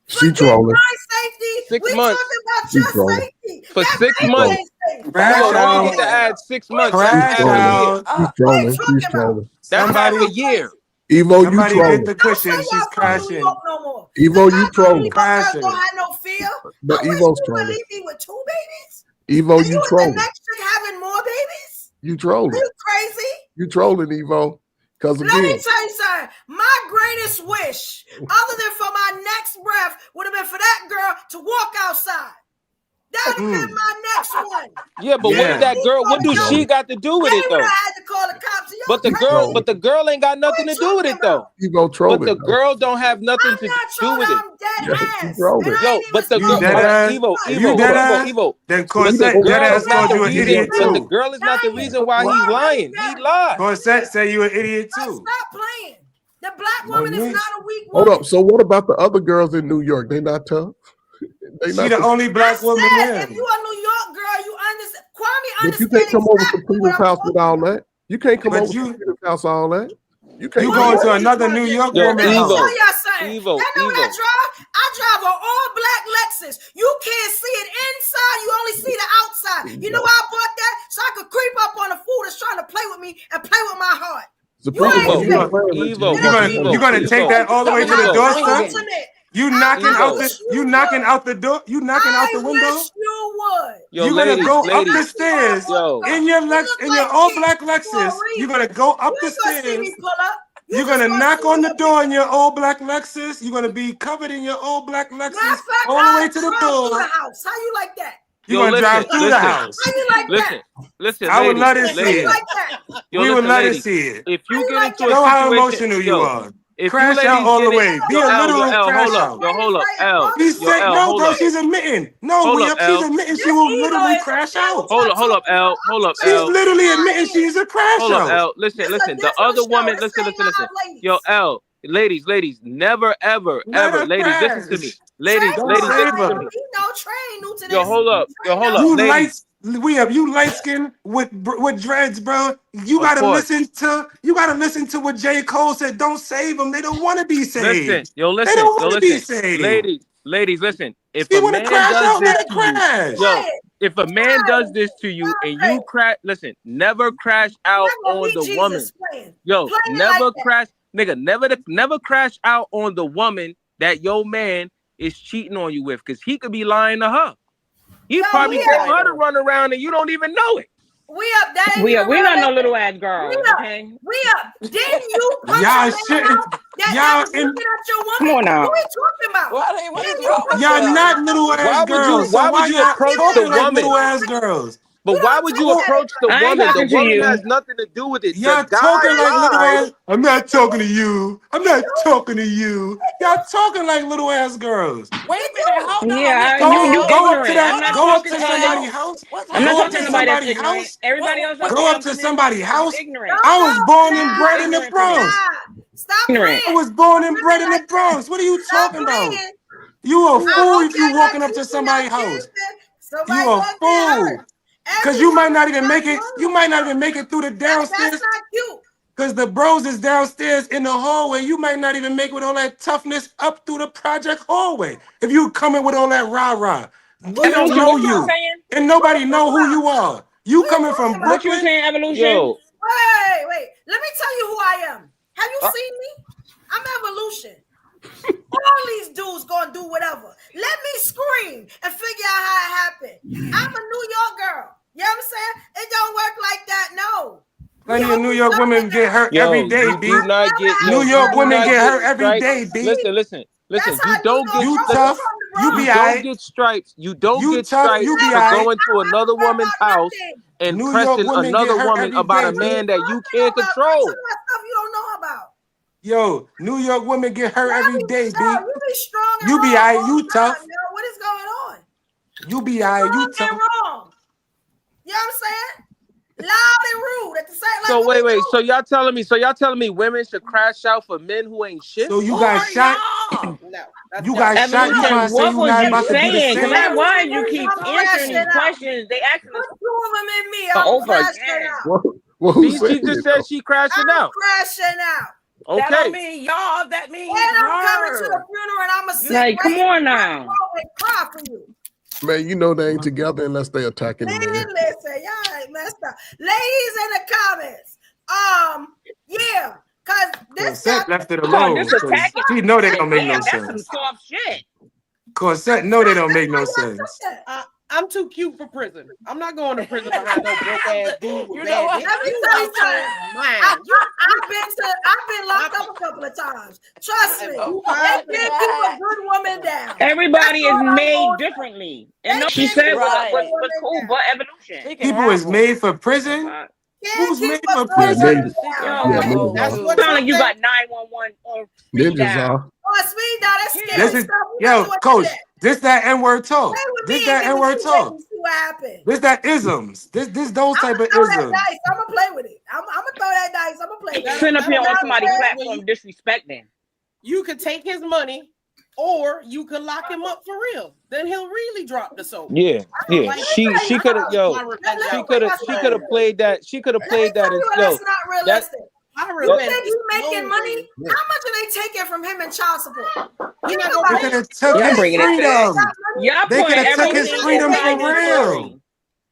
She trolling. My safety. 6 we months. talking about She your trolling. safety. For That 6 baby months. ain't safe. Don't forget to add 6 months. Crash out. She's trolling. She's trolling. That's half a year. Evo, you Somebody trolling. get the cushion. She's crashing. No Evo, you trolling. Crashing. Don't have no fear. But I wish Evo's you would trolling. leave me with two babies. Evo, And you was trolling. the next chick having more babies. You Are trolling. you crazy? You trolling, Evo. Because Let me again, tell you something. My greatest wish, other than for my next breath, would have been for that girl to walk outside. That would have been my next one. Yeah, but what did that girl? What do she got to do with it though? I had to call the cops. But the girl ain't got nothing to do with it though. Evo trolling. But the girl don't have nothing to do with it. I'm dead ass. Yo, but the girl, Evo. Then Corset dead ass called you an idiot But the too. girl is not the reason why he's lying. He lied. Corset say you an idiot too. Stop playing. The black woman is not a weak Hold woman. up. So what about the other girls in New York? They not tough? She the only black woman there. If you a New York girl, you understand. Kwame But you understands can't come over to exactly what Peter's I'm house with all that. You can't come over to Peter's house all that. You can't. You going to another New York Yo, woman Let me house. tell y'all something. Evo, Y'all know what I Evo. drive? I drive an all black Lexus. You can't see it inside. You only see the outside. You know why I bought that? So I could creep up on a fool that's trying to play with me and play with my heart. Evo, You gonna take that all the way to the doorstep? You knocking out the door? You knocking out the window? I wish you would. Yo, You're ladies, gonna go up ladies. the stairs Yo. in your all black Lexus. You're gonna go up the You ain't gonna see stairs. me pull up. You're gonna knock on the door in your old black Lexus. You're gonna be covered in your old black Matter Lexus of fact, all the way to the I'll drive through door. the house. How you like that? You're gonna drive through the house. How you like that? Listen, I would love to ladies, see ladies. it. Like that? Yo, We would listen, love to ladies, see it. if you get into a Know how situation, emotional you are. if Crash you out ladies all the get way. it, Be yo, a L, literal yo, L, crash hold up, out. yo, hold up, L, She yo, said, L, no, hold bro, up. she's admitting. No, Hold we up, up. She's L. admitting she will literally crash out. Hold up, L, hold up, She's L. literally admitting she's a crash Hold up, out. L. Listen. The other woman, listen. Yo, L, ladies, Never, ever, Let her ladies, listen to me. crash. Ladies, Don't ladies, save listen to her. me. Trey new to this. Yo, hold up, You ladies. you light skin with dreads, bro. You gotta listen to what J. Cole said. Don't save them. They don't want to be saved. Listen, yo, They don't want to be saved. ladies, listen. If She a wanna man crash does out, this let her to you, crash. yo, if a man does this to you and you crash, listen, never crash out on the woman. Yo, never crash, nigga, never crash out on the woman that your man is cheating on you with, because he could be lying to her. He probably tell her to run around and you don't even know it. We up. That ain't We even not no real. little ass girl. We up. Okay. We up. Didn't you punch Y'all a man out that was looking at your woman? Come on now. What are we talking about? What is wrong with Y'all y'all? not little ass girls. So Why would you y'all approach the talking like woman? little ass girls? But why would you approach the I ain't woman? The talking to woman you. has nothing to do with it. Y'all The guy talking like little lied. ass. I'm not talking to you. I'm not talking to you. Y'all talking like little ass girls. Wait a minute, hold on. Yeah, Mr. you L. Go up to ignorant. I'm that. not Go up talking to to somebody's you. house. What's I'm not Go up talking to to nobody that's somebody's ignorant. house. Everybody else that's Go up to talking somebody's house. ignorant. I was born and bred in the Ignorant to me. Bronx. Stop Ignorant. I was born and bred in the Bronx. What are you talking about? You a fool if you walking up to somebody's house. You a fool. Cause you might not even make it. You might not even make it through the downstairs. That's not cute. Cause the bros is downstairs in the hallway. You might not even make it with all that toughness up through the project hallway. If you coming with all that rah-rah. We don't Evolution, know what you you. were saying? And nobody know who you are. You coming from What you were Brooklyn? saying, Evolution? Yo, Wait. Let me tell you who I am. Have you seen me? I'm Evolution. All these dudes gonna do whatever. Let me scream and figure out how it happened. I'm a New York girl. You know what I'm saying? It don't work like that. No. Plenty of New York women get hurt every day, you B. do not get New York you do women not get hurt every stripes. day, B. Listen. You don't get You listen, tough. You be you don't alright. get stripes. You don't You get tough. stripes You be for alright. going to another woman's house and New York pressing women another get hurt woman every about day, a man B. that you can't control. Stuff you don't know about. Yo, New York women get hurt every day, B. You be strong and You be wrong alright. all You the tough. time, yo. What is going on? You be alright. You Strong and tough. wrong. You know what I'm saying? Loud and rude at the same. Like, So wait. So y'all telling me women should crash out for men who ain't shit? So you got shot. No. You got shot. You trying to say What you was not you about to do the saying? same? Why you keep answering these questions? They asking us Put 2 of them in me. over I'm crashing again. out. Well, who She said just it, said though? she crashing I'm out. crashing out. That don't Okay. mean y'all. That means And I'm coming to the her. funeral and I'm going to sit Like, come right on now. and cry for you. Man, you know they ain't together unless they attacking the Man, man. listen, y'all ain't messed up. Ladies in the comments. Yeah, because this Corsette left it Oh, alone. this 'Cause attacking. she know they don't make no Damn, that's some sense. soft shit. Corsette know they don't make no sense. I'm too cute for prison. I'm not going to prison behind no broke ass dude with You know bad what? dick. Let me You tell you out your something. mind. I've been locked up a couple of times. Trust me. Oh, They did keep a good woman down. Everybody That's is all I'm made gonna say. differently. And no, They she can't said keep a Right. good was woman cool, down. but evolution. She can People have is them. made for prison. Can't Who's keep made a for good Yeah, prison? woman ninja. She can down. Yeah, have ninjas That's are. what Sound you like you say. got 911 or speed Ninjas down. are. Oh, speed down. That's scary This is stuff. We don't do yo, it coach. today. This that N-word talk. Play with This me that and give me N-word 2 talk. seconds to see what happened. This that isms. This those I'm type gonna of throw that isms. dice. I'm gonna play with it. I'm gonna throw that dice. I'm gonna play sitting up here on somebody's When platform disrespecting. You could take his money, or you could lock him up for real. Then he'll really drop the soap. Yeah. She could have played that. She could have played that. That's not realistic. You think he's making no money? way. How much are they taking from him in child support? He not Think gonna about pay it. They could have took Y'all his bringing it freedom. Y'all They putting could have took his everything freedom inside for this real. story.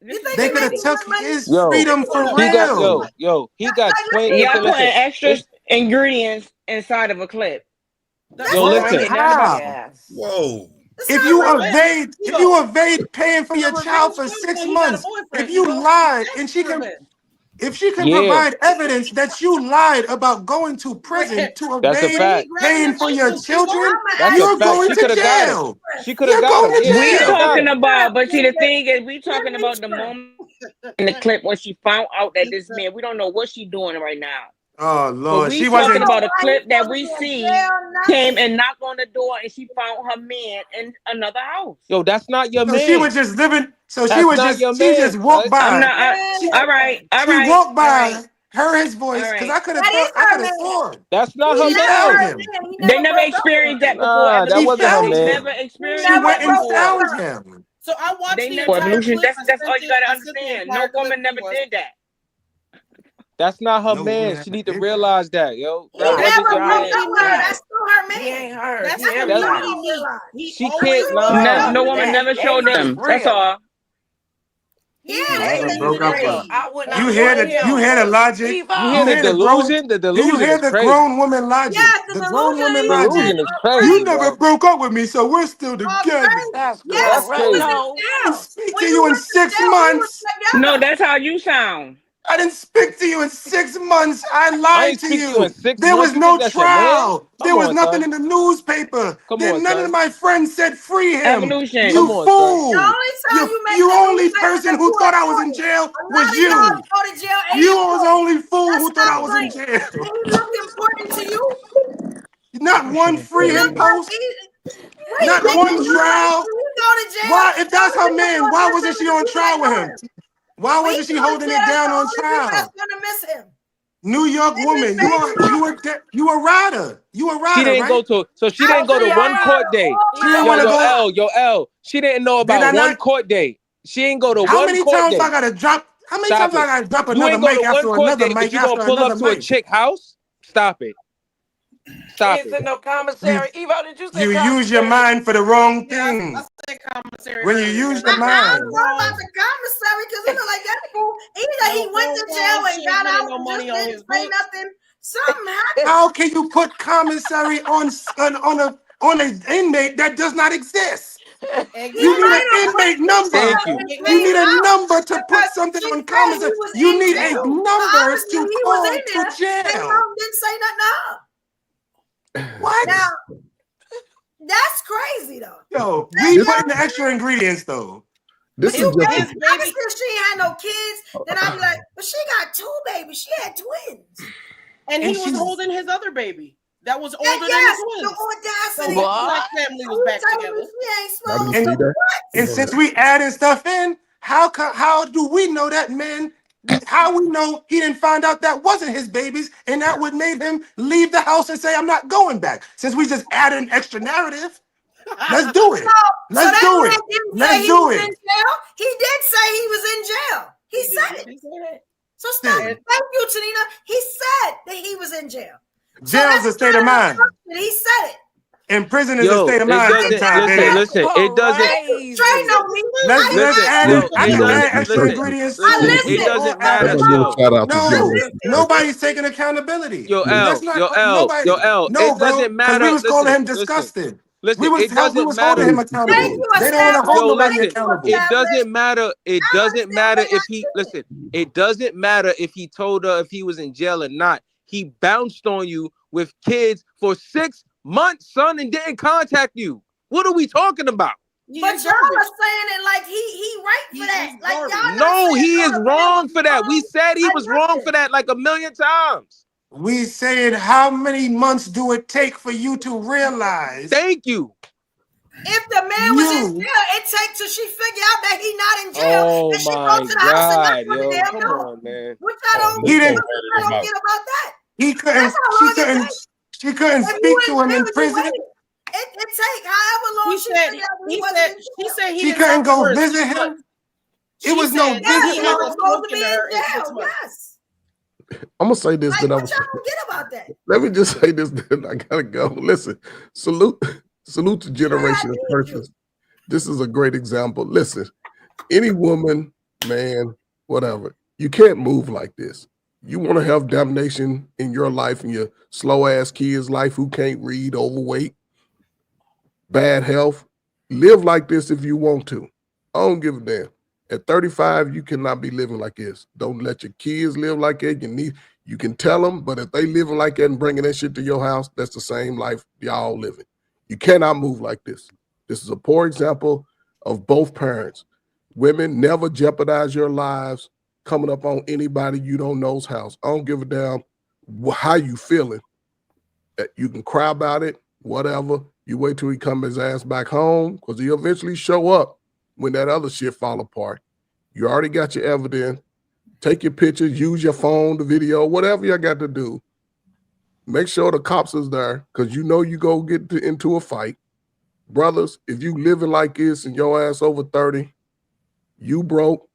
You think They he could have making took good money? his Yo, freedom for he got real. he got Y'all putting listen. extra ingredients inside of a clip. Yo, listen. Yes. Whoa. If you evade paying for your child for 6 months, if you lied and if she can Yeah. provide evidence that you lied about going to prison to That's a evade fact. paying for your children, That's you're a fact. going She to could have got him. jail. She could have You're got him. going to Yeah, We she could have got talking him. about, but see, the thing is, we talking about the moment in the clip when she found out that this man, we don't know what she doing right now. Oh But Lord, we she talking wasn't. about a clip that we see came and knocked on the door and she found her man in another house. Yo, that's not your So man. she was just living. So That's not your she man, just walked son. I'm by. not. All right. She walked by, heard his voice, All because right. I could have sworn. That's not She her found man. him. They never experienced that before. Nah, that She wasn't her found They man. him. never experienced She that went and before. found him. So I watched They the never. entire clip. That's all you gotta I sent the understand. entire No clip woman never to us. did that. That's not her No man. woman She ever need to did realize that, yo. He That never wasn't broke your up man. with her. That's still her man. He ain't her. That's He That's the what beauty you of me. realize. He She always can't. was Nah. No woman never showed them. That's all. Yeah, Never they broke up with her. I would You not hear want the logic. Evo. You hear the delusion? The Do you delusion hear is the crazy. grown woman logic? Yes, the The grown delusion woman is logic. Delusion is all crazy, You never bro. broke up with me, so we're still together. crazy. That's Yes, That's he was crazy. in No. I didn't jail. speak When to you you in went to 6 jail, we was months. No, together. that's how you sound. I didn't speak to you in 6 months. I I lied ain't to speak to you in you. 6 There months. was You no think that's your man? trial. There Come was on, nothing son. in the newspaper. Come Then on, none of son. my friends said free him. Evolution. You Come on, son. The fool. only time you make You the only newspaper person if who you thought I was in important. jail A was lot of y'all you. go to jail ain't You was the important. only fool Let's who thought stop I was in playing. jail. Did he look important to you? Not one free He him looked like post. what do you Not think he one looked like trial. when you go to jail? Why, if The that's only her thing that's man, gonna why miss wasn't him she is if on you let trial with go him? of him. Why When he wasn't she go to holding jail, it that's down the on only thing that's trial? gonna miss him. New York And his woman, baby mama. you a rider. You a She rider, didn't go right? to. So she I didn't go to see a one lot court of date. all She didn't Yo, want to yo, go. L, yo, L. She didn't know Did I about one not? court date. She ain't go to How one many court times I date. gotta drop? How many Stop times I it. gotta drop You another ain't go mic to one after court another date, but mic you gonna after pull another up to a mic? chick house? Stop it. Stop It's it. in no You commissary. Evo, did you say you use your commissary? mind for the wrong Yeah, thing. I said commissary When you earlier. use I your don't mind. know about the commissary because it look like that fool. Either he went to jail and She ain't got putting out no and just money on didn't his say books. nothing. Something happened. How can you put commissary on an inmate that does not exist? He You need might an have went inmate to number. jail Thank you. and You came need a out number to put because something she on said he commissary. was You in need a jail. So number obviously to he was call in to there. Came jail. out and didn't say nothing to her. What? Now that's crazy though. Yo, Hey, we yo, put in the extra ingredients though. This but is two just babies. Obviously, if she ain't had no kids, then I'd be like, but she got 2 babies. She had twins. And he was holding his other baby that was older than the twins. The So audacity. the black family was back together. She ain't How do you supposed see to. that? And since we adding stuff in, how do we know that man? How we know he didn't find out that wasn't his babies, and that would make him leave the house and say, "I'm not going back." Since we just added an extra narrative, let's do it. Let's do it. Let's do it. In jail. He did say he was in jail. He said it. So stop. Thank you, Tanina. He said that he was in jail. Jail's a state of mind. He said it. And prison is a state of mind sometimes, baby. Listen, it doesn't. Straight on me. Let's add it. I can add extra ingredients too. It doesn't matter. Have a little shout out to No, Jimmy. nobody's taking accountability. Yo, Let's L, not. yo, L, Nobody. yo, L. No, It bro. doesn't Because matter. we was calling him disgusting. Listen, We was it doesn't holding matter. him accountable. Thank you, They don't want to hold Yo, nobody listen, accountable. it doesn't matter. It doesn't matter if he listen. It doesn't matter if he told her if he was in jail or not. He bounced on you with kids for 6 months, son, and didn't contact you. What are we talking about? But y'all are saying it like he right for that. Like y'all. No, he is wrong for that. We said he was wrong for that like a million times. We saying how many months do it take for you to realize? Thank you. If the man was in jail, it takes till she figure out that he not in jail. Oh and she my go to the house and knock God, on the yo, damn come door. on, man. Which I don't get about that. He couldn't. That's how She long it couldn't. takes. She couldn't If you speak to in him in jail, you prison. wait. It take however long He she said figured out that he he wasn't said in she jail. said he She didn't couldn't talk to go her in 6 visit him. months. It She was no said Yes, he he visiting. hasn't was supposed to spoken be to in her in 6 jail. months. Yes. I'm gonna say this. Like, That I what was. y'all don't get about that? Let me just say this. Then I gotta go. Listen, salute to Trey, Generation I of need you. Purpose. This is a great example. Listen, any woman, man, whatever, you can't move like this. You want to have damnation in your life and your slow ass kid's life who can't read, overweight, bad health. Live like this if you want to. I don't give a damn. At 35, you cannot be living like this. Don't let your kids live like that. You can tell them, but if they living like that and bringing that shit to your house, that's the same life y'all living. You cannot move like this. This is a poor example of both parents. Women, never jeopardize your lives coming up on anybody you don't know's house. I don't give a damn how you feeling. You can cry about it, whatever. You wait till he come his ass back home because he'll eventually show up when that other shit fall apart. You already got your evidence. Take your pictures, use your phone, the video, whatever you got to do. Make sure the cops is there because you know you go get into a fight. Brothers, if you living like this and your ass over 30, you broke,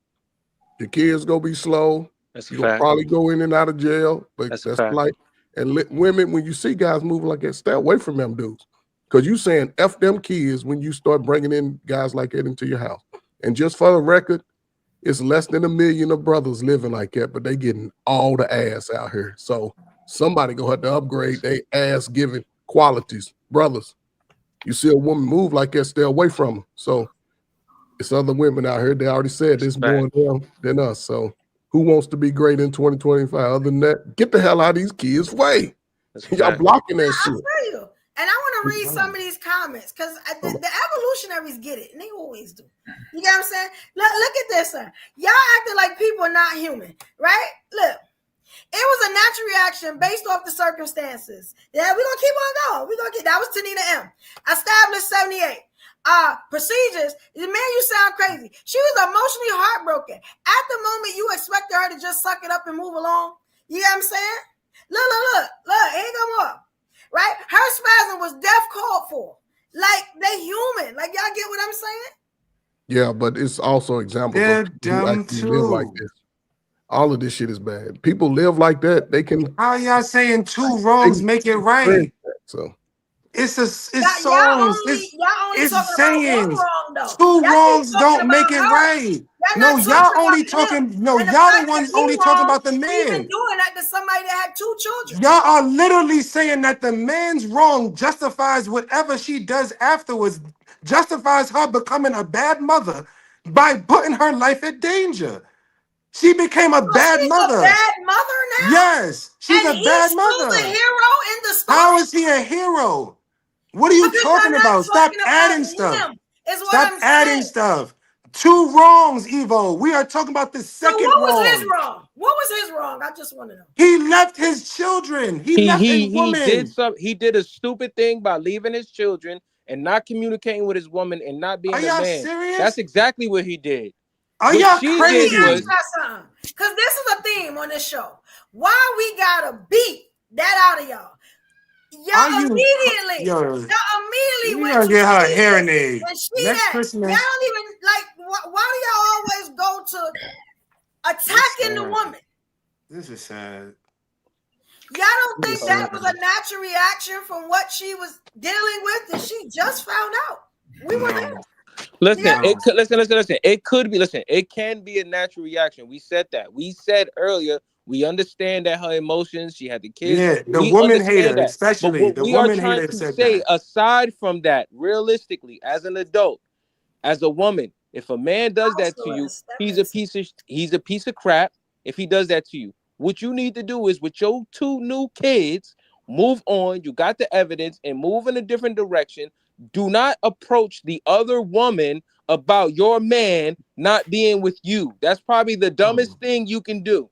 your kids gonna be slow. That's a You're gonna fact. probably go in and out of jail. But That's a that's fact. like, and women, when you see guys moving like that, stay away from them dudes. Because you saying F them kids when you start bringing in guys like that into your house. And just for the record, it's less than 1 million of brothers living like that, but they getting all the ass out here. So somebody gonna have to upgrade their ass giving qualities. Brothers, you see a woman move like that, stay away from her. So it's other women out here. They already said there's more of them than us. So who wants to be great in 2025? Other than that, get the hell out of these kids' way. Y'all blocking that I shit. feel you. And I want to read some of these comments because the evolutionaries get it, and they always do. You get what I'm saying? Look at this, sir. Y'all acting like people are not human, right? Look, it was a natural reaction based off the circumstances. Yeah, we're gonna keep on going. That was Tanina M. Established 78. Procedures. Man, you sound crazy. She was emotionally heartbroken. At the moment, you expected her to just suck it up and move along. You know what I'm saying? Look. Here come up. Right? Her spasm was death called for. Like, they human. Like, y'all get what I'm saying? Yeah, but it's also examples They're of people who dumb actually live like too. this. All of this shit is bad. People live like that. They can. How y'all saying two wrongs make it right? So It's songs. Y'all only It's talking sayings. about one wrong, though. Two Y'all wrongs keep talking don't make it about her. right. Y'all No, not y'all talking only about talking. him. No, And the y'all the fact that ones he only talking wrong about the for even man. doing that to somebody that had 2 children. Y'all are literally saying that the man's wrong justifies whatever she does afterwards, justifies her becoming a bad mother by putting her life at danger. She became a So bad she's mother. a bad mother now? Yes, she's And a bad he's still the mother. hero in the story? How is he a hero? What are you Because talking you're not about? Stop talking adding about stuff. him, is what Stop I'm adding saying. stuff. 2 wrongs, Evo. We are talking about the So second what was his wrong. wrong? What was his wrong? I just want to know. He left his children. He left his woman. He did a stupid thing by leaving his children and not communicating with his woman and not being Are a y'all man. serious? That's exactly what he did. Are What y'all she Let me did crazy? ask was y'all something. Because this is a theme on this show. Why we gotta beat that out of y'all? Are Y'all you? immediately Yo, went we gonna to get her a see hearing this aid and see next that. Christmas. Y'all don't even like. Why do y'all always go to attacking the woman? This is sad. Y'all don't think that was a natural reaction from what she was dealing with that she just found out? We were there. listen. It could listen. It could be It can be a natural reaction. We said that. We said earlier. We understand that her emotions. She had the kids. Yeah, the We woman understand hater, that. But especially what the we are woman trying hater, to said say, that. aside from that, realistically, as an adult, as a woman, if a man does that to you, he's a piece of crap. If he does that to you, what you need to do is with your 2 new kids, move on. You got the evidence and move in a different direction. Do not approach the other woman about your man not being with you. That's probably the dumbest thing you can do.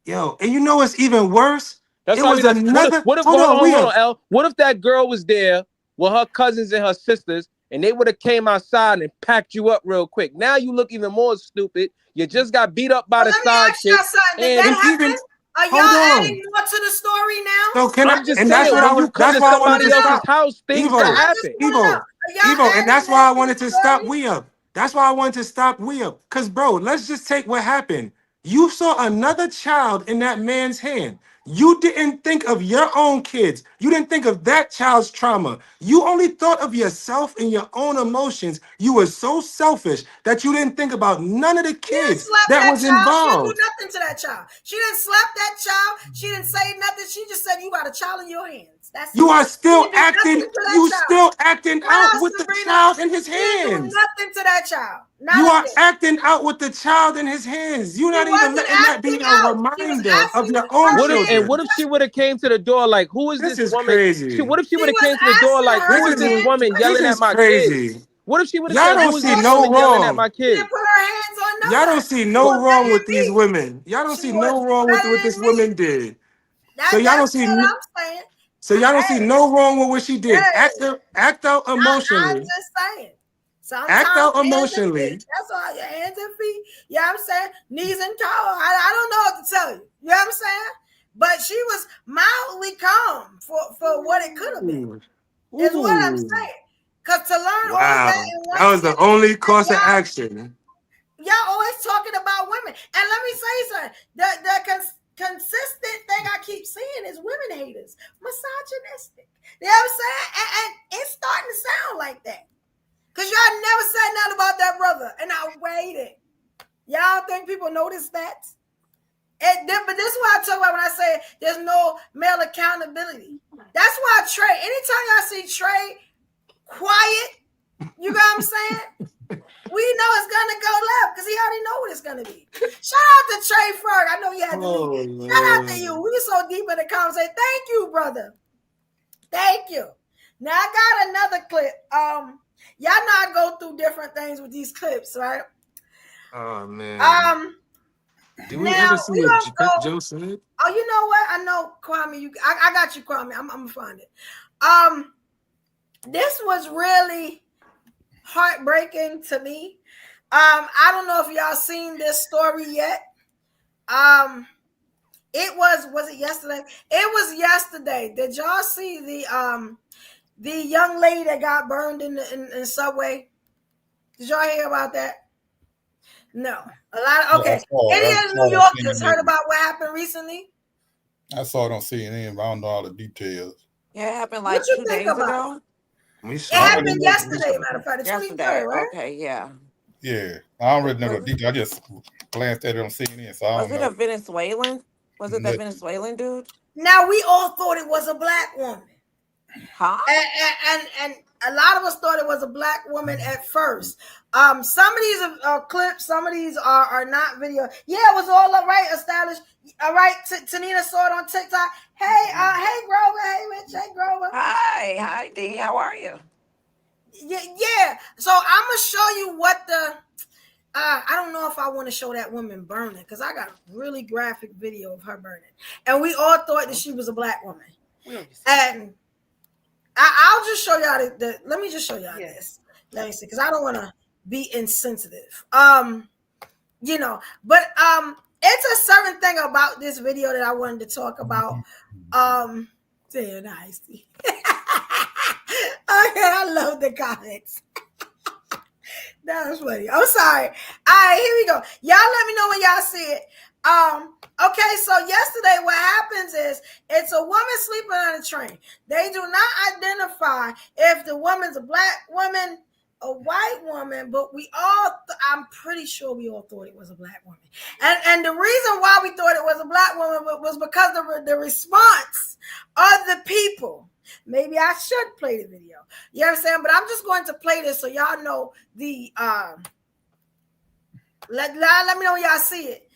Yo, and you know what's even worse? That's It probably was the another. what if Hold on, hold Leah. on, L. What if that girl was there with her cousins and her sisters and they would have came outside and packed you up real quick? Now you look even more stupid. You just got beat up by the Let me side ask chick. y'all something. Did And that happen? Hold y'all on. adding more to the story now? So can I? I'm just And saying, that's what when you come that's to why I wanted somebody to else's stop. house, things Evo, can I just happen. want to know. Evo, Are y'all Evo, and adding that's more why I to wanted the to stop story? we up. That's why I wanted to stop we up. Cause bro, let's just take what happened. You saw another child in that man's hand. You didn't think of your own kids. You didn't think of that child's trauma. You only thought of yourself and your own emotions. You were so selfish that you didn't think about none of the She didn't kids slap that that was child. She didn't do involved. nothing to that child. She didn't slap that child. She didn't say nothing. She just said, "You got a child in your hands." That's You it. are She still didn't do acting, nothing to that you child. still acting out Wow, with the Sabrina, child in his she didn't do hands. nothing to that child. Not You a are thing. acting out with the child in his hands. You're She not even wasn't letting that be acting a out. She was reminder of asking your own her children. What if she would have came to the door like, who is This this is woman? crazy. What if she She would have was came to the door asking like, her who is this man. woman This yelling at is my crazy. kids? What if she would have Y'all said, don't who is see this no woman yelling at wrong. my She didn't kids? put her hands on Y'all don't nobody. see She was no wrong better with than these me. women. Y'all don't She see was no wrong with better what than this me. woman did. So That's y'all don't what see. I'm saying. So y'all don't see Hey, no wrong with what she did. hey. Act out I'm emotionally. just saying. Act Sometimes out hands and feet. emotionally. That's all. Your hands and feet. You know what I'm saying? Knees and toes. I don't know what to tell you. You know what I'm saying? But she was mildly calm for what it could have been. Ooh. Is what I'm Ooh. saying. Because to learn all that Wow. in That one was the sitting, only and course of action. y'all always talking about women. And let me say something. The consistent thing I keep seeing is women haters, misogynistic. You know what I'm saying? And it's starting to sound like that. Because y'all never said nothing about that brother. And I waited. Y'all think people notice that? But this is what I talk about when I say there's no male accountability. That's why Trey, anytime I see Trey quiet, you know what I'm saying? We know it's gonna go left because he already know what it's gonna be. Shout out to Trey Ferg. I know he had to leave. Shout out to you. We so deep in the conversation. Thank you, brother. Thank you. Now I got another clip. Y'all know I go through different things with these clips, right? Oh man. Did we Now ever see we what gonna go. Joe said? Oh, you know what? I know, Kwame. I got you, Kwame. I'm gonna find it. This was really heartbreaking to me. I don't know if y'all seen this story yet. It was it yesterday? It was yesterday. Did y'all see the young lady that got burned in the subway? Did y'all hear about that? No. A lot of, okay. Any of the New Yorkers heard about what happened recently? I saw it on CNN, but I don't know all the details. Yeah, it happened What like you 2 think days about ago. it? It happened yesterday, matter of fact, the Yesterday. 23rd, right? Okay, yeah. Yeah, I don't really know the details. I just glanced at it on CNN, so I Was don't it know. a Venezuelan? Was it that Venezuelan dude? Now we all thought it was a black woman. Huh? And a lot of us thought it was a black woman at first. Some of these are clips, some of these are not video. Yeah, it was all right, established. All right, Tanina saw it on TikTok. Hey, Grover. Hey, Rich. Hey, Grover. Hi, D. How are you? Yeah. So I'm gonna show you what the. I don't know if I want to show that woman burning because I got a really graphic video of her burning, and we all thought that she was a black woman. And I'll just show y'all let me just show y'all this. Let me see, because I don't want to be insensitive. You know, but it's a certain thing about this video that I wanted to talk about. Damn, nice. Okay, I love the comments. That was funny. I'm sorry. All right, here we go. Y'all let me know when y'all see it. Okay, so yesterday what happens is it's a woman sleeping on a train. They do not identify if the woman's a black woman, a white woman, but we all, I'm pretty sure we all thought it was a black woman. And the reason why we thought it was a black woman was because of the response of the people. Maybe I should play the video. You know what I'm saying? But I'm just going to play this so y'all know the let me know when y'all see it.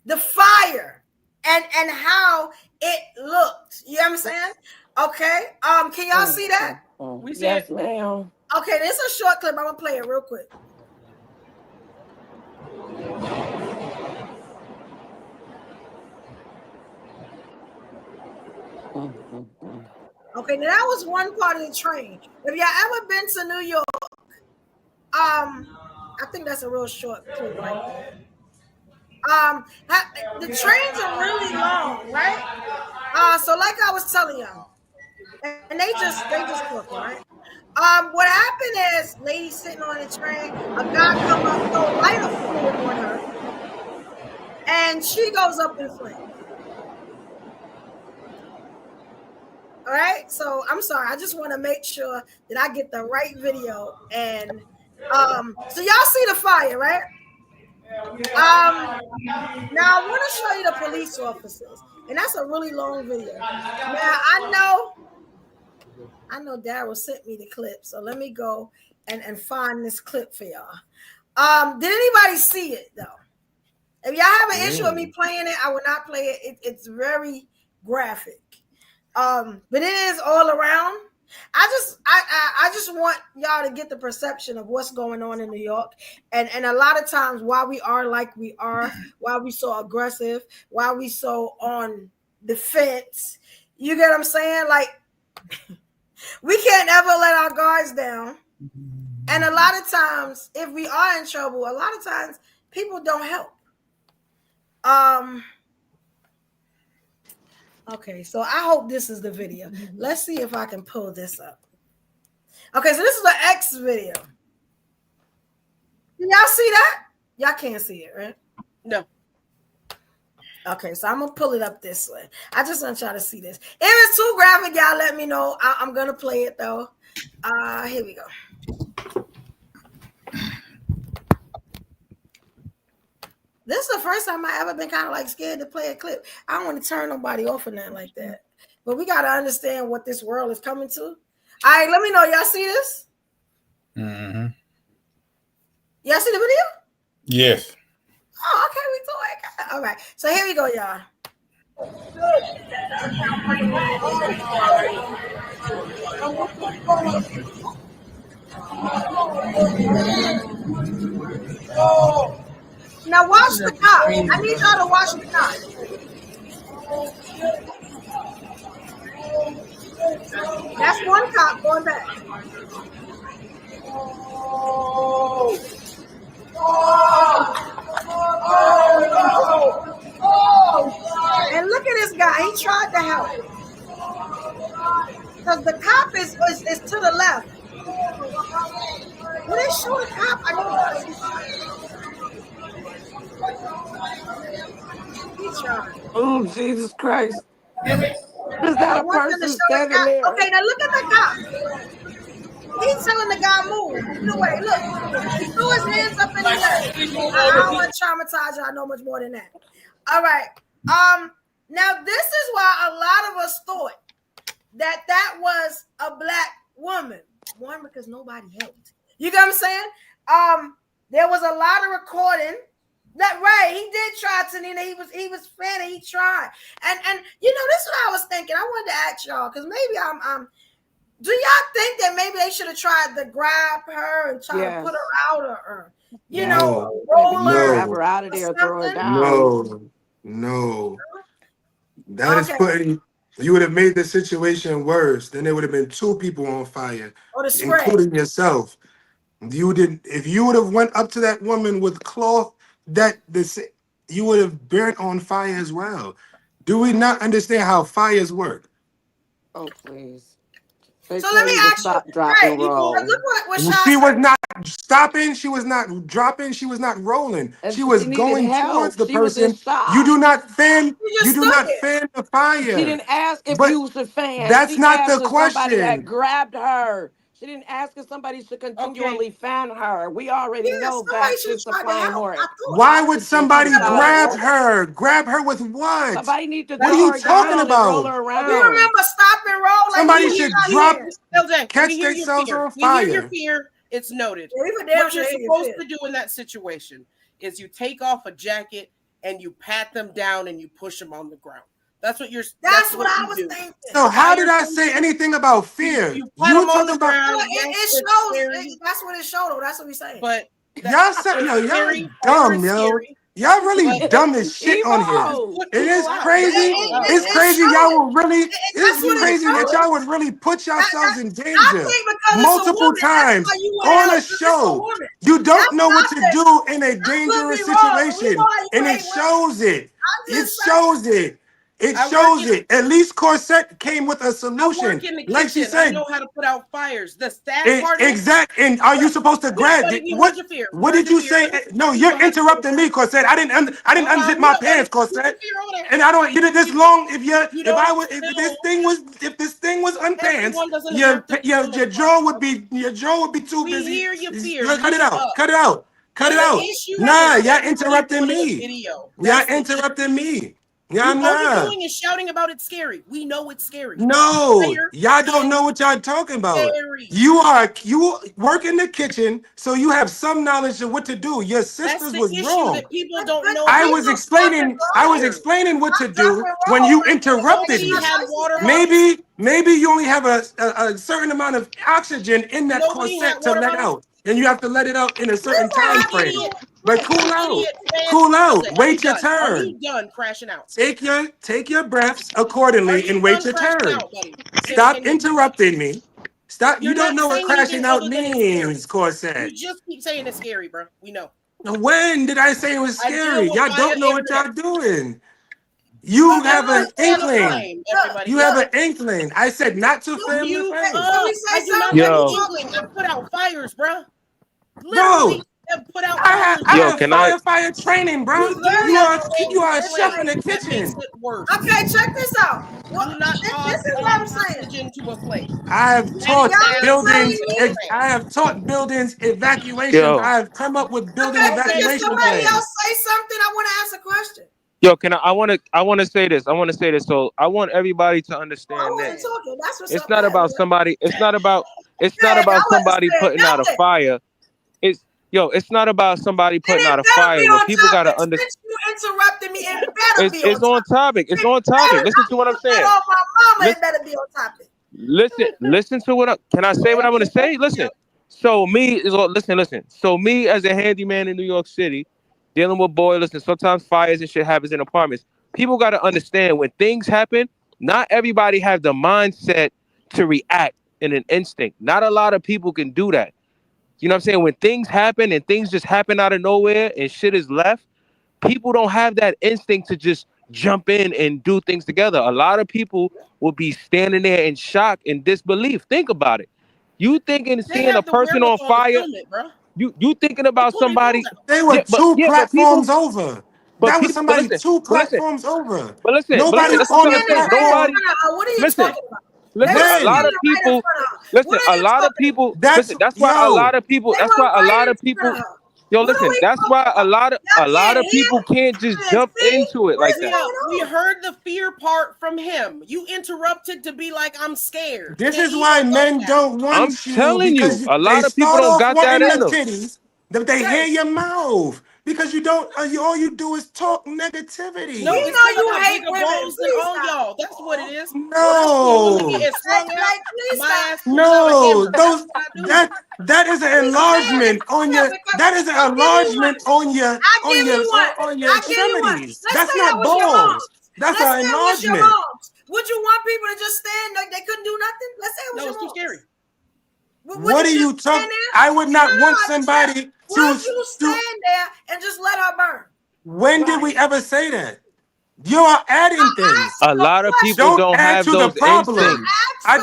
The fire and how it looked. You know what I'm saying? Okay. Can y'all see that? We see it, ma'am. Okay, this is a short clip. I'm gonna play it real quick. Okay, now that was one part of the train. If y'all ever been to New York, I think that's a real short clip right there. The trains are really long, right? So like I was telling y'all, and they just talking, right? What happened is, lady sitting on the train, a guy come up, throw lighter fluid on her, and she goes up in flames. All right, so I'm sorry. I just want to make sure that I get the right video. And so y'all see the fire, right? Now I want to show you the police officers, and that's a really long video. Now I know Daryl sent me the clip, so let me go and find this clip for y'all. Did anybody see it though? If y'all have an issue with me playing it, I will not play it. It's very graphic. But it is all around. I just want y'all to get the perception of what's going on in New York, and a lot of times why we are like we are, why we so aggressive, why we so on the fence. You get what I'm saying? Like, we can't ever let our guards down. And a lot of times, if we are in trouble, a lot of times people don't help. Okay, so I hope this is the video. Let's see if I can pull this up. Okay, so this is the X video. Can y'all see that? Y'all can't see it, right? No. Okay, so I'm gonna pull it up this way. I just want y'all to see this. If it's too graphic, y'all let me know. I'm gonna play it though. Here we go. This is the first time I ever been kind of like scared to play a clip. I don't want to turn nobody off or nothing like that. But we got to understand what this world is coming to. All right, let me know. Y'all see this? Mm-hmm. Y'all see the video? Yes. Oh, okay, we do it. All right, so here we go, y'all. Now watch the cop. I need y'all to watch the cop. That's one cop going back. And look at this guy. He tried to help. Because the cop is to the left. Will they show the cop? I know. Oh, Jesus Christ. Is that a person standing there? Okay, now look at the cop. He's telling the guy move. Get away. Look. He threw his hands up in the air. I don't want to traumatize y'all no much more than that. All right. Now this is why a lot of us thought that was a black woman. One, because nobody helped. You get what I'm saying? There was a lot of recording. That right, he did try, Tanina. He was fanning. He tried, and you know, this is what I was thinking. I wanted to ask y'all because maybe I'm. Do y'all think that maybe they should have tried to grab her and try to put her out, or you know, roll her, grab her out of there, throw her down? No. That is putting. You would have made the situation worse. Then there would have been two people on fire, including yourself. If you would have went up to that woman with cloth, you would have burnt on fire as well. Do we not understand how fires work? Oh, please. So let me ask you. Dropping, roll. She was not stopping. She was not dropping. She was not rolling. She was going towards the person. You do not fan. You do not fan the fire. She didn't ask if you should fan. That's not the Somebody had question. grabbed her. She didn't ask if somebody should continually fan her. We already know that's just a flying horse. Why would somebody grab her? Grab her with what? Somebody need to what are you talking about? roll her around. You remember stop and roll? Like somebody should drop, catch your themselves on We hear fire. your fear. It's noted. Yeah, what you're supposed to do in that situation is you take off a jacket and you pat them down and you push them on the ground. That's what you're. That's what I was thinking. So how did I say anything about fear? You talking about it shows. That's what it showed. That's what we saying. But y'all said, y'all dumb, yo. Y'all really dumb as shit on here. Just put It is people out. crazy. It's It's crazy. Y'all will really. That's It's what it's crazy that showing. y'all would really put yourselves in I danger think because it's a multiple woman, that's times why you went on out a because it's a show. woman. You don't That's know what what I to said. do in a I could dangerous be wrong, but we know situation, how you and it hate women. shows it. I'm It just saying. shows it. It I work shows in- it. At least Corset came with a I solution, work in the like she kitchen. I said. know how to put out fires. The sad part is, Exact. And are you supposed to grab buddy, it? we What? heard your fear. We What heard did your you say? fear. No, You you're know how to put it interrupting me, Corset. I didn't unzip my pants, Corset. And I don't. You did this long. If this thing was unpants, Everyone doesn't have to your jaw would be too We busy. hear your fear. Cut it Mute out. up. Cut it out. Cut And it the out. issue Nah, is y'all everybody interrupting doing a me. video. Y'all That's the interrupting me. issue. Y'all All you're nah. doing is shouting about it's scary. We know it's scary. No, Fire y'all don't is know what y'all talking about. scary. You work in the kitchen, so you have some knowledge of what to do. Your That's sisters the was issue wrong. that people don't know. I about. was explaining what to do when you interrupted Nobody me. had water bottles. Maybe you only have a certain amount of oxygen in that Nobody had corset to water let bottles. out, and you have to let it out in a certain time frame. Idiot. But cool You out, idiot. cool out. Are you Wait your done? Are turn. you done crashing out? Take your breaths Are accordingly you and wait done your crashing turn. out, buddy? Stop interrupting me. Stop. You You're don't not know what saying crashing anything out other than it's scary. means, Corset. You just keep saying it's scary, bro. We know. When did I say it was I deal scary? with Y'all fire don't know what every day. y'all doing. You have an Fan the inkling. flame, everybody. You have an inkling. I said not to fan the Mute flame. up. I do not have Yo. an inkling. I put out fires, bro. Bro, Literally, have put out fires. I Yo, have can I? firefighter training, bro. You do You have are a range a of chef in flame. the That makes kitchen. it worse. Okay, check this out. Well, Do not this is what add I'm saying. oxygen to a flame. I have That is taught Y'all bad buildings. explain for me. the flame. I have taught buildings evacuations. Yo. I have come up with building Okay, can evacuation somebody plans. else say something? I want to ask a question. Yo, can I want to say this. So I want everybody to Oh, I understand wasn't this. talking. That's what's It's up. not Go ahead, about man. somebody. It's not about I wasn't somebody saying putting out a nothing. fire. It's not about somebody And putting it out a better be fire. What on people gotta topic. understand. Since you interrupted me, it better be on It's on topic. topic. It's on topic. Listen to what I'm Put that saying. on my mama. Listen, It better be on topic. listen to what can I say what I want to say? Listen. So listen. So me as a handyman in New York City, dealing with boilers and sometimes fires and shit happens in apartments. People got to understand when things happen, not everybody have the mindset to react in an instinct. Not a lot of people can do that. You know what I'm saying? When things happen and things just happen out of nowhere and shit is left, people don't have that instinct to just jump in and do things together. A lot of people will be standing there in shock and disbelief. Think about it. You thinking They seeing a have the person on wherewithal to fire, film it, bro. you thinking about Put it somebody. They were two But people, platforms over. That was but somebody listen, two but listen, platforms over. but listen, Nobody listen to on what I'm the saying. Standing right in platform. Nobody, front of her. What are you listen, talking about? They listen. were A lot When? of standing right in people, front of her. listen. What are A you lot of talking about? people, listen. That's why a lot of people. They That's were why a right lot in of people. front of her. Yo, What are listen. we That's talking why a about? lot Y'all of can't people hear? can't just Can't jump see? into it What like is that. going We on? heard the fear part from him. You interrupted to be like, I'm scared. This Can't is even why go men that. don't I'm want you telling because you, a they lot of people start don't off got that wanting the in them. titties, that they hear your mouth because you don't. All you do is talk negativity. No, We it's know because I you got hate bigger women. balls than Please all stop. y'all. That's what it is. You want to No, get strung out? Please My stop. ass comes out a no, hammer. That's those what I do. that is an Please stand enlargement on there your. because That is an I'll give you one. enlargement on your I'll give you one. I'll give you one. extremities. Let's That's say that not was your balls. mom's. That's Let's an say it was your enlargement. mom's. Would you want people to just stand like they couldn't do nothing? Let's say it was No, your it's too mom's. scary. Would What are you you just stand talking? there? I would not want I just said, somebody would you to. stand there and just let her burn? When did we ever say that? You are adding things. A lot of people Don't don't add have to the those problem. instincts. I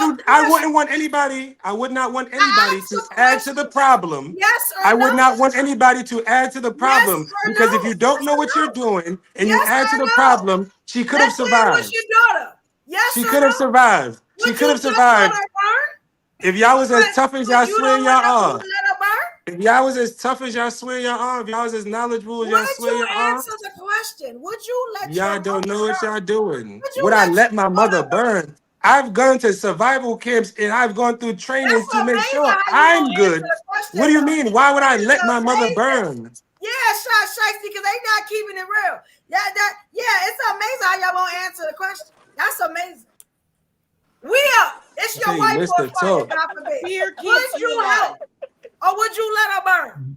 wouldn't want anybody. I would not want anybody to add to the problem. Yes or I would no? not want anybody to add to the Yes problem or because if no? you don't Yes know or what you're no? doing and you Yes add to or the no? problem, she could have Let's say it was survived. your daughter. Yes She or could have no? survived. She Would could you have just let survived. her burn? If y'all was as tough as y'all You swear don't y'all let her, you are. would let her burn? If y'all was as tough as y'all swear y'all are, if y'all was as knowledgeable as Would y'all swear you y'all are, answer the question? Would you let your y'all don't mother know what burn? y'all doing. Would you Would I let let your my mother mother burn? burn? I've gone to survival camps and I've gone through trainings That's to make amazing sure how you I'm gonna answer good. the question What do you though. mean? Why would I That is let my mother amazing. burn? Yeah, shiesty, because they not keeping it real. Yeah, it's amazing how y'all won't answer the question. That's amazing. It's your See, wife Mr. on fire, Talk. God forbid. Fear keeps Would you you alive. help? Or would you let her burn?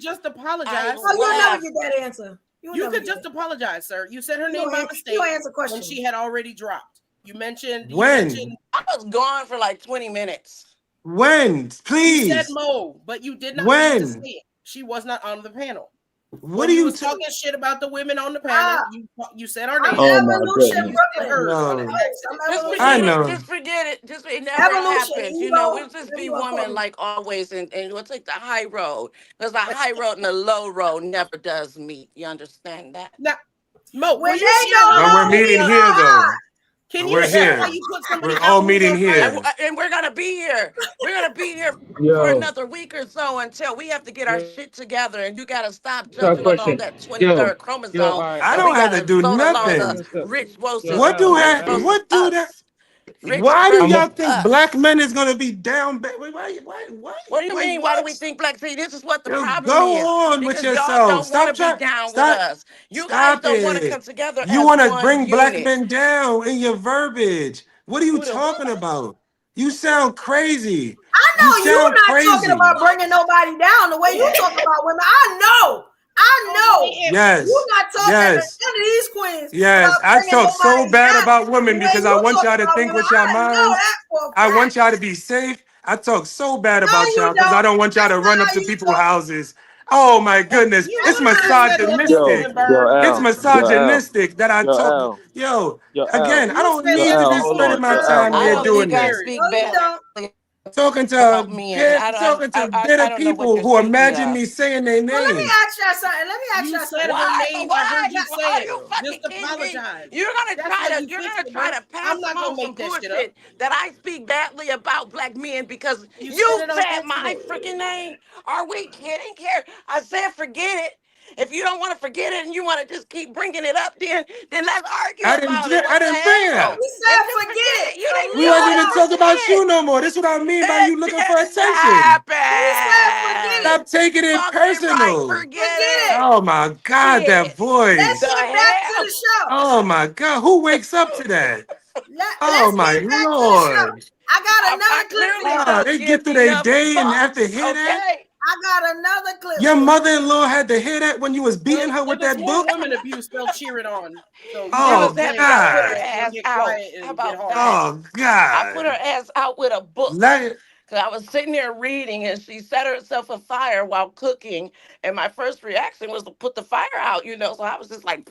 just apologize. Oh, you'll never get that answer. You could just apologize, sir. You said her name by mistake when she had already dropped. You mentioned I was gone for like 20 minutes. When? Please. You said Mo, but you did not need to say it. She was not on the panel. What are you was talking shit about the women on the panel? You said our name. Evolution Brooklyn. I know. Just forget it. Just it never happens. You know, we'll just be women like always, and we'll take the high road because the high road and the low road never does meet. You understand that? Now, Mo, when we're meeting here though. Can we're here. We're all meeting here. And we're gonna be here. We're gonna be here for another week or so until we have to get our shit together. And you gotta stop jumping along that 23rd chromosome. I don't have to do nothing. Rich What do that? Why do y'all think black men is gonna be down bad? What do you mean? Why do we think black? See, this is what the problem go is. on with Because yourself. y'all don't Stop want to trying. be down with us. You guys don't want to come together. You want to bring black men down in your verbiage. What are you talking about? You sound crazy. I know you're not talking about bringing nobody down the way you talk about women. I know. Yes. You're not talking to none of these queens. Yes. I talk so bad about women because I want y'all to think with y'all minds. I want y'all to be safe. I talk so bad about y'all because I don't want y'all to run up to people's houses. Oh my goodness. It's misogynistic. It's misogynistic that I talk. Again, I don't need to be spending my time here doing this. Talking to bitter people who imagine me saying their name. Well, let me ask you something. You said her name. I heard you say it. Just apologize. You're gonna try to pass along some bullshit that I speak badly about black men because you said my freaking name. Are we kidding here? I said forget it. If you don't want to forget it and you want to just keep bringing it up, then let's argue about it. I didn't bring it up. You said forget it. We wasn't even talking about you no more. This is what I mean by you looking for attention. Stop taking it personal. Forget it. Oh my God, that voice. Let's get back to the show. Oh my God, who wakes up to that? Oh my Lord. I got another clip. They get through their day and have to hear that. I got another clip. Your mother-in-law had to hear that when you was beating her with that book. Women abuse, they'll cheer it on. So oh God! Oh God! I put her ass out with a book. Cause I was sitting there reading, and she set herself afire while cooking, and my first reaction was to put the fire out. You know, so I was just like,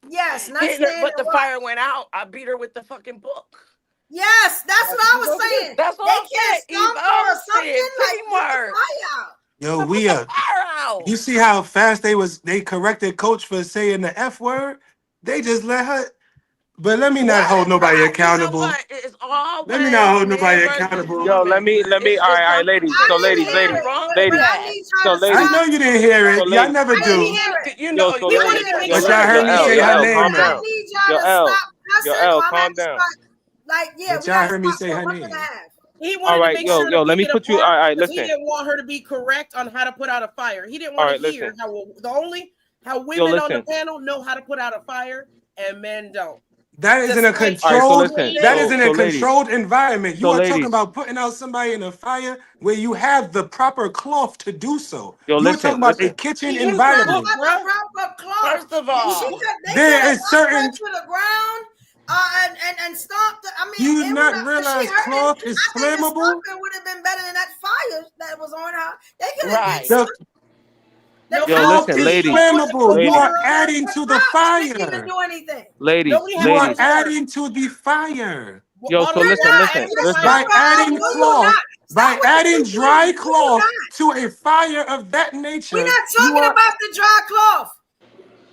yes, not but the fire went out. I beat her with the fucking book. Yes, that's what I was saying. That's what they can't stop her or something like Yo, we you see how fast they corrected Coach for saying the F word? They just let her. But let me not hold nobody accountable. Let me not hold nobody accountable. Yo, let me. All right, ladies. So, ladies. So, ladies. I know you didn't hear it. Y'all never do. You know, so ladies. But y'all heard me say her name. Yo, L, calm down. Like, yeah, but y'all heard me say her name. He wanted to make sure let me put you. All right, listen. He didn't want her to be correct on how to put out a fire. He didn't want to hear how women on the panel know how to put out a fire and men don't. That is in a controlled. That is in a controlled environment. You are talking about putting out somebody in a fire where you have the proper cloth to do so. You're talking about a kitchen environment. First of all, there is certain. To the ground. And stomped. I mean, you not realize cloth is flammable. It would have been better than that fire that was on her. They could have the cloth is flammable. You are adding to the fire. Didn't do anything. Ladies, you are adding to the fire. Yo, so listen. By adding cloth, by adding dry cloth to a fire of that nature. We're not talking about the dry cloth.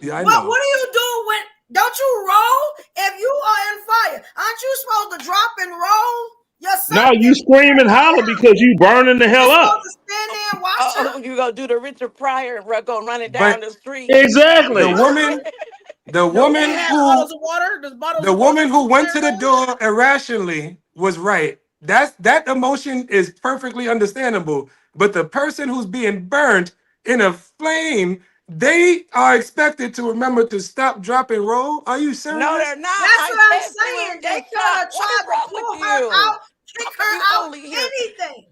Yeah, I know. What do you do when? Don't you roll if you are in fire? Aren't you supposed to drop and roll yourself? No, you scream and holler because you burning the hell up. To stand there and watch you gonna do the Richard Pryor and go running down the street? Exactly. The woman who went to the door irrationally was right. That emotion is perfectly understandable. But the person who's being burned in a flame, they are expected to remember to stop, drop, and roll. Are you serious? No, they're not. That's what I'm saying. They could have tried to pull her out, kick her out, anything.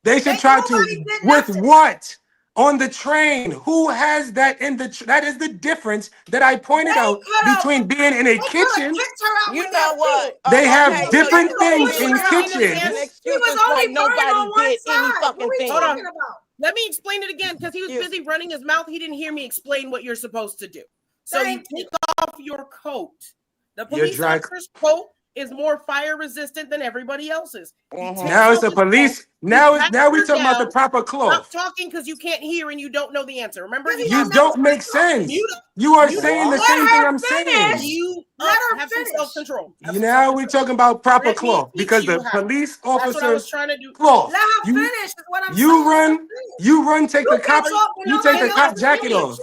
They should try to. With what? on the train. Who has that in the? That is the difference that I pointed out between being in a kitchen. You know what? They have Okay, so different you things you in trying to make an kitchens. excuse like nobody did any fucking thing. Hold on. Let me explain it again because he was busy running his mouth. He didn't hear me explain what you're supposed to do. So you take off your coat. The police officer's coat is more fire resistant than everybody else's. Now it's the police. Now we're talking about the proper cloth. Stop talking because you can't hear and you don't know the answer. Remember, You don't make sense. You are saying the same thing I'm saying. You have some self-control. Now we're talking about proper cloth because the police officers cloth. Let her finish is what I'm You saying. run, take the cop, you take the cop jacket off.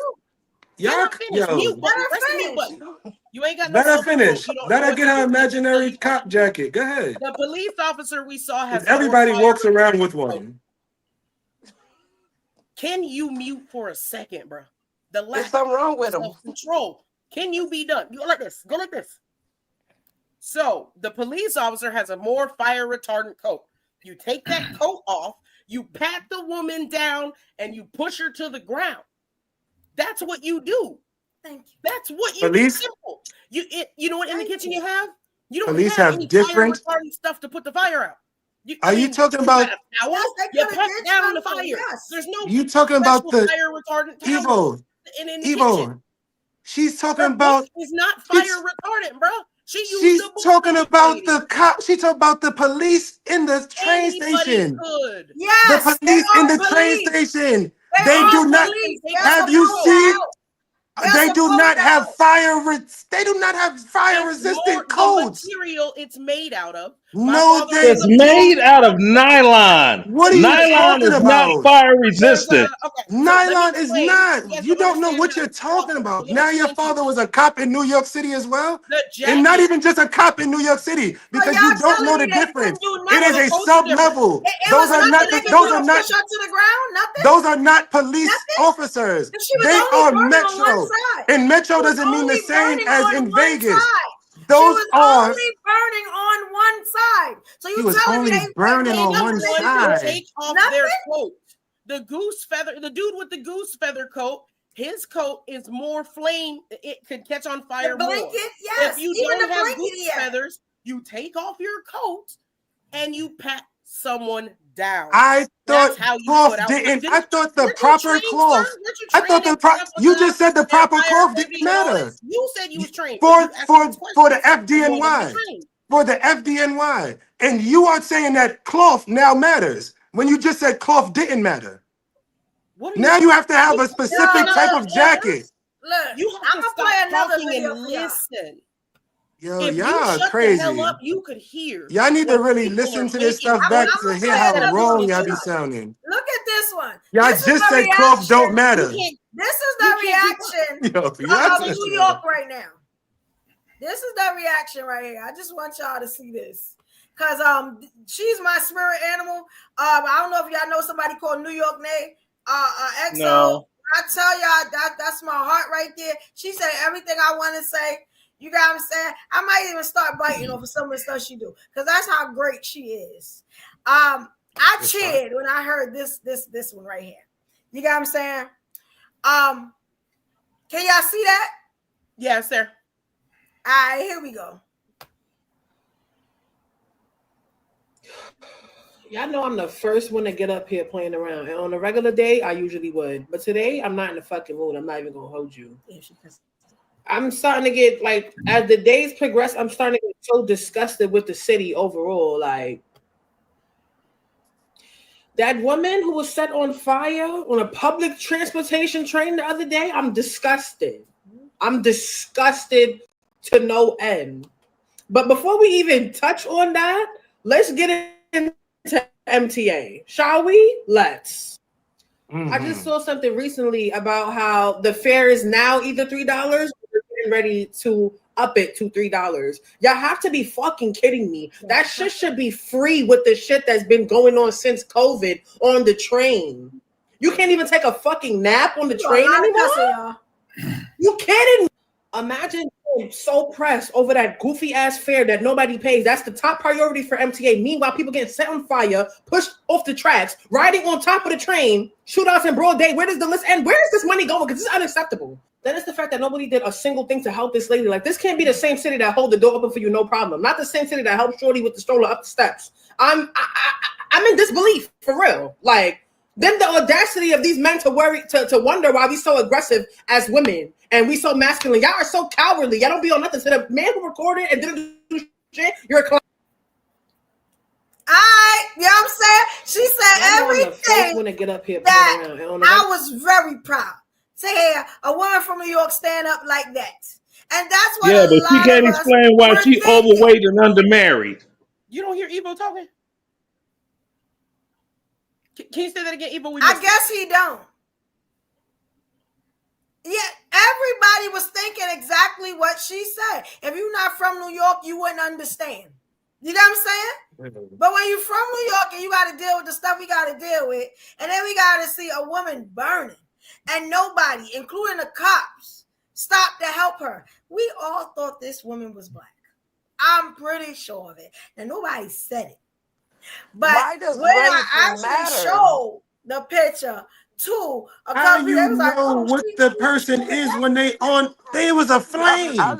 Yo, you ain't got no let her finish. Let her get her imaginary cop jacket. Go ahead. The police officer we saw has everybody walks around with one. Can you mute for a second, bro? There's something wrong with him. Control. Can you be done? You go like this. Go like this. So the police officer has a more fire retardant coat. You take that coat off, you pat the woman down, and you push her to the ground. That's what you do. Thank you. That's what you do. Simple. You know what in the kitchen you have? You don't police have have any different fire retardant stuff to put the fire out. You talking about? You put down the fire. There's no. You talking about the fire retardant EVO? In the EVO. kitchen. She's talking about. It's not fire retardant, bro. She's talking about the cop. She talking about the police in the train station. Could. Yes, the police in the train station. They do not. Have you seen? They do not have fire. They do not have fire resistant codes. The material it's made out of. No, it's made out of nylon. What are you nylon talking is about? not fire resistant. Nylon is not. You don't know what you're talking about. Now your father was a cop in New York City as well, and not even just a cop in New York City because you don't know the difference. It is a sub level. Those are not. Those are not. Those are not police officers. They are Metro, and Metro doesn't mean the same as in Vegas. Those are only burning on one side. So you telling me they burning on one side? Take off their coat. The goose feather, the dude with the goose feather coat, his coat is more flame. It could catch on fire more. Yes. If you don't have goose feathers, you take off your coat and you pat someone down. I thought cloth didn't. I thought the proper cloth. I thought you just said the proper cloth didn't matter. You said you was trained for the FDNY. For the FDNY. And you are saying that cloth now matters when you just said cloth didn't matter. Now you have to have a specific type of jacket. Look, you have to stop talking and listen. Yo, if y'all you crazy. The hell up, you could hear. Y'all need to really listen to this stuff back to hear how wrong y'all be sounding. Look at this one. Y'all just said cloth don't matter. This is the reaction of New York right now. This is the reaction right here. I just want y'all to see this. Because she's my spirit animal. I don't know if y'all know somebody called New York Nay. EXO. No. I tell y'all that's my heart right there. She said everything I want to say. You got what I'm saying? I might even start biting over some of the stuff she do, because that's how great she is. I cheered when I heard this one right here. You got what I'm saying? Can y'all see that? Yes, sir. All right, here we go. Y'all know I'm the first one to get up here playing around. And on a regular day, I usually would. But today, I'm not in the fucking mood. I'm not even going to hold you. I'm starting to get, like, as the days progress, I'm starting to get so disgusted with the city overall. Like, that woman who was set on fire on a public transportation train the other day, I'm disgusted. I'm disgusted to no end. But before we even touch on that, let's get into MTA. Shall we? Let's. I just saw something recently about how the fare is now either $3 or we're getting ready to up it to $3. Y'all have to be fucking kidding me. That shit should be free with the shit that's been going on since COVID on the train. You can't even take a fucking nap on the train anymore? You kidding me? Imagine so pressed over that goofy ass fare that nobody pays. That's the top priority for MTA. Meanwhile, people getting set on fire, pushed off the tracks, riding on top of the train, shootouts in broad day. Where does the list end? Where is this money going? Because it's unacceptable. Then it's the fact that nobody did a single thing to help this lady. Like, this can't be the same city that hold the door open for you, no problem. Not the same city that helped Shorty with the stroller up the steps. I'm in disbelief, for real. Like, then the audacity of these men to wonder why we so aggressive as women and we so masculine. Y'all are so cowardly. Y'all don't be on nothing. So the man who recorded and didn't do shit, you're a clown. All right, you know what I'm saying? She said everything get up here, that I was very proud to hear a woman from New York stand up like that. And that's what but she can't explain why she overweight and undermarried. You don't hear Evo talking? Can you say that again, Evo? I guess he don't. Yeah, everybody was thinking exactly what she said. If you're not from New York, you wouldn't understand. You know what I'm saying? But when you're from New York and you got to deal with the stuff we got to deal with, and then we got to see a woman burning, and nobody, including the cops, stopped to help her. We all thought this woman was black. I'm pretty sure of it. And nobody said it. But when I actually showed the picture to a How couple, you they was know like, oh, what the person is when they on? They was a flame. All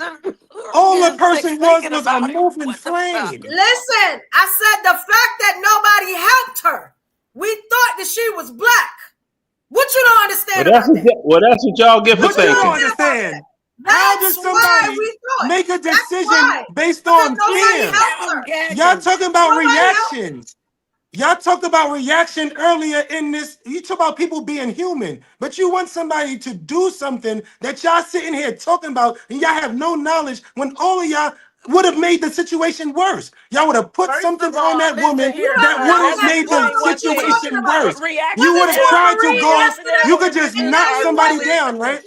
the person was a moving flame. Listen, I said the fact that nobody helped her, we thought that she was black. What you don't understand Well, about that? that's what y'all get for What you thinking. don't understand? How does somebody make a decision based on fear? Y'all talking about reactions. Y'all talked about reaction earlier in this. You talk about people being human, but you want somebody to do something that y'all sitting here talking about, and y'all have no knowledge when all of y'all would have made the situation worse. Y'all would have put something on that woman that would have made the situation worse. You would have tried to go. You could just knock somebody down, right?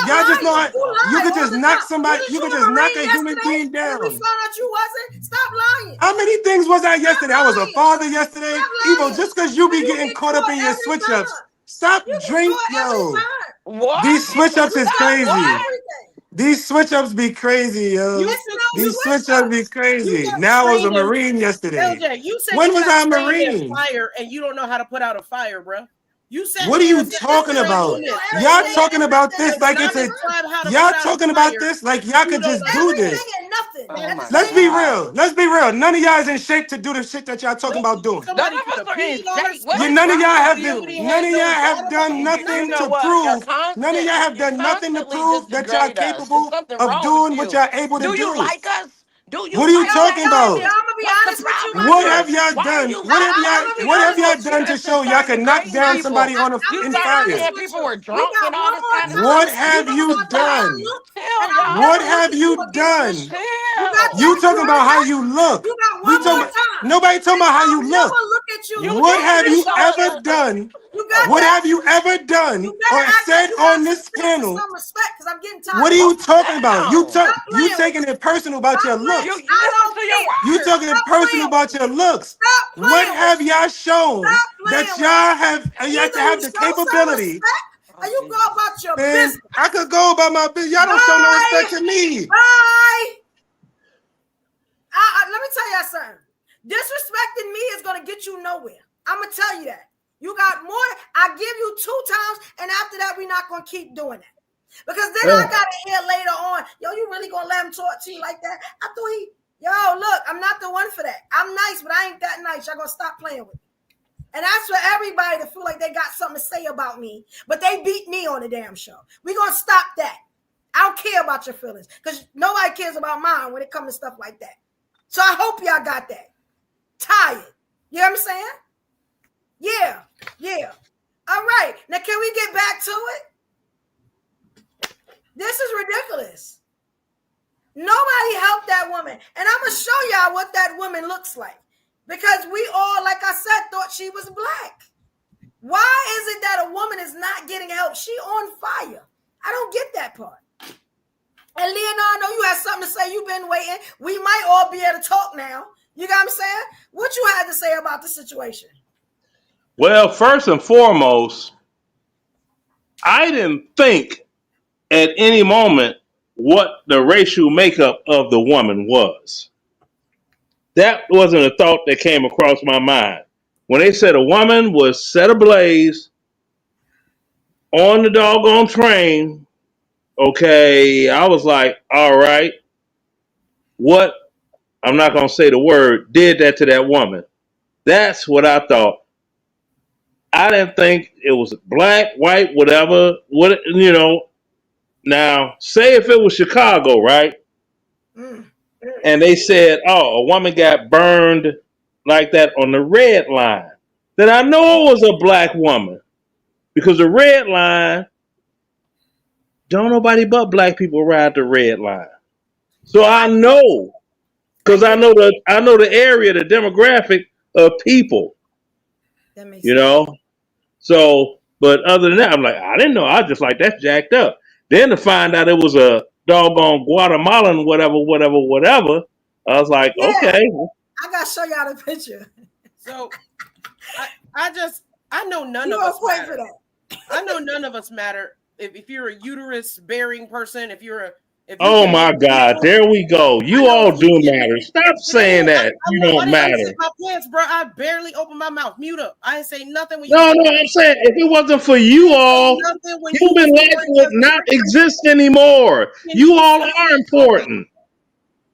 Y'all just know you could just knock somebody. You could just knock a human being down. We found out you wasn't. Stop lying. How many things was I yesterday? I was a father yesterday. Evo, just because you be getting caught up in your switch ups, stop drink, yo. These switch ups is crazy. These switch ups be crazy, yo. These switch ups be crazy. Now I was a Marine yesterday. LJ, you said when you was I a Marine? Fire and you don't know how to put out a fire, bro. You said what are you talking about? Y'all talking about this like it's a. Y'all talking about this like y'all could just do this. Let's be real. Let's be real. None of y'all is in shape to do the shit that y'all talking about doing. None of us are in shape. None of y'all have done nothing to prove. None of y'all have done nothing to prove that y'all capable of doing what y'all able to do. Do you like us? What are you talking about? I'm gonna be honest with you. What have y'all done? What have y'all done to show y'all can knock down somebody on in fire? People were drunk and all this kind of stuff. What have you done? What have you done? You talking about how you look? Nobody talking about how you look. What have you ever done? What have you ever done or said on this panel? What are you talking about? You taking it personal about your looks. You talking it personal about your looks. What have y'all shown that y'all have to have the capability? You go about your business. I could go about my business. Y'all don't show no respect to me. Bye. Let me tell y'all something. Disrespecting me is gonna get you nowhere. I'm gonna tell you that. You got more. I give you 2 times, and after that, we're not gonna keep doing that. Because then I gotta hear later on, yo, you really gonna let him talk to you like that? I thought look, I'm not the one for that. I'm nice, but I ain't that nice. Y'all gonna stop playing with me. And that's for everybody to feel like they got something to say about me, but they beat me on the damn show. We're gonna stop that. I don't care about your feelings because nobody cares about mine when it comes to stuff like that. So I hope y'all got that. Tired. You know what I'm saying? Yeah. All right. Now, can we get back to it? This is ridiculous. Nobody helped that woman. And I'm going to show y'all what that woman looks like. Because we all, like I said, thought she was black. Why is it that a woman is not getting help? She on fire. I don't get that part. And Leonardo, you had something to say. You've been waiting. We might all be able to talk now. You got what I'm saying? What you had to say about the situation? Well, first and foremost, I didn't think at any moment what the racial makeup of the woman was. That wasn't a thought that came across my mind. When they said a woman was set ablaze on the doggone train, okay, I was like, all right, what, I'm not going to say the word, did that to that woman? That's what I thought. I didn't think it was black, white, whatever. What, you know? Now, say if it was Chicago, right? And they said, "Oh, a woman got burned like that on the red line." Then I know it was a black woman because the red line, don't nobody but black people ride the red line. So I know because I know the area, the demographic of people. That makes You sense. know. So, but other than that, I'm like, I didn't know. I was just like, that's jacked up. Then to find out it was a doggone Guatemalan, whatever. I was like, Yeah. okay. I gotta show y'all the picture. So I know none You of gonna us pay matter. for that? I know none of us matter. If you're a uterus bearing person, if you Oh can my move God, needles, there we go. I You know all if you do can. matter. Stop Today, saying that you I don't didn't matter. unzip my pants, bro. I barely opened my mouth. Mute up. I didn't say nothing when you No, was doing I'm that. saying if it wasn't for you all, Nothing when you human was life doing would your not thing. exist anymore. Can You you all stop are talking? important.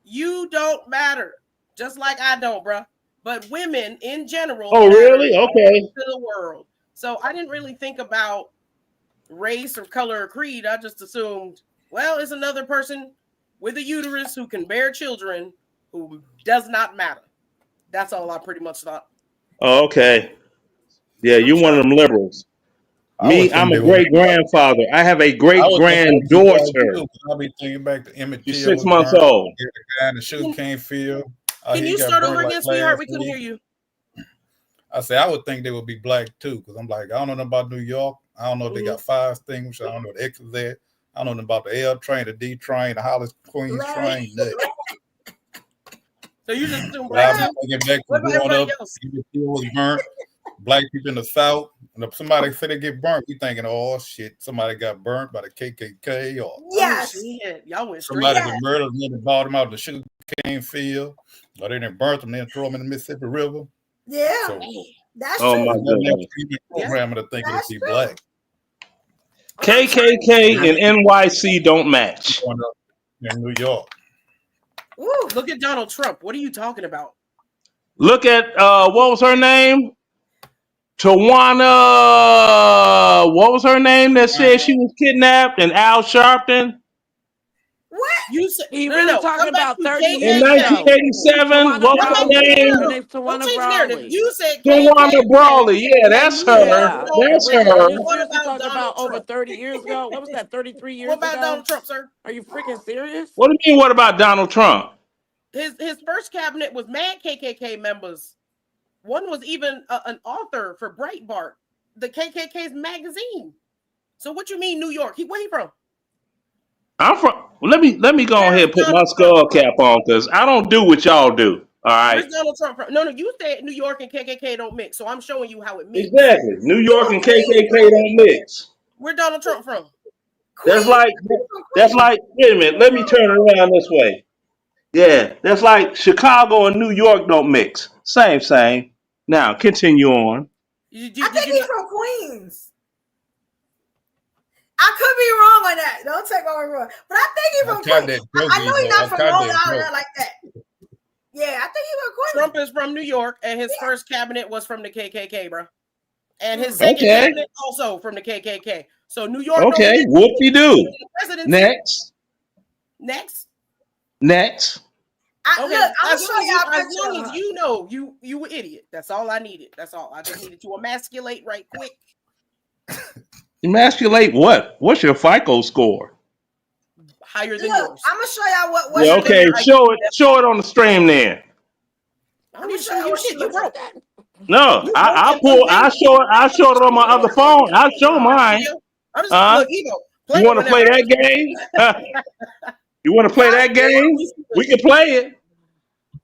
You don't matter, just like I don't, bro. But women in general Oh, matter really? Okay. to the world. So I didn't really think about race or color or creed. I just assumed, well, it's another person with a uterus who can bear children who does not matter. That's all I pretty much thought. Oh, okay. Yeah, I'm you're one of sure. them liberals. I would Me, I'm think a they would great be black. grandfather. I have a I great would think they would be black granddaughter. too. 'Cause I be thinking back to Emmett She's Till 6 was months burnt. old. The guy in the sugar cane field. Can He you got start burnt over like again, sweetheart? last We couldn't week. hear you. I say I would think they would be black too, because I'm like, I don't know nothing about New York. I don't know if they got fire extinguishers. I don't know the X is there. I don't know nothing about the L train, the D train, the Hollis Queens train, nothing. So you just assume But I black be too? thinking back to What about growing everybody up, else? Emmett Till was burnt. Black people in the South, and if somebody say they get burnt, we thinking, oh shit, somebody got burnt by the KKK or Yes. Oh, shit. Y'all went straight. somebody Yes. that murdered them and then bought them out of the sugar cane field, or they done burnt them and then throw them in the Mississippi River. Yeah. So That's Oh true. my there's nothing goodness. extreme programming to think it'll That's be true. black. KKK and NYC don't match. Growing up in New York. Ooh. Look at Donald Trump. What are you talking about? Look at what was her name? Tawana. What was her name that said she was kidnapped? And Al Sharpton What? You said He no. really Come talking back about to 30 in years ago. 1987. What Tawana was her Brawley. Her name? name's Don't Tawana change the narrative. Brawley. You said Tawana KKK. Brawley. Yeah, And that's New her. York Yeah. don't That's matter. her. Are you What seriously about talking Donald about over Trump? 30 years ago? What was that, 33 years What about ago? Donald Trump, sir? Are you freaking serious? What do you mean? What about Donald Trump? His first cabinet was mad KKK members. One was even an author for Breitbart, the KKK's magazine. So what you mean New York? Where he from? I'm from. Let me go ahead and put my skull cap on because I don't do what y'all do. All Where's right. Donald Trump from? No, you said New York and KKK don't mix, so I'm showing you how it mixes. Exactly. New York and KKK don't mix. Where Donald Trump from? That's like. Wait a minute. Let me turn it around this way. Yeah, that's like Chicago and New York don't mix. Same. Now continue on. I think he's from Queens. I could be wrong on that. Don't take my word, but I think he's from Queens. I know he's not from Long Island like that. Yeah, I think he's from Queens. Trump is from New York, and his first cabinet was from the KKK, bro. And his second cabinet also from the KKK. So New York. Okay, whoop-de-doo. Next. Okay, I'm as sure long as you know, you an idiot. That's all I needed. That's all. I just needed to emasculate right quick. Emasculate what? What's your FICO score? Higher than yours. I'm gonna show y'all what. Yeah, okay, show it on the stream then. I need to show you shit. You broke that. No, I showed it on my other phone. I show mine. Look, Evo, you want to play that game? You want to play that game? We can play it.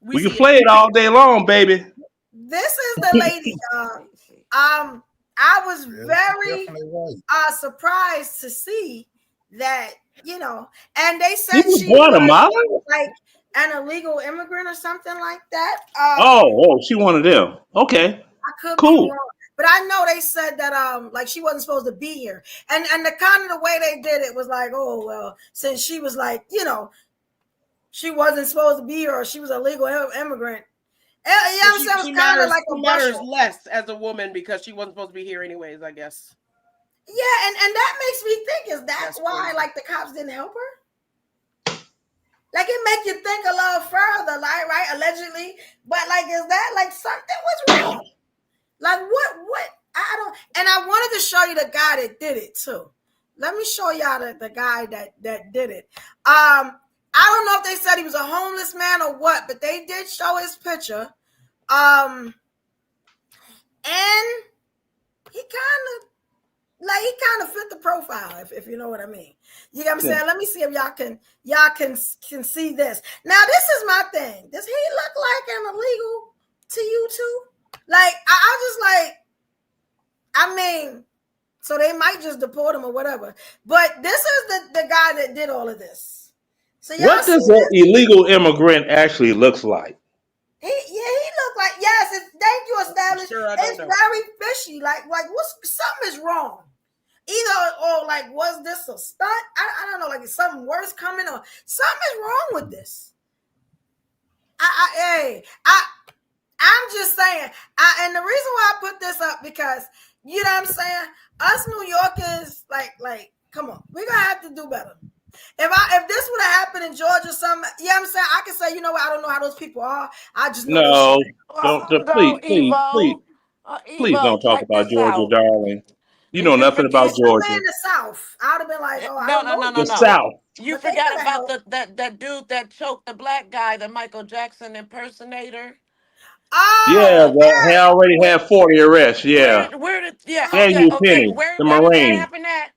We can play it all day long, baby. This is the lady. I was very surprised to see that you know, and they He said was she Guatemala. was like an illegal immigrant or something like that. Oh, she one of them. Okay, I could be cool. wrong, but I know they said that like she wasn't supposed to be here, and the kind of the way they did it was like, oh well, since she was like, you know, she wasn't supposed to be here, or she was a legal immigrant. Yeah, I'm saying it was kind of like a matters brush. less as a woman because she wasn't supposed to be here anyways, I guess. Yeah, and that makes me think, is That's why crazy. like the cops didn't help her? Like it make you think a little further, like right, allegedly, but like is that like something was wrong? Like what? I don't, and I wanted to show you the guy that did it too. Let me show y'all the guy that did it. I don't know if they said he was a homeless man or what, but they did show his picture. And he kind of fit the profile, if you know what I mean. You know what I'm saying? Let me see if y'all can see this. Now, this is my thing. Does he look like an illegal to you too? Like, I just like, I mean, so they might just deport him or whatever. But this is the guy that did all of this. So y'all What does an illegal immigrant actually looks like? He looked like, yes, thank you, established. Sure, it's very fishy. Like something is wrong. Either or like, was this a stunt? I don't know, like is something worse coming or something is wrong with this. I'm just saying. And the reason why I put this up because you know what I'm saying? Us New Yorkers, like, come on, we're gonna have to do better. If this would have happened in Georgia, something, yeah, I'm saying I can say, you know what, I don't know how those people are. I just know Please Evo, don't talk check about this Georgia, out. darling. You know You nothing about forget Georgia. in the South, I would have been like, oh, I no, don't know. no. The South. You But they forgot coulda about helped. that dude that choked the black guy, the Michael Jackson impersonator. Yeah, Oh, he already had 40 arrests. Yeah. Where did yeah, And okay, you okay. Penny, Where the did that Marine. happen at?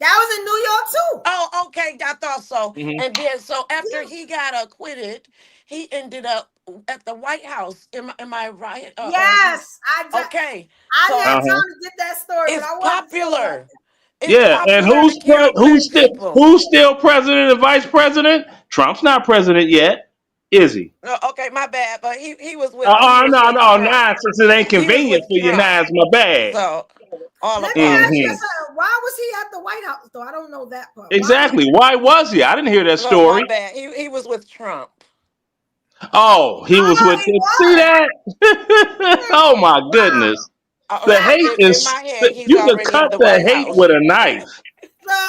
that was in New York too. Oh, okay, I thought so. Mhm. And then so after he got acquitted, he ended up at the White House. Am I right? Yes, okay. I So didn't have time to get that story, but it's I wanted to say that. popular. It's Yeah, and popular to kill black people. who's still president and vice president? Trump's not president yet, is he? Okay, my bad. But he was with No, Trump. nah, since it ain't He was convenient with for you, Trump. nah, it's my bad. So all Let me ask you apologies. something. Why was he at the White House though? I don't know that part. Exactly. Why was he? I didn't hear that Oh, my story. bad. He was with Trump. Oh, he was with. He was. See that? Oh my goodness. The hate In is. my head, he's You can already in cut the the White hate House. with a knife. So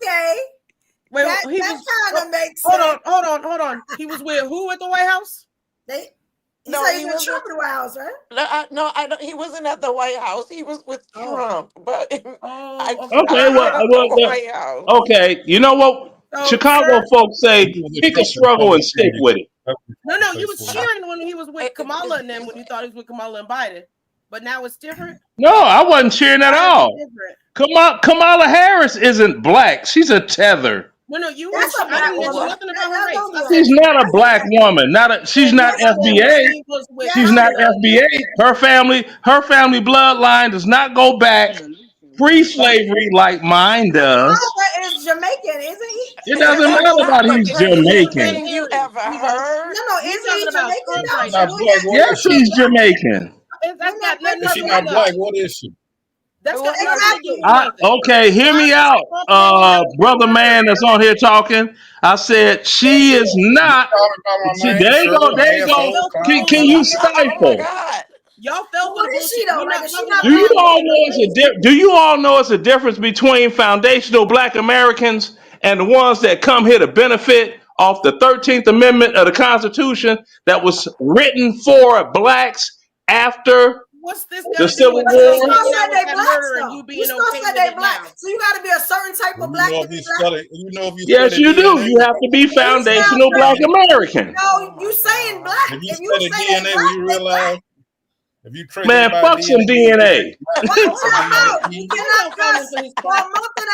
okay. Wait, that kind of makes sense. Hold on. He was with who at the White House? He was Trump at the White House, right? I don't. He wasn't at the White House. He was with Trump. But I Okay, heard of the White House. okay. You know what? So, Chicago sir, folks say, pick a struggle and stick with it. No, you was cheering when he was with Kamala and then when you thought he was with Kamala and Biden. But now it's different? No, I wasn't cheering at all. Kamala Harris isn't black. She's a tether. No, I didn't mention nothing about her race. She's not a black woman. She's not FBA. She's not FBA. Her family bloodline does not go back pre-slavery like mine does. Is Jamaican, isn't he? It doesn't matter about he's Jamaican. Thing you ever heard? No, is he Jamaican? Yes, she's Jamaican. That's got nothing If she's not black, what is she? That's got nothing to do with nothing. Okay, hear me out, brother man that's on here talking. I said she is not. See, there you go. Can you stifle? Y'all fell for is she though? Like, Do you all know it's a difference between foundational black Americans and the ones that come here to benefit off the 13th Amendment of the Constitution that was written for blacks after the Civil War? You said they black though. You still said they black. So you got to be a certain type of black to be black. Yes, you do. You have to be foundational black American. No, you saying black. If you study DNA, will you realize? If you Man, fuck some DNA.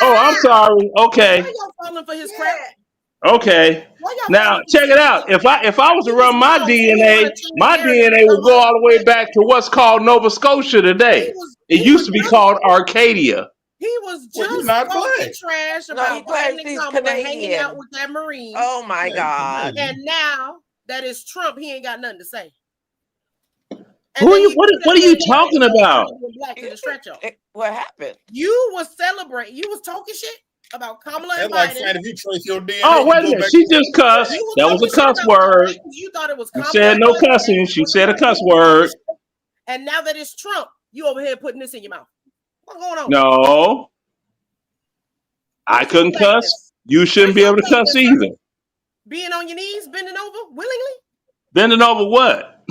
Oh, I'm sorry. Okay. Okay. Now check it out. If I was to run my DNA would go all the way back to what's called Nova Scotia today. It used to be called Arcadia. He was Well, you're just not talking black. trash No, about he claims Vitamin he's Kamala hanging out Canadian. with that Marine. Oh my Yeah, God. Canadian. And now that it's Trump, he ain't got nothing to say. And Who are then you? he What are you talking about? black to distract y'all. What happened? You was celebrating. You was talking shit about Kamala and That's like Biden. saying if you trace your DNA, Oh, you wait a go minute. back. She just cussed. You was That was talking a shit cuss about Biden word. because you thought it was You Kamala said and no Biden. cussing. She said a cuss word. And now that it's Trump, you over here putting this in your mouth. What's going on? No, I Where's your couldn't cuss. blackness? You shouldn't be Where's able your to cuss blackness, sir? either. Being on your knees, bending over willingly? Bending over what?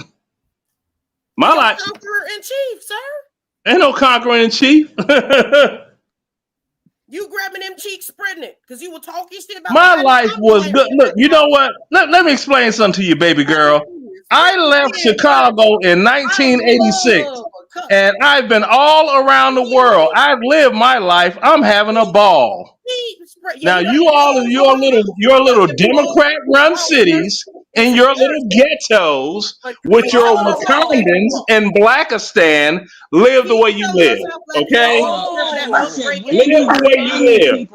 My Your life conqueror in chief, sir. ain't no conquering in chief. You grabbing them cheeks, spreading it, because you were talking shit about My Biden. life was good. Look, you know what? Let me explain something to you, baby girl. I left Chicago in 1986, and I've been all around the world. I've lived my life. I'm having a ball. Now you all in your little Democrat-run cities in your little ghettos with your Wakandans and Blackistan live the way you live. Okay, live the way you live.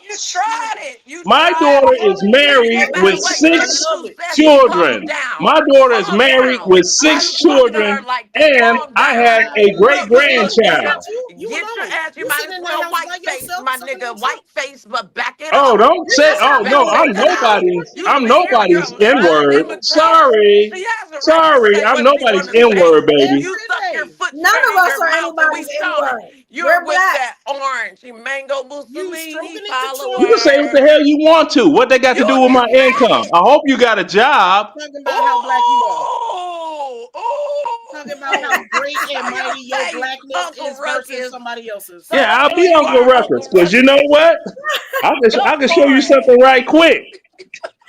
You tried it. You My tried daughter it. is married And by with the way, 6 Sister Sue said he calm children. down. My daughter is Calm married down. with Why 6 you talking to her children, like that? and Calm I down. had a great Get grandchild. your ass. You might as well white face, my nigga. White face, but back it Oh, up. don't say. Oh no, Back I'm it up. nobody's. You I'm see, you're nobody's N an word. immigrant. Sorry, She has a right to sorry. say I'm what she want nobody's to N say. word, baby. You stuck your foot None straight of in us your are mouth, and we anybody's saw it. N-word. You're We're with black. that orange Mango You Mussolini stroking it to You can say what the follower. hell you want to. What they got to You do with my just income? said it. I hope you got a job. Talking about how black you are. Oh, Talking about how great and show your mighty your face, blackness Uncle is versus Ruckus. somebody else's. Show Yeah, I'll who be you Uncle are, Ruckus, Uncle because you know Ruckus. what? I Go can show for you it. something right quick.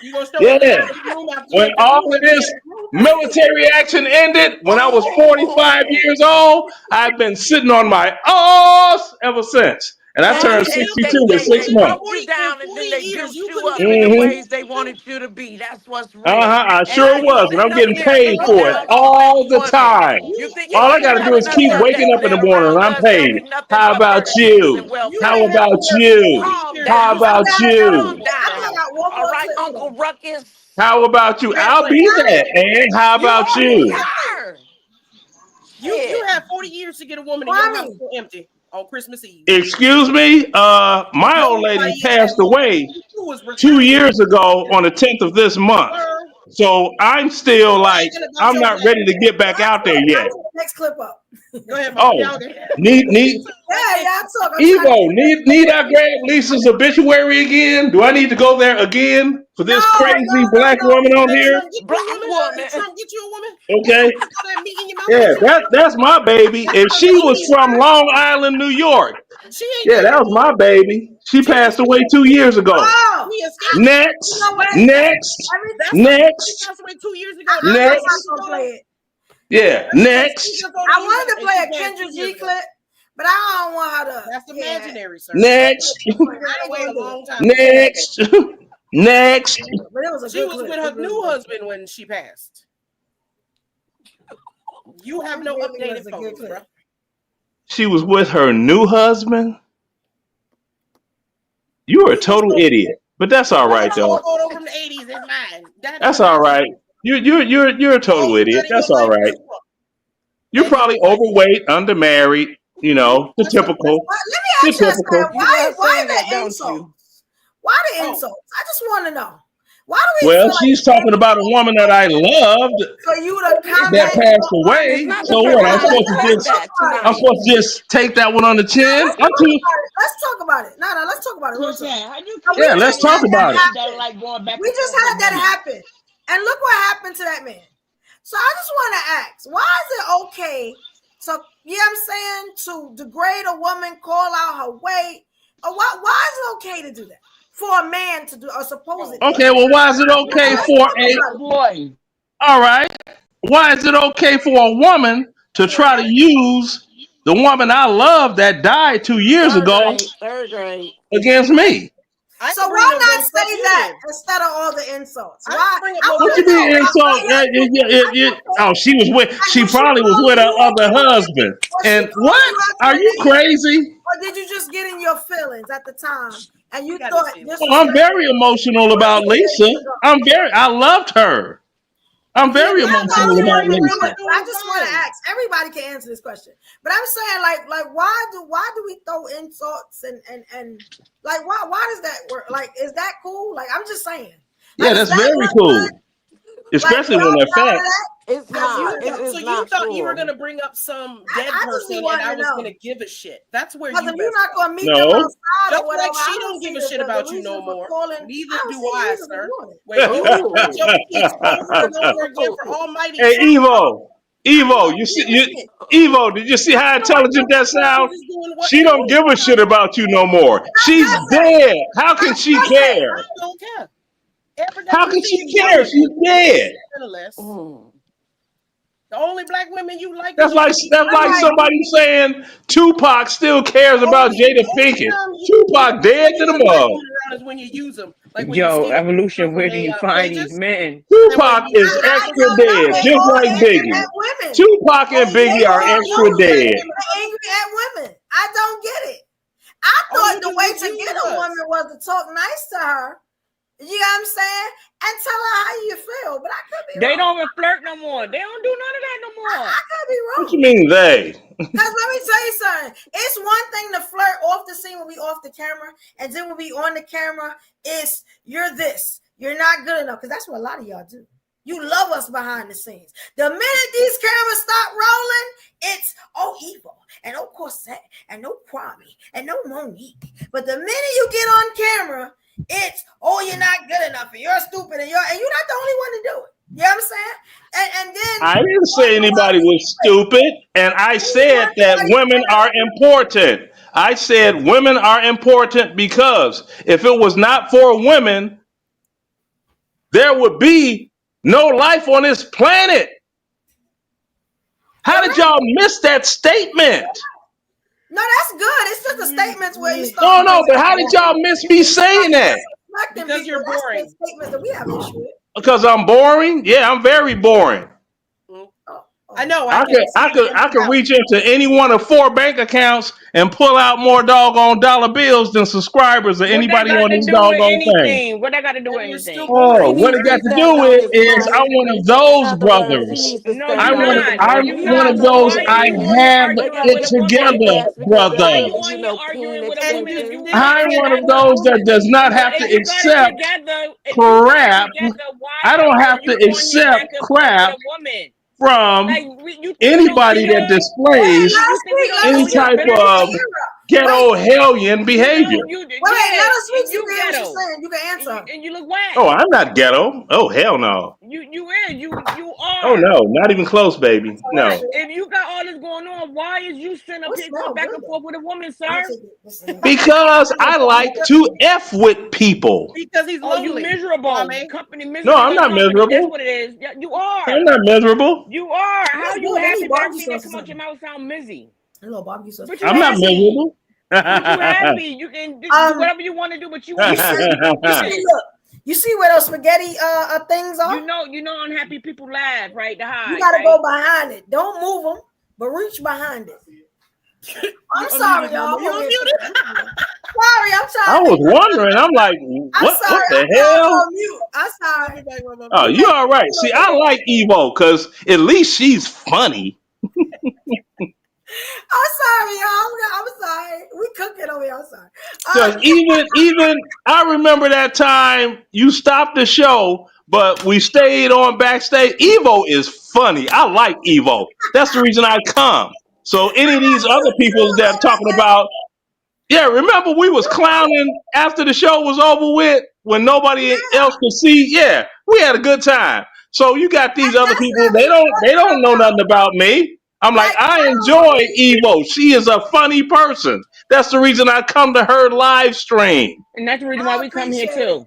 You gonna show it in the Yeah. next room after When making all of this military action ended, when I was 45 years old, I've been sitting on my ass ever since. And I turned They, 62 they, in they, 6 they months. broke you down and then they years, juiced you you couldn't up get a in the Mm-hmm. ways they wanted you to be. That's what's real. I And sure now you was. And sitting I'm up getting there paid looking for it down on black all the women. time. You think All I you got to do telling is us keep that waking up in the morning and around I'm us there'll paid. be nothing How but about persecution and you? How welfare. about you? Calm How down. about Calm you? down. One All more right, clip for Uncle them. Ruckus. How about you? I'll be that. And how about you? Sure. You Shit. had 40 years to get a woman in your house Kwame, so empty on Christmas Eve. Excuse me? My old lady Nobody in that passed away you was 2 retired. years ago on the 10th of this month. Sir, So I'm still like, bragging about I'm your not ready to blackness. get back out there yet. next clip up. Go ahead, Mom. Oh, Y'all need Yeah, y'all talk. I'm trying Evo, to need I grab Lisa's obituary again? Do I need to go there again for this crazy black woman on Did here? Trump get you a Black woman? woman. Did Trump get you a woman? Okay. You saw that meat in your mouth Yeah, like you? that's my baby. And That's she a was baby, from sir. Long Island, New York. She ain't Yeah, came that from was my baby. She She passed away escaped. 2 years ago. Oh, We escaped. you Next, know what? next, That's her. She next, passed away 2 years ago. I'm That's not next. gonna play it. Yeah, next, I wanted to play a Kendra G clip, but I don't want her to. That's imaginary, sir. next, She ran away a long time ago. next, next. But it was a She good was clip. with her new husband when she passed. You have no updated photos, bro. She was with her new husband. You are a total idiot, but that's all right though. Photo from the 80s. It's fine. That's all right. You're a total idiot. That's all right. You're probably overweight, undermarried. You know, the typical. Let me The ask you this, man. typical. Why the insults? Why the insults? I just want to know. Why do we Well, feel she's like talking about a woman that I loved for you to that comment? passed It's away. not the So first what? time you said that I'm tonight. supposed to just take that one on the chin? Let's talk about it. No, let's talk about it. Real talk. How you We Yeah, just let's talk had that about it. happen. like going back We and just forth had with that women? happen. And look what happened to that man. So I just want to ask, why is it okay to, you know what I'm saying, to degrade a woman, call out her weight? Or why is it okay to do that? For a man to do, or supposedly. Okay, well, why is it okay for a boy? all right? Why is it okay for a woman to try to use the woman I love that died 2 years ago Third grade. against me? So why not say that instead of all the insults? Why? I What you mean insult? Oh, she probably was with her other husband. And what? Are you crazy? Or did you just get in your feelings at the time and you thought this was? I'm very emotional about Lisa. I loved her. I'm very emotional about Lisa. I just want to ask. Everybody can answer this question, but I'm saying, like, why do we throw insults and like, why does that work? Like, is that cool? Like, I'm just saying. Yeah, that's very cool, especially when they're facts. It's not. So you thought you were gonna bring up some dead person and I was gonna give a shit. That's where you're not gonna meet them outside just or whatever. like she don't give a shit about you no more. Neither do I, sir. Wait, Hey, Evo, you see, Evo, did you see how intelligent that sounds? She don't give a shit about you no more. She's dead. How can she care? I don't care. How can she care? She's dead. The only black women you like. That's like somebody saying Tupac still cares about Jada Pinkett. Tupac dead to the mug. Is when you use them. Like when Yo, Evolution, where do you find these men? Tupac is extra dead, just like Biggie. Tupac and Biggie are extra dead. Angry at women. I don't get it. I thought the way to get a woman was to talk nice to her. You know what I'm saying? And tell her how you feel. But I could be They wrong. don't even flirt no more. They don't do none of that no more. I could be wrong. What you mean they? Because let me tell you something. It's one thing to flirt off the scene when we off the camera, and then when we on the camera, it's you're this. You're not good enough. Because that's what a lot of y'all do. You love us behind the scenes. The minute these cameras stop rolling, it's EVO and no Corset and no Kwame and no Monique. But the minute you get on camera, it's you're not good enough and you're stupid and you're not the only one to do it. You know what I'm saying? And then I didn't say anybody was stupid, and I said that women are important. I said women are important because if it was not for women, there would be no life on this planet. How did y'all miss that statement? No, that's good. It's just the statements where you start. No, but how did y'all miss me saying that? Because you're boring. Statements that we have issue with. Because I'm boring? Yeah, I'm very boring. I know. I could reach into any one of 4 bank accounts and pull out more doggone dollar bills than subscribers or anybody on this doggone thing. What I got to do with anything? Oh, what it got to do with is I'm one of those brothers. I'm one of those I have it together brothers. I'm one of those that does not have to accept crap. I don't have to accept crap from anybody that displays any type of ghetto hellion behavior. Wait, let us speak. You can answer. You can answer. And you look whack. Oh, I'm not ghetto. Oh, hell no. You are. Oh no, not even close, baby. No. If you got all this going on, why is you sitting up here going back and forth with a woman, sir? Because I like to F with people. Because he's lonely. You miserable. Company miserable. No, I'm not miserable. That's what it is. Yeah, you are. I'm not miserable. You are. How you happy? Everything that come out your mouth sound busy. Hello, barbecue sauce. I'm not miserable. But you happy. You can do whatever you want to do, but you you see where those spaghetti things are? You know unhappy people laugh, right? To hide. You gotta go behind it. Don't move them, but reach behind it. I'm sorry, y'all. Sorry, I'm sorry. I was wondering. I'm like, what the hell? I'm sorry. Oh, you all right. See, I like Evo because at least she's funny. I'm sorry, y'all. I'm sorry. We cooking over here. I'm sorry. Because even I remember that time you stopped the show, but we stayed on backstage. Evo is funny. I like Evo. That's the reason I come. So any of these other people that are talking about, yeah, remember we was clowning after the show was over with when nobody else could see. Yeah, we had a good time. So you got these other people. They don't know nothing about me. I'm like, I enjoy Evo. She is a funny person. That's the reason I come to her live stream. And that's the reason why we come here too.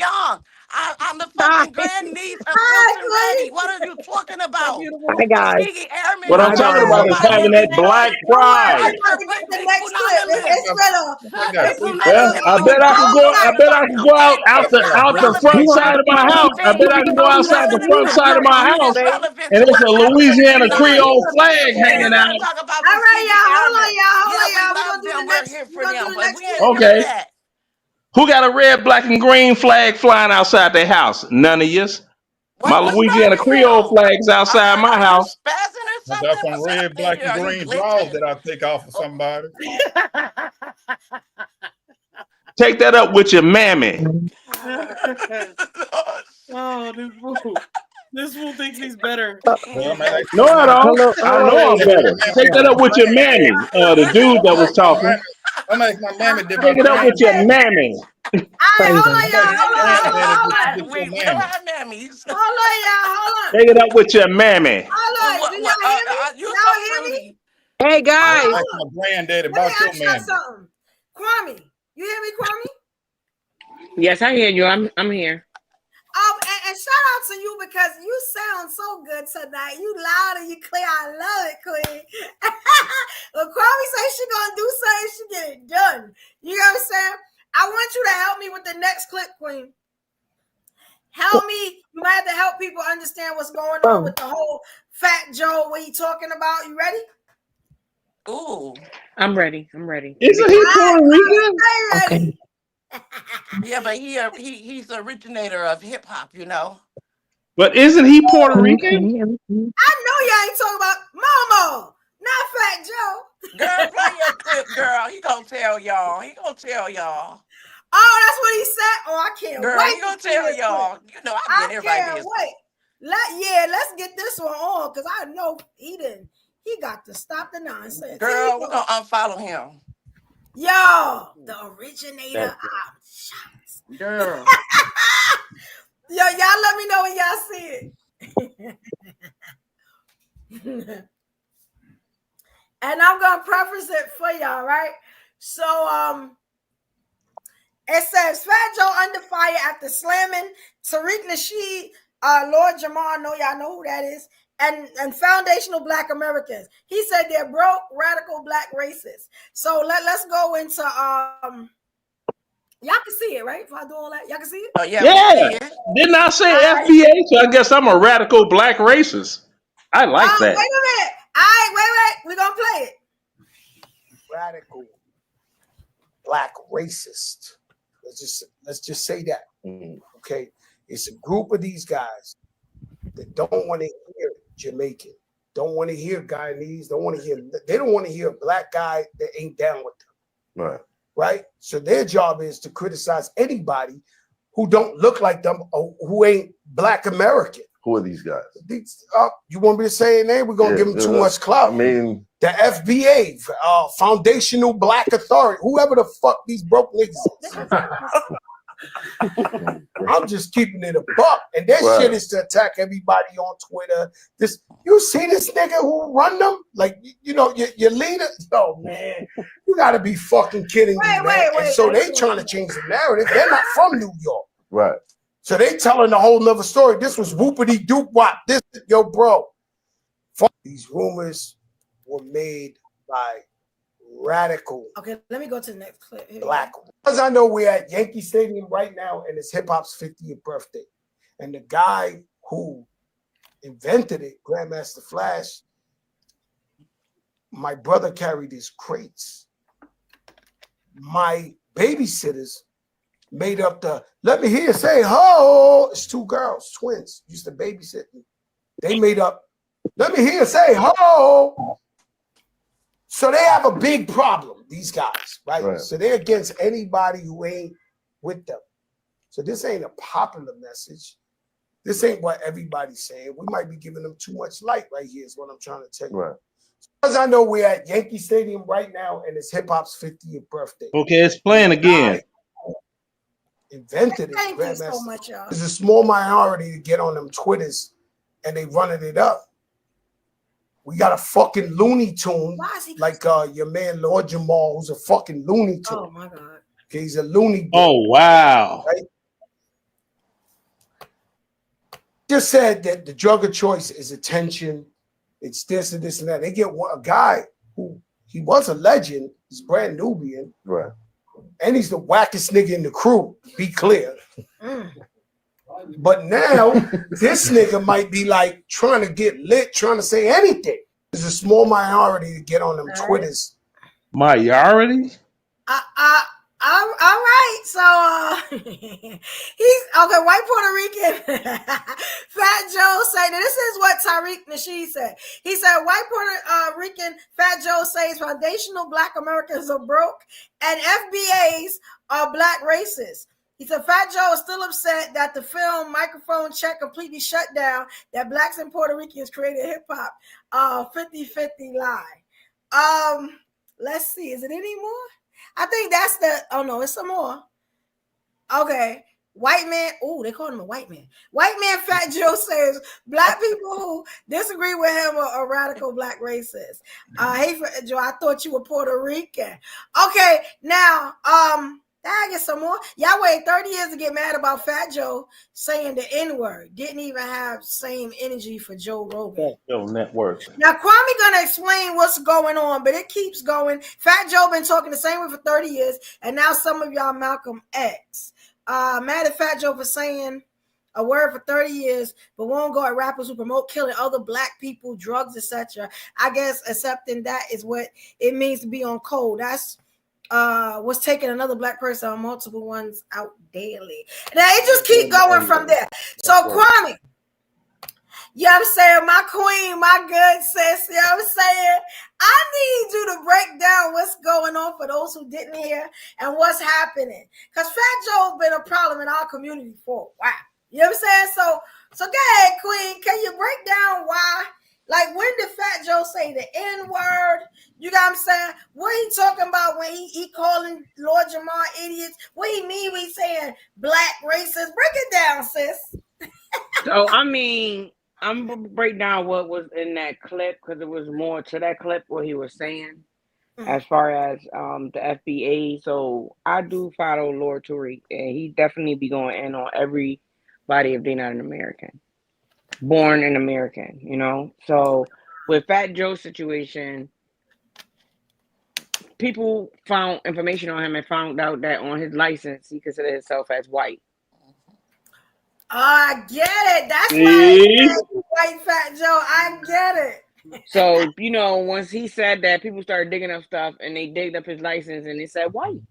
young. I'm the fucking grandniece of Wilson Reddy. What are you talking about? Hi guys. Kiki Airman, What I'm you talking talking about is about having that black Don't worry, pride. we're about to get the next clip. It's gonna. Yeah, I bet I can go. I bet I can go out the front side of my house. I bet I can go outside the front side of my house, and it's a Louisiana Creole flag hanging out. All right, y'all. Hold on, y'all. Hold on, y'all. We love them. We're here for them, but we ain't here for Okay, that. who got a red, black, and green flag flying outside their house? None of yous. My What's wrong Louisiana with Creole him? flags outside my Are you house. spazzing or I got some red, black, and green draws that I take off of somebody. Take that up with your mammy. Oh, this fool thinks he's better. Well, man, No, I don't. Hello, I know I'm better. Take that up with your mammy. The dude that was talking. I'm like my mammy did my Take it up with your mammy. All right, hold on, y'all. Hold on. We tell our mammies. Hold on, y'all. Hold on. Take it up with your mammy. Hold on. Do y'all hear me? You Y'all hear me? Hey guys. Like my granddaddy Let me about your ask y'all mammy. something. Kwame, you hear me, Kwame? Yes, I hear you. I'm here. And shout out to you because you sound so good tonight. You loud and you clear. I love it, Queen. When Kwame says she gonna do something, she get it done. You know what I'm saying? I want you to help me with the next clip, Queen. Help me. You might have to help people understand what's going on with the whole Fat Joe. What you talking about? You ready? Ooh. I'm ready. I'm ready. Isn't he Puerto Rican? Okay. Yeah, but he's the originator of hip hop, you know. But isn't he Puerto Rican? I know y'all ain't talking about Momo, not Fat Joe. Girl, play your clip, girl. He gonna tell y'all. Oh, that's what he said. Oh, I can't Girl, wait. He gonna tell y'all. You know, I get everybody business. Wait. Let's get this one on because I know he didn't. He got to stop the nonsense. Girl, we're gonna unfollow him. Yo, the originator of shots. Girl. Yo, y'all let me know when y'all see it. And I'm gonna preface it for y'all, right? So it says Fat Joe under fire after slamming Tariq Nasheed, Lord Jamar, I know y'all know who that is, and foundational Black Americans. He said they're broke, radical Black racists. So let's go into y'all can see it, right? If I do all that, y'all can see it? Oh, yeah. Didn't I say FBA? So I guess I'm a radical Black racist. I like that. Wait a minute. All right, wait. We're gonna play it. Radical Black racist. Let's just say that. Okay. It's a group of these guys that don't want to hear Jamaican, don't want to hear Guyanese, they don't want to hear a Black guy that ain't down with them. Right? So their job is to criticize anybody who don't look like them or who ain't Black American. Who are these guys? You want me to say a name? We're gonna give them too much clout. I mean, the FBA, Foundational Black Authority, whoever the fuck these broke niggas is. I'm just keeping it a buck, and their shit is to attack everybody on Twitter. You see this nigga who run them, like your leader. Oh man, you got to be fucking kidding me, man. And so they trying to change the narrative. They're not from New York, right? So they telling a whole nother story. This was whoopity doop wop. Bro. These rumors were made by radical. Okay, let me go to the next clip. Black. Because I know we're at Yankee Stadium right now, and it's hip hop's 50th birthday. And the guy who invented it, Grandmaster Flash, my brother carried his crates. My babysitters made up let me hear you say ho. It's two girls, twins, used to babysit me. They made up, let me hear you say ho. So they have a big problem, these guys, right? So they're against anybody who ain't with them. So this ain't a popular message. This ain't what everybody's saying. We might be giving them too much light right here is what I'm trying to tell you. Right. Because I know we're at Yankee Stadium right now, and it's hip hop's 50th birthday. Okay, it's playing again. Invented it. Thank you so much, y'all. There's a small minority to get on them Twitters, and they running it up. We got a fucking Looney Tune, like your man Lord Jamal, who's a fucking Looney Tune. Oh my God. Okay, he's a Looney. Oh wow. Right? Just said that the drug of choice is attention. It's this and this and that. They get a guy who he was a legend. He's brand Nubian. Right. And he's the wackest nigga in the crew. Be clear. But now this nigga might be like trying to get lit, trying to say anything. There's a small minority to get on them Twitters. Minority? All right. So He's okay. White Puerto Rican. Fat Joe said, now this is what Tariq Nasheed said. He said, white Puerto Rican Fat Joe says foundational Black Americans are broke and FBAs are Black racists. He said, Fat Joe is still upset that the film Microphone Check completely shut down, that Blacks and Puerto Ricans created hip hop. 50-50 lie. Let's see. Is it any more? I think that's the, oh no, it's some more. Okay. White man. Oh, they called him a white man. White man Fat Joe says Black people who disagree with him are radical Black racists. Hey, Joe, I thought you were Puerto Rican. Okay, now, I get some more. Y'all wait 30 years to get mad about Fat Joe saying the N-word. Didn't even have same energy for Joe Rogan. Show networks. Now, Kwame gonna explain what's going on, but it keeps going. Fat Joe been talking the same way for 30 years, and now some of y'all Malcolm X. Mad at Fat Joe for saying a word for 30 years, but won't go at rappers who promote killing other Black people, drugs, etc. I guess accepting that is what it means to be on code. That's was taking another Black person on multiple ones out daily. Now it just keep going from there. So Kwame, you know what I'm saying? My queen, my good sis, you know what I'm saying? I need you to break down what's going on for those who didn't hear and what's happening. Because Fat Joe's been a problem in our community for a while. You know what I'm saying? So go ahead, queen. Can you break down why? Like, when did Fat Joe say the N-word? You know what I'm saying? What he talking about when he calling Lord Jamar idiots? What he mean when he saying Black racists? Break it down, sis. So, I mean, I'm going to break down what was in that clip because there was more to that clip what he was saying as far as the FBA. So, I do follow Lord Tariq, and he definitely be going in on everybody if they're not an American. Born an American, you know? So, with Fat Joe's situation, people found information on him and found out that on his license, he considered himself as white. I get it. That's why white Fat Joe. I get it. So, you know, once he said that, people started digging up stuff and they digged up his license and they said white.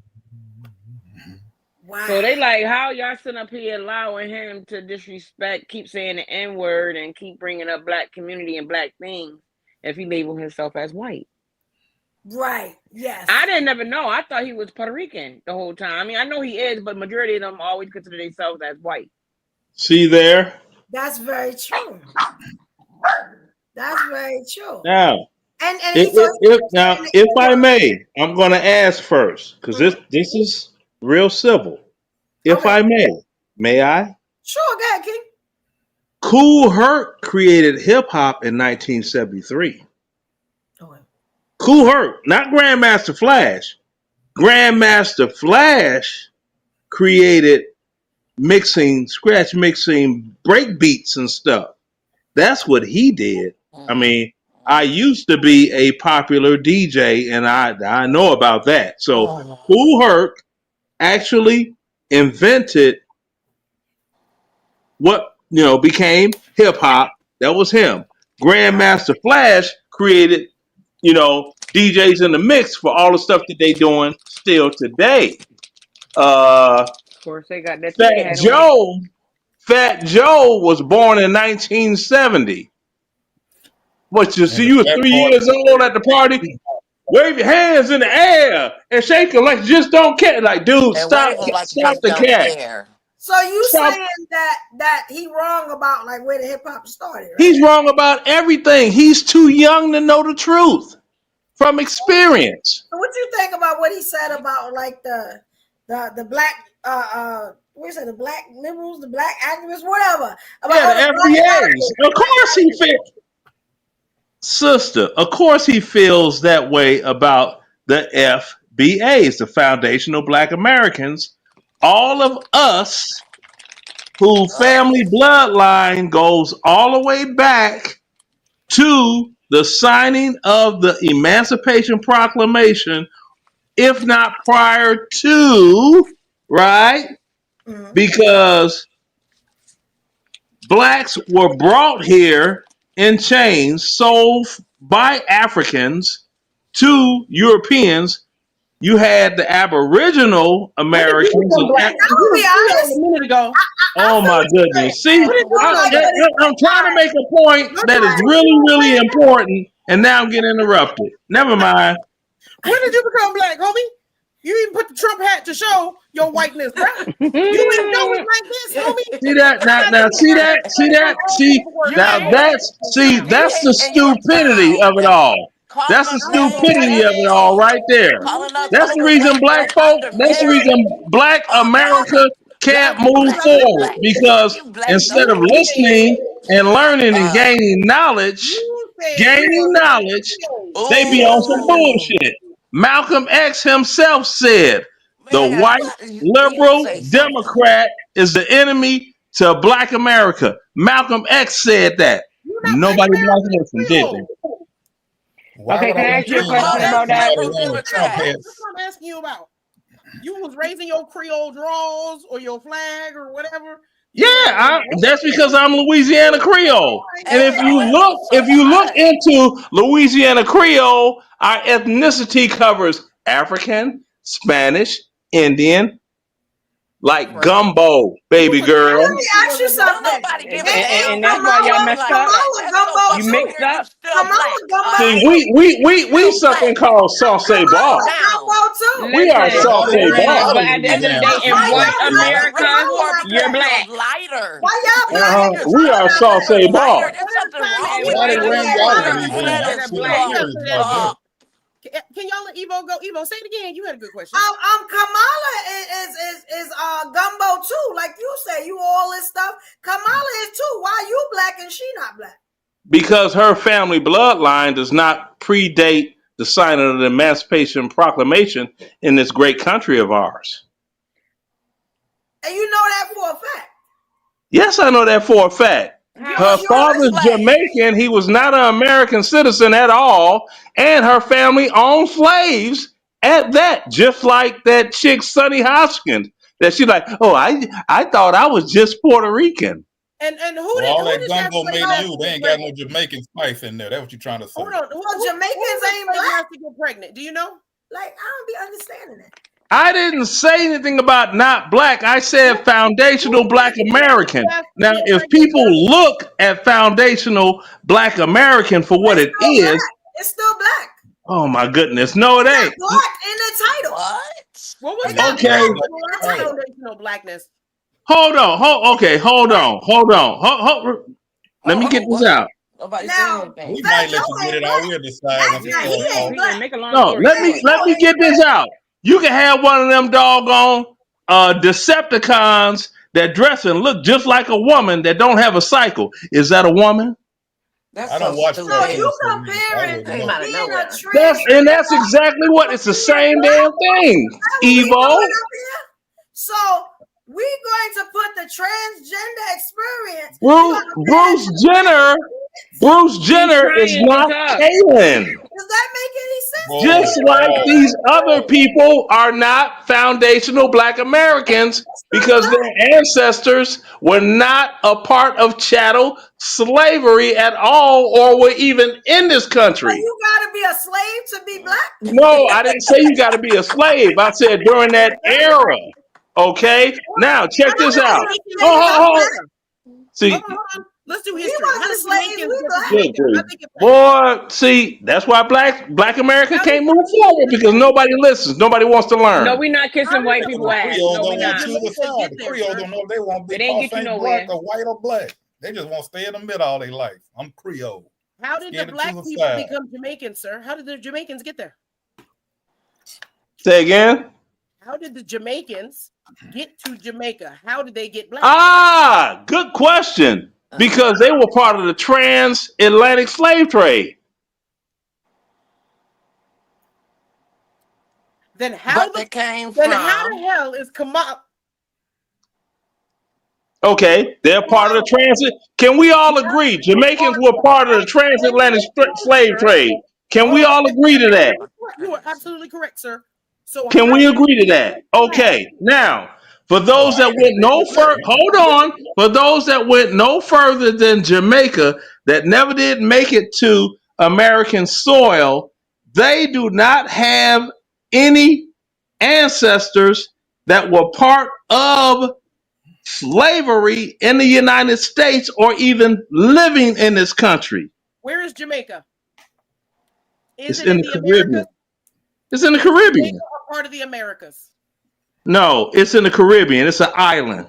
Wow. So they like, how y'all sitting up here allowing him to disrespect, keep saying the N-word and keep bringing up Black community and Black things if he labeled himself as white? Right. Yes. I didn't never know. I thought he was Puerto Rican the whole time. I mean, I know he is, but majority of them always consider themselves as white. See there? That's very true. That's very true. Now, and if I may, I'm going to ask first because this is real civil. If I may I? Sure, go ahead, King. Kool Herc created hip hop in 1973. Kool Herc, not Grandmaster Flash. Grandmaster Flash created scratch mixing break beats and stuff. That's what he did. I mean, I used to be a popular DJ and I know about that. So Kool Herc actually invented what, became hip hop. That was him. Grandmaster Flash created, DJs in the mix for all the stuff that they doing still today. Of course, they got that. Fat Joe was born in 1970. What you see? You were 3 years old at the party. Wave your hands in the air and shake them like you just don't care. Like, dude, stop the cat. So you saying that he wrong about like where the hip hop started? Right? He's wrong about everything. He's too young to know the truth from experience. So what you think about what he said about like the black the black liberals, the black activists, whatever? About the FBAs. Of course he feels, sister. Of course he feels that way about the FBAs, the Foundational Black Americans. All of us whose family bloodline goes all the way back to the signing of the Emancipation Proclamation, if not prior to, right? Mm-hmm. Because blacks were brought here in chains, sold by Africans to Europeans You had the Aboriginal Americans. I'm gonna be honest. A minute ago. Oh my goodness! See, I'm trying to make a point that is really, really important, and now I'm getting interrupted. Never mind. When did you become black, homie? You even put the Trump hat to show your whiteness, bro. You didn't know it like this, homie. See that? Now, see that's the stupidity of it all. That's the stupidity of it all right there. That's the reason black folk, that's the reason black America can't move forward, because instead of listening and learning and gaining knowledge, they be on some bullshit. Malcolm X himself said, the white liberal Democrat is the enemy to black America. Malcolm X said that. Nobody black listened, did they? Okay, can I ask you a question about that? That's what I'm asking you about. You was raising your Creole draws or your flag or whatever. That's because I'm Louisiana Creole. And if you look into Louisiana Creole, our ethnicity covers African, Spanish, Indian, like gumbo, baby girl. Let me ask you something. And that's why y'all messed up. You mixed up. See, we something called sauce bar. We are sauce bar. But at the end of the day, in white America, you're black. We are sauce bar. Can y'all let Evo go? Evo, say it again. You had a good question. Kamala is gumbo too. Like you say, you all this stuff. Kamala is too. Why you black and she not black? Because her family bloodline does not predate the signing of the Emancipation Proclamation in this great country of ours. And you know that for a fact. Yes, I know that for a fact. Her father's Jamaican. He was not an American citizen at all. And her family owned slaves at that. Just like that chick, Sonny Hoskins, that she's like, oh, I thought I was just Puerto Rican. And all that gumbo made you, they ain't got no Jamaican spice in there. That's what you're trying to say. Hold on. Jamaicans ain't black. To get pregnant. Do you know? Like, I don't be understanding that. I didn't say anything about not black. I said foundational black American. Now, if people look at foundational black American for what it is, it's still black. Oh my goodness, no, it ain't. Black in the title. What was that? Okay. Foundational blackness. Hold on. Hold on. Let me get this out. Nobody saying anything. We might let you get it all. We'll decide. No, let me get this out. You can have one of them doggone Decepticons that dress and look just like a woman that don't have a cycle. Is that a woman? I don't watch so you comparing being a and that's exactly what it's the same damn thing. Evo. So we're going to put the transgender experience. Bruce Jenner is not Kaylin. Does that make any sense? Just like these other people are not foundational black Americans because their ancestors were not a part of chattel slavery at all or were even in this country. So you gotta be a slave to be black? No, I didn't say you gotta be a slave. I said during that era. Okay? Now check this out. See, let's do history. Boy, see, that's why black America can't move forward because nobody listens. Nobody wants to learn. No, we're not kissing white people ass. No, we not. The Creole don't know if they want to be black or white or black. They just want to stay in the middle all their life. I'm Creole. How did the black people become Jamaicans, sir? How did the Jamaicans get there? Say again? How did the Jamaicans get to Jamaica? How did they get black? Good question. Because they were part of the transatlantic slave trade. Then how the hell is Kamala? Okay, they're part of the transit. Can we all agree? Jamaicans were part of the transatlantic slave trade. Can we all agree to that? You are absolutely correct, sir. So can we agree to that? Okay, now. For those that went no further, hold on. For those that went no further than Jamaica, that never did make it to American soil, they do not have any ancestors that were part of slavery in the United States or even living in this country. Where is Jamaica? Is It's it in in the the Americas? Caribbean. It's in the Is Jamaica Caribbean. a part of the Americas? No, it's in the Caribbean. It's an island.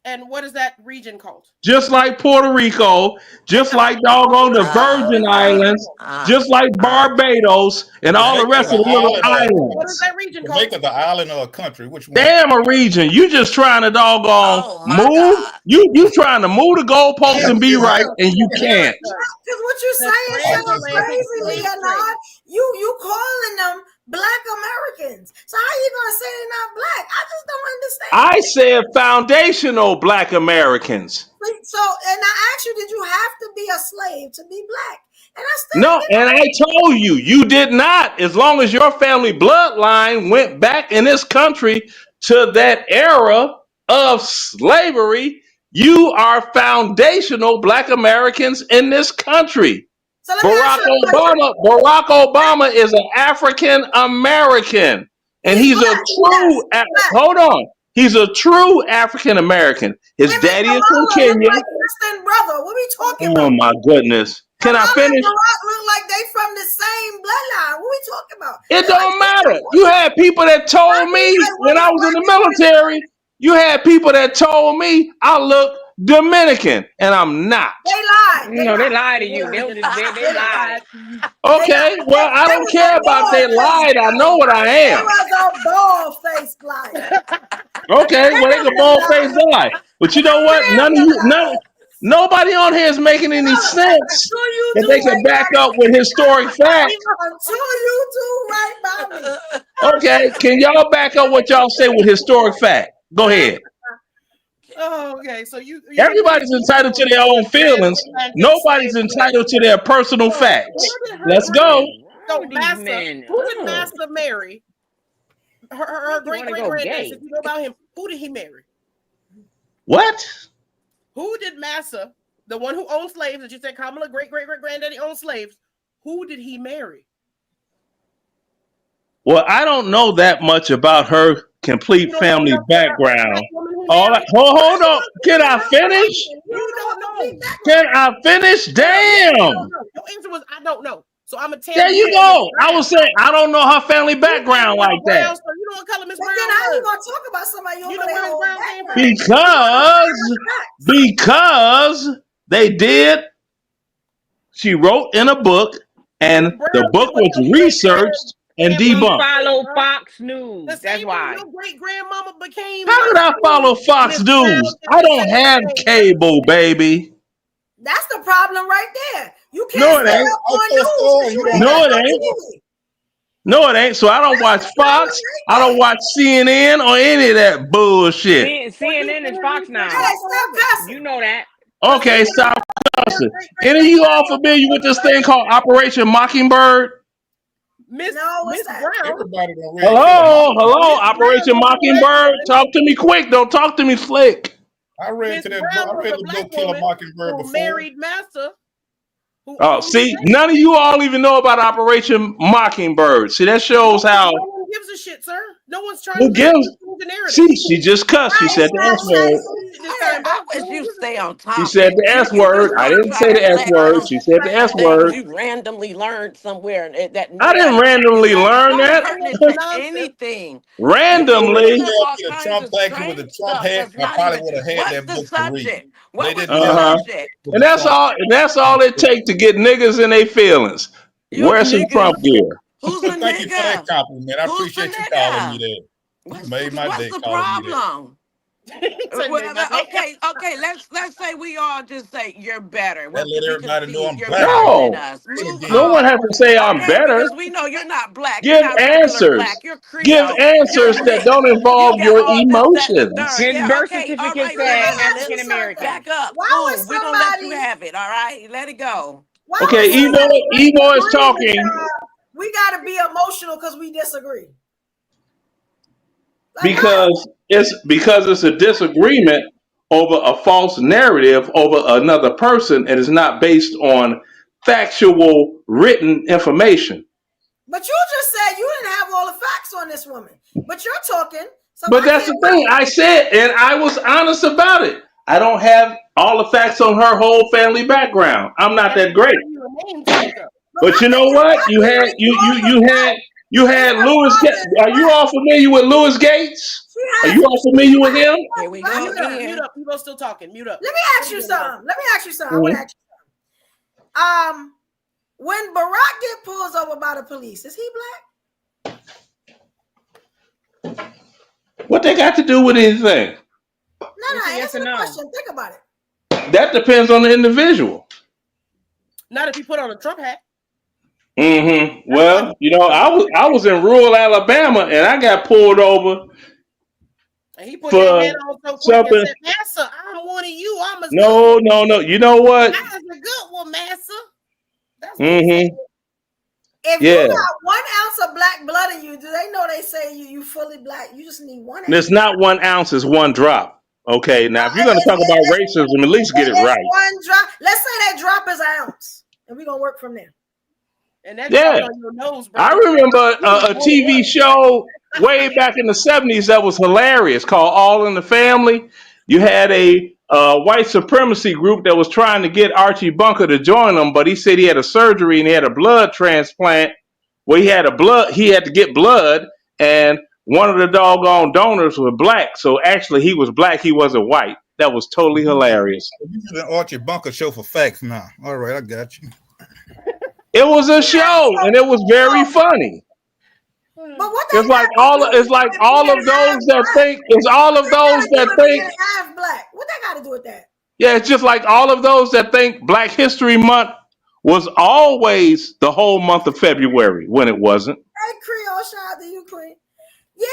And what is that region called? Just like Puerto Rico, just like doggone the Virgin Islands, just like Barbados, and all the Jamaica's rest an of the little island What is islands. that region called? Jamaica's an island or a country? Which one? Damn a region. You just trying to doggone Oh my move. God. You trying to move the goalposts and be right, and you can't. Because what you're The saying sounds transatlantic crazy, slave trade. Leonard. You calling them Black Americans. So how you gonna say they're not black? I just don't understand. I said foundational Black Americans. So, and I asked you, did you have to be a slave to be black? And I still No, and I told you, you did not. As long as your family bloodline went back in this country to that era of slavery, you are foundational Black Americans in this country. So let me ask Barack you a question. Barack Obama is an African American, and he's a true. Hold on, he's a true African American. His daddy is from Kamala Kenya. look like distant brother. What we talking Oh about? my goodness! Can I Kamala finish? and Barack look like they from the same bloodline. What we talking about? It don't matter. You had people that told me when I was in the military. You had people that told me I look Dominican, and I'm not. They lied. No, they lied to you. They lied. Okay, well, I don't care about they lied. I know what I They am. was a bald-faced liar. Okay, well, they can bald face lie. But you know what? Nobody on here is making any sense that they can back up with historic facts. Until you do right by me. Okay, can y'all back up what y'all say with historic fact? Go ahead. Oh, okay. So you Everybody's entitled to their own feelings. Nobody's entitled to their personal facts. Let's go. So Massa, who did Massa marry? Her great great granddad. If you know about him, who did he marry? What? Who did Massa, the one who owned slaves, that you said Kamala great great great granddaddy owned slaves? Who did he marry? Well, I don't know that much about her complete family background. Hold on. Can I finish? You don't know. Can I finish? Damn. Your answer was I don't know. So I'm gonna tell There you go. I was saying I don't know her family background like that. So you know what color Miss Brown Then how was? you gonna talk about somebody you don't know their whole background? Because they did. She wrote in a book, and the book was researched and debunked. Follow Fox News. That's why. Your great grandmama became. How did I follow Fox News? I don't have cable, baby. That's the problem right there. You No, can't it stay ain't. up on news. No, it ain't. No, it ain't. So I don't watch Fox. I don't watch CNN or any of that bullshit. CNN is Fox now. Hey, stop cussing. You know that. Okay, stop cussing. Any of you all familiar with this thing called Operation Mockingbird? Miss Brown. Everybody done read Hello, Operation Mockingbird. Talk to me quick. Don't talk to me slick. I read Miss Brown was a black Kill a woman Mockingbird who before. married Massa. Oh, see, none of you all even know about Operation Mockingbird. See, that shows how. No one gives a shit, sir. No one's trying Who to gives? the narrative. See, she just cussed. She said the S word. I wish you stay on top. She said the S word. I didn't say the S word. She said the S word. You randomly learned somewhere that I didn't randomly learn that. anything. Randomly. The Trump thank you with the Trump hat. I probably would have had that book to read. What was the subject? And that's all it takes to get niggas in their feelings. Wear some Trump gear. Who's a Thank you for that compliment. I appreciate you calling me that. You made my day. What's the problem? Okay. Let's say we all just say you're better. Let everybody know I'm better. No one has to say I'm better. Because we know you're not black. Give answers. Give answers that don't involve your emotions. His birth certificate said African American. Back up. Why We're gonna let you have it. All right, let it go. Okay, Evo is talking. We gotta be emotional because we disagree. Because it's a disagreement over a false narrative over another person, and it's not based on factual written information. But you just said you didn't have all the facts facts on this woman, but you're talking. So But that's the thing I said, and I was honest about it. I don't have all the facts on her whole family background. I'm not that great. But you know what? You had Louis. Are you all familiar with Louis Gates? Are you all familiar with him? Here we go again. Mute up. People still talking. Mute up. Let me ask you something. I want to ask you something. When Barack get pulled over by the police, is he black? What they got to do with anything? No, answer the question. Think about it. That depends on the individual. Not if you put on a Trump hat. Well, I was in rural Alabama and I got pulled over. And he put that hat on so quick and said, "Massa, I'm one of you. I'm a No. You know what? I was a good one, Massa." That's If you got 1 ounce of black blood in you, do they know they say you fully black? You just need 1 ounce. It's not 1 ounce, it's 1 drop. Okay, now if you're gonna talk about racism, at least get it right. 1 drop. Let's say that drop is an ounce, and we're gonna work from there. And that drop on your nose, bro. I remember a TV show way back in the 70s that was hilarious called All in the Family. You had a white supremacy group that was trying to get Archie Bunker to join them, but he said he had a surgery and he had a blood transplant where he had to get blood, and one of the doggone donors was black. So actually he was black, he wasn't white. That was totally hilarious. You did an Archie Bunker show for facts now. All right, I got you. It was a show and it was very funny. But what It's like all of those that think half black. What that got to do with that? Yeah, it's just like all of those that think Black History Month was always the whole month of February when it wasn't. Hey, Creole, shout out to you, Queen. Yeah,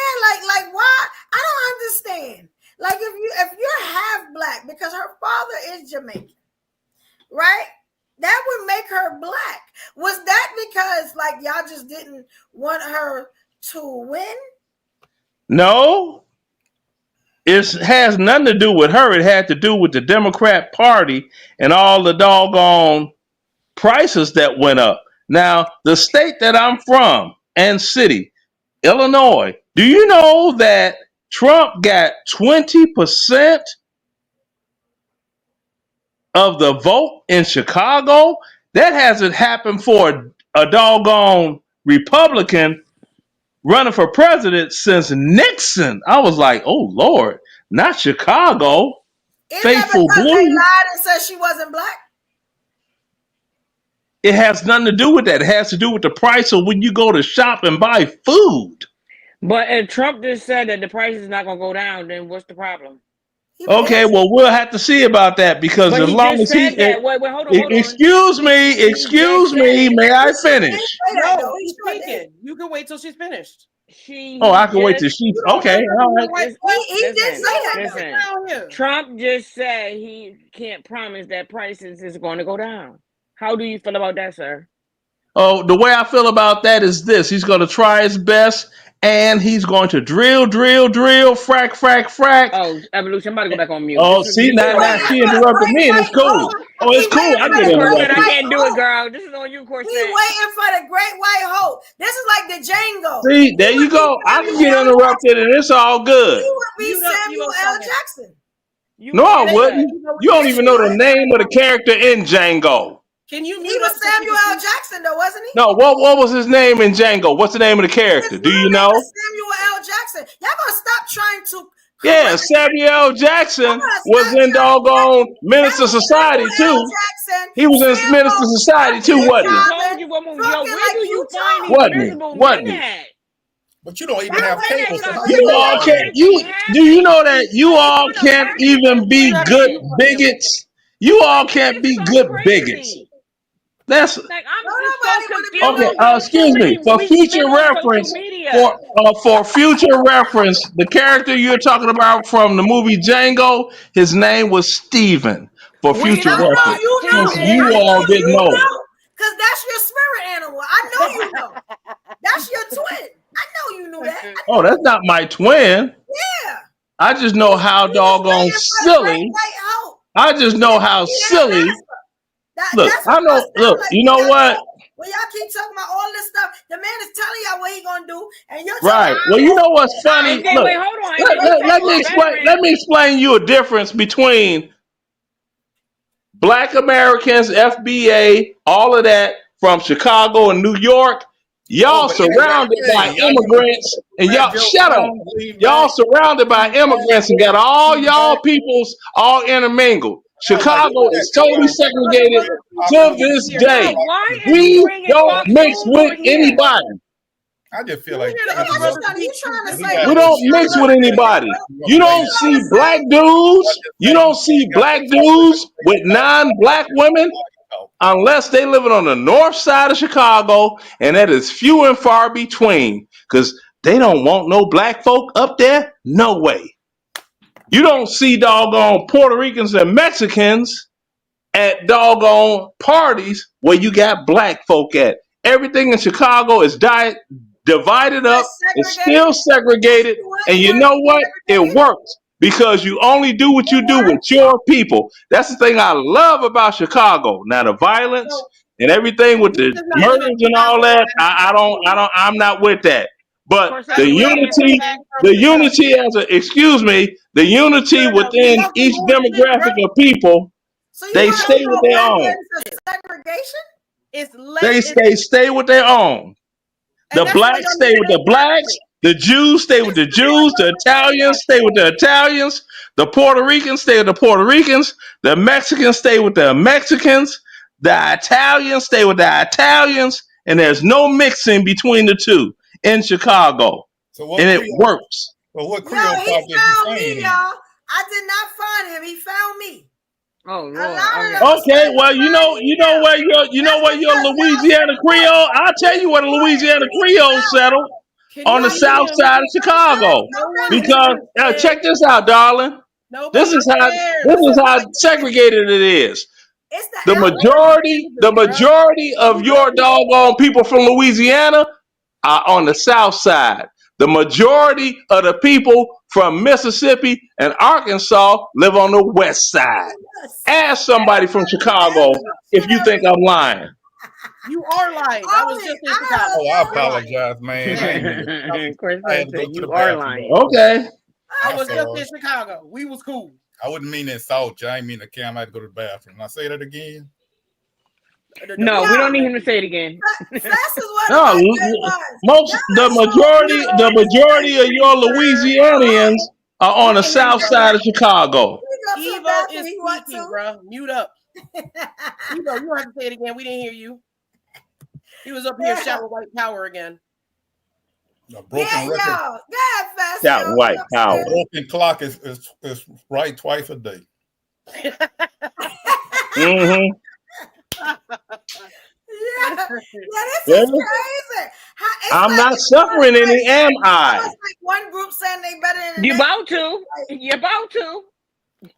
like why? I don't understand. Like if you're half black because her father is Jamaican, right? That would make her black. Was that because like y'all just didn't want her to win? No. It has nothing to do with her. It had to do with the Democrat Party and all the doggone prices that went up. Now, the state that I'm from and city, Illinois, do you know that Trump got 20% of the vote in Chicago? That hasn't happened for a doggone Republican running for president since Nixon. I was like, oh Lord, not Chicago. Faithful Blue. They lied and said she wasn't black. It has nothing to do with that. It has to do with the price of when you go to shop and buy food. But if Trump just said that the price is not going to go down, then what's the problem? Okay, well, we'll have to see about that because as long as he... hold on. Excuse me, may I finish? No, he's speaking. You can wait till she's finished. I can wait till she's... Okay, all right. He did say that. Listen, Trump just said he can't promise that prices is going to go down. How do you feel about that, sir? Oh, the way I feel about that is this. He's going to try his best, and he's going to drill, frack. Oh, Evolution, I'm about to go back on mute. Oh, see, now she interrupted me, and it's cool. Oh, it's cool. I get interrupted. I can't do it, girl. This is on you, Corset. He's waiting for the Great White Hope. This is like the Django. See, there you go. I can get interrupted, and it's all good. He would be Samuel L. Jackson. No, I wouldn't. You don't even know the name of the character in Django. Can you He was Samuel L. Jackson, though, wasn't he? No, what was his name in Django? What's the name of the character? Do you know? Samuel L. Jackson. Y'all gonna stop trying to... Yeah, Samuel L. Jackson was in doggone Minister Society, too. He was in Minister Society, too, wasn't he? Where do you find these invisible men at? But you don't even have cable. So You all can't... Do you know that you all can't even be good bigots? You all can't be good bigots. That's like I'm just so confused. Okay. Excuse me. For future reference, for future reference, the character you're talking about from the movie Django, his name was Steven. For future reference, you all didn't know. Because that's your spirit animal. I know you know. That's your twin. I know you knew that. Oh, that's not my twin. Yeah. I just know how doggone silly. I just know how silly. Look, I know. Look, you know what? When y'all keep talking about all this stuff, the man is telling y'all what he gonna do, and you're Right. talking Well, you know what's funny? And then Look, wait, hold on. And then you say let you're me a explain. veteran. Let me explain you a difference between Black Americans, FBA, all of that from Chicago and New York. Oh, Y'all but surrounded by hey, y'all give me immigrants, and fat y'all jokes. shut up. Don't lean Y'all back. surrounded by immigrants and got all y'all peoples all intermingled. Oh, like Chicago is fat totally jokes. segregated to this day. Yo, why is he We bringing don't Fox mix News with on here? anybody. I just feel like So this is what's up. done? You trying to This say is We what don't you mix with anybody. You don't see black dudes. You don't see black dudes with non-black women unless they living on the north side of Chicago, and that is few and far between. Because they don't want no black folk up there. No way. You don't see doggone Puerto Ricans and Mexicans at doggone parties where you got black folk at. Everything in Chicago is divided up. It's still segregated. And you know what? It works because you only do what you do with your people. That's the thing I love about Chicago. Now the violence and everything with the murders and all that, I'm not with that. But the unity as a, excuse me, the unity within each demographic of people, So you they want to stay with go their back own. into segregation? It's less. They stay with their own. The that's why blacks y'all stay need to with go the blacks. The Jews stay with the Jews. The Italians stay with the Italians. The Puerto Ricans stay with the Puerto Ricans. The Mexicans stay with the Mexicans. The Italians stay with the Italians. And there's no mixing between the two in Chicago. So what And it Creole? works. Well, what Yo, Creole he pop is you found saying? me, y'all. I did not find him. He found me. Oh Lord. A lot of them Okay, well, you know where your Louisiana Creole. I'll tell you where the Louisiana Creole settled on the south side of Chicago. Because check this out, darling. This is how segregated it is. The majority of your doggone people from Louisiana are on the south side. The majority of the people from Mississippi and Arkansas live on the west side. Ask somebody from Chicago if you think I'm lying. You are lying. I was just in Chicago. Oh, I apologize, man. I ain't mean to. I had to go to the bathroom. Okay. I was just in Chicago. We was cool. I wouldn't mean to insult you. I ain't mean to count. I had to go to the bathroom. Now say that again. No, we don't need him to say it again. No, the majority of your Louisianians are on the south side of Chicago. Evo is speaking, bro. Mute up. Evo, you don't have to say it again. We didn't hear you. He was up here shouting white power again. A broken record. Shouting white power. Broken clock is right twice a day. Mm-hmm. This is crazy. I'm not suffering any, am I? It's like one group saying they better than the You next. about to. You're about to.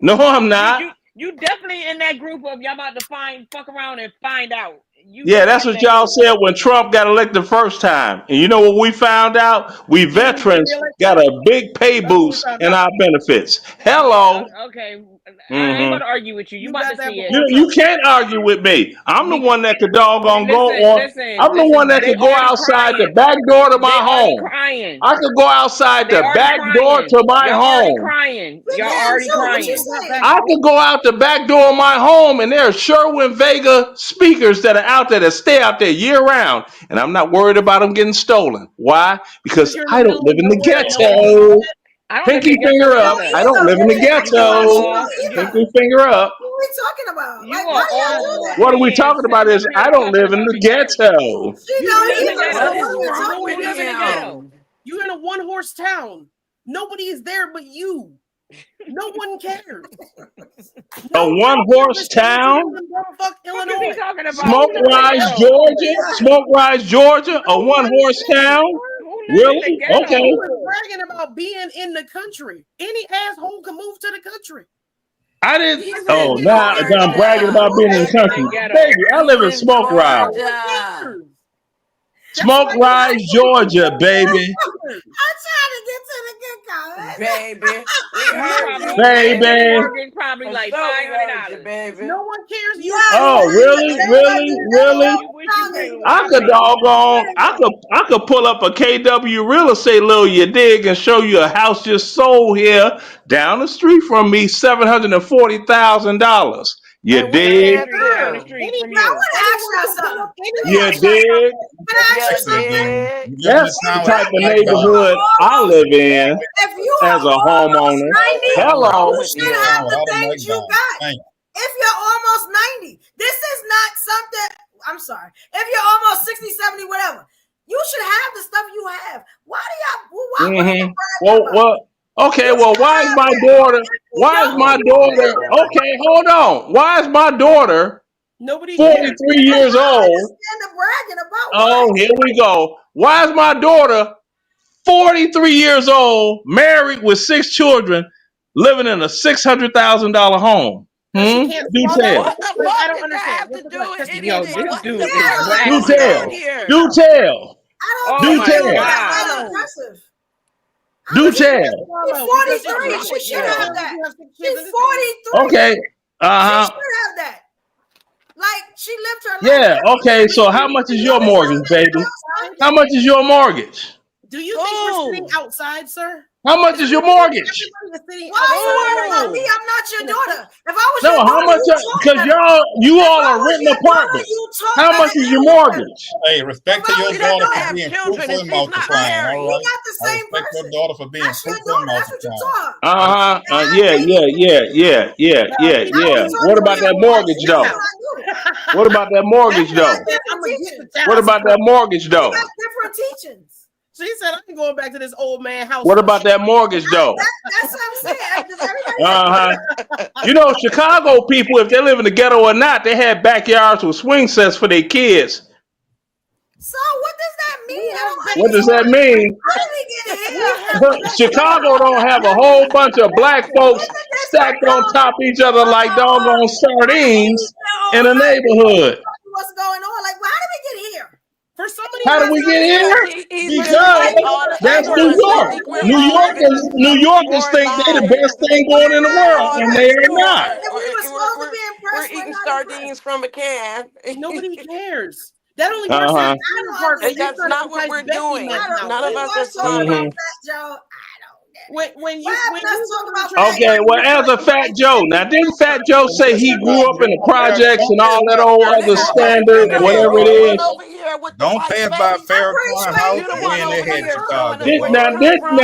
No, I'm not. You definitely in that group of y'all about to fuck around and find out. Yeah, that's what y'all said when Trump got elected the first time. And you know what we found out? We veterans got a big pay boost in our benefits. Hello. Okay. I ain't about to argue with you. You about to see it. You can't argue with me. I'm the one that could doggone go on. Listen, I'm the one that could go outside the back door to my home. I could go outside the back door to my home. Y'all already crying. I could go out the back door of my home, and there are Sherwin Vega speakers that are out there that stay out there year round, and I'm not worried about them getting stolen. Why? Because I don't live in the ghetto. Pinky finger up. I don't live in the ghetto. Pinky finger up. What are we talking about? Like, why y'all do that? What are we talking about is I don't live in the ghetto. You're in a one-horse town. Nobody is there but you. No one cares. A one-horse town? Smoke Rise, Georgia? Smoke Rise, Georgia? A one-horse town? Really? Okay. Who is bragging about being in the country? Any asshole can move to the country. I didn't. Oh, now I'm bragging about being in the country. Baby, I live in Smoke Rise. Smoke Rise, Georgia, baby. I'm trying to get to the good comments. Baby, we You heard probably you, and the Baby. mortgage probably For like sure we heard you, $500. baby. No one cares. You Yes, Oh, really? they Really? did that Really? whole You wish you comment. knew. I I could pay you. doggone, I could pull up a KW real estate little you dig and show you a house just sold here down the street from me, $740,000. You And we dig? can Down the too. street from Now, I you. want to ask y'all something. Let me You ask y'all something. dig? Can I ask Yeah, you Listen, something? man, you dig. giving it That's the sound type of like God. neighborhood I live in If you are as a almost homeowner. 90, Something wrong you Hello. with should You you. have sound the like things you Mike got. Thank If you're almost 90, this is not something, I'm sorry. If you're almost 60, 70, whatever, you should have the stuff you have. Why do y'all, what are you Mm-hmm. bragging about? Well, okay, You well, should why is have my that. daughter, If you why is don't, my Oh you my should daughter, have that. God. okay, hold on. Why is my daughter Nobody cares. 43 Because years I don't old? understand the bragging about Oh, what. here we go. Why is my daughter 43 years old, married with 6 children, living in a $600,000 home? Because she Hmm? can't Do swallow tell. What it. the Like, I fuck don't does that understand. have What's to the do point? with Because she Yo, anything? this What's the dude Yeah, is difference Do going ratchet. on tell. here? Do tell. I don't Oh Do think my that's tell. God. that Swallow. impressive. I Do was she just, can't tell. she's swallow because she's 43. What's wrong She with ratchet. should Every have you? time that. you have 6 kids She's in this game. 43. Okay. She Uh-huh. should have that. Like, she lived her life. Yeah, okay. So how much is your mortgage, baby? How much is your mortgage? Do you think we're sitting Who? outside, sir? How much Is is your everybody, mortgage? everybody is sitting Why are you outside worried about right me? Who? I'm not your now? daughter. If I was No, your how daughter, much? you talk Because better. you If all I are was renting your daughter, apartments. you talk How much better is and your do better. mortgage? Hey, If respect I to your was She your daughter doesn't for daughter, have being children fruitful and and she's not multiplying. All we married. right. not the I same respect your person. daughter for being That's your fruitful and daughter. That's what you multiplying. taught her. Uh-huh. And I Yeah, take yeah, it. yeah, yeah, yeah, No, yeah, she I yeah. was said, taught What to about be a that I'm boss. going to mortgage this That's though? what I house. do. What about that We mortgage got though? I'm different going to get the teachings. What child about that support. mortgage We though? got different teachings. She said, I'm going back to this old man house What for about shit. that mortgage though? That's what I'm saying. Does everybody else? Uh-huh. You know, Chicago people, if they live in the ghetto or not, they had backyards with swing sets for their kids. So what does that We mean? I have don't What does that understand. backyards. mean? How did we get We here? have Chicago backyards. don't have a That whole means bunch of black folks Isn't this what stacked on top of each other like doggone sardines in a neighborhood. what's going on? Like, how did we get here? for somebody How who did has we not get been Because here? he's for been Because somebody like who all has the not that's other been New ones. They York. think we're New all to living New Yorkers more think they the lives best thing going in the world, on and a they are not. tour. If we were supposed to be We're impressed, we're eating not sardines impressed. from a can. nobody cares. That only works in Uh-huh. the I trailer don't park when And you're understand. that's trying to not what entice we're Becky doing. Man's house. None of We us want are to talk about Mm-hmm. slumming. Fat Joe. I don't get it. When What you happened? Let's go talk to the about trailer Fat Okay, park Joe. and well, you're as trying a to Fat entice Joe, Becky now didn't Man's Fat house. Joe Don't say pay he by grew up in the projects don't and pay all that by old other Farrakhan Nigga, house. standard, Being you in the that one, whatever it you the Chicago. one is? over here with the Don't white pay by face. I'm pretty Farrakhan sure he house. You the did. one Being over in that here showing us Chicago. where you come from.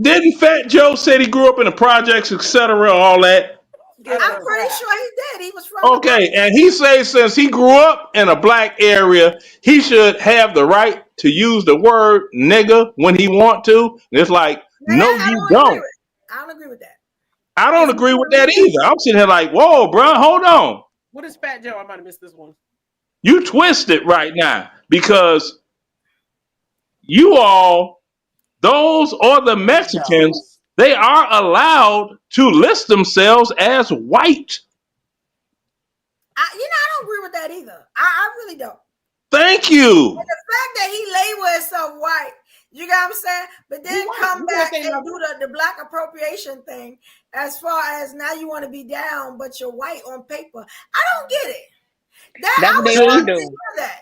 Didn't Fat Joe said he grew up in the projects, etc., all that? Give I'm a pretty crap. sure he did. He was from the Okay, project. and he says since he grew up in a black area, he should have the right to use the word nigga when he want to. And it's like, Yeah, no, I you don't agree don't. with. I don't agree with that. I don't Is he agree with Puerto that Rican? either. I'm sitting here like, whoa, bro, hold on. What is Fat Joe? I might have missed this one. You twisted right now because you all, those or the Here he Mexicans, goes. they are allowed to list themselves as white. I don't agree with that either. I really don't. Thank you. And the fact that he labeled himself white, you got what I'm saying? But then come back and do the black appropriation thing as far as now you want to be down, but you're white on paper. I don't get it. That's I what was they shocked all to do. hear that.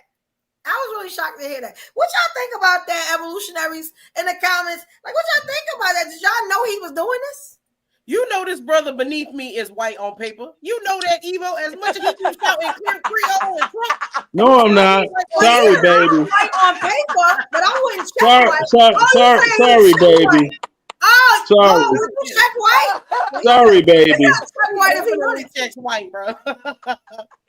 I was really shocked to hear that. What y'all think about that, evolutionaries in the comments? Like, what y'all think about that? Did y'all know he was doing this? You know this brother beneath me is white on paper. You know that Evo as much as he keeps shouting Creole and Trump. No, I'm not. Well, Sorry, yeah, I'm baby. white on paper, but I wouldn't check white. Sorry, baby. Oh, Sorry. would you check white? Sorry, baby. Check white if he Definitely wanted. checks white, bro.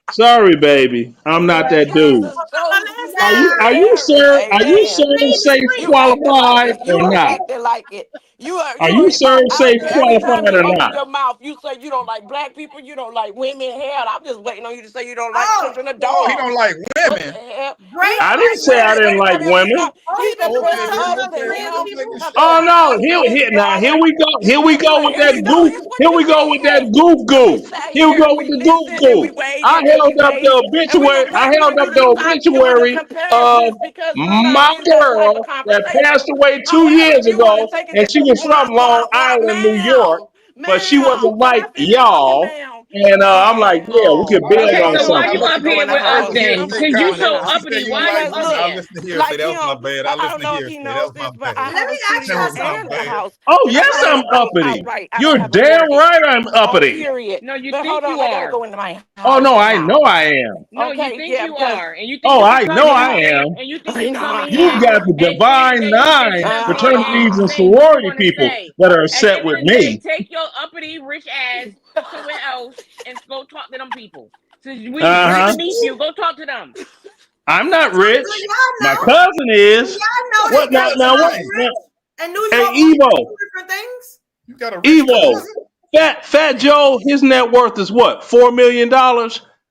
Sorry, baby. I'm not that dude. Jesus chose Are Mary, you sir? Are you amen. sir safe You acting like qualified it. or You not? acting like it. You are Are you you are serve out safe there. Every time qualified you or open not? your mouth, you say you don't like black people, you don't like women. Hell, I'm just waiting on you to say you don't like Oh, children or Oh, he don't dogs. like What the women. hell? great I didn't say I question. didn't Every like time you open your women. mouth, Oh, he's he the been Okay, doing first stuff then, with husband. okay, trans I'm Him, just making people. Oh sure. no, his here daughter. we go. Here we go with Here that we go. goof. It's what Here you we go with that did. goof And we goof. sat Here we here go and with we the goof listened and we goof. I waited and we held up the waited. And we obituary. gonna I talk held about up you to the stop doing the obituary of comparisons because we're not my in that type of girl that conversation. passed away 2 years However, you want to ago, take it and there. she was from Long Island, New York, Ma'am, but she ma'am, wasn't can like I finish talking, y'all. ma'am? And I'm like, yeah, we could Ma'am. build Okay, on so why you something. I'm up finna go here in the with us house. then? I'm He Because finna say, go you in the so house. he say uppity. you don't Why like you Because up women. look, I here? listen to hearsay. like That was my him, bad. I I don't listen to know if he hearsay. That knows was my this, but I bad. Let have me a ask y'all That studio was my something. and a bad. house, Oh, and I yes, own I'm both uppity. outright. I don't You're have a damn mortgage right I'm on uppity. period. No, you But think hold you on, I gotta are. go into my Oh, no, house I know now. I am. No, you Okay, think yeah, you because are. And you think Oh, you I can come know in I yeah, here am. and you think you I can know come in I You here got am. the and create divine things and nine sit up here and say fraternities the and things you sorority want to people say. that are At the upset end of with the day, me. take your uppity rich ass somewhere else and go talk to them people. Since we right Uh-huh. beneath you, go talk to them. I'm not So rich. y'all My know, cousin do is. y'all know What's that What your now? that's cousin Now not what? name? Now, rich and New hey, York rich are Evo, two different things? You got a rich Evo, cousin? Fat Joe, his net worth is what? $4 million.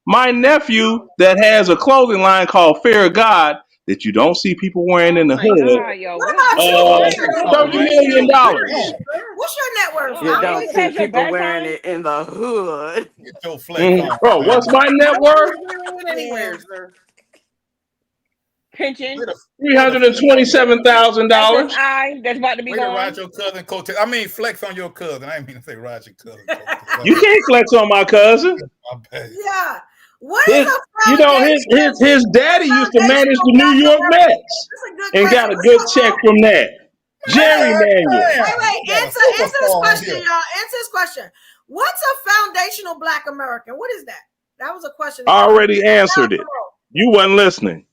My nephew that has a clothing line called Fear of God that you don't see people wearing Oh in the my hood. God, yo, What what is about going you? on What's in your this net room? worth? $30 Why Let me you get million so a dollars. serious? What's your net worth? You Oh, I can want don't you to see pass know. your people bag, wearing son? it in the hood. Get your flex on, Bro, fam. what's my net worth? Nobody's wearing it Yeah. anywhere, sir. Pension, Play the flex on your cousin. $327,000. SSI, that's about to be Way to ride gone. your cousin coattail. I mean, flex on your cousin. I didn't mean to say ride your cousin coattail. You can't flex on my cousin. My bad. Yeah. What is His, a his daddy used to manage foundational the New black York American? Mets That's a good and question. got a good check from that. Jerry Man, Manuel. damn. Wait. You got a Answer this superstar on question, here. y'all. Answer this question. What's a foundational black American? What is that? That was a question in I the comments. already answered it. You wasn't listening.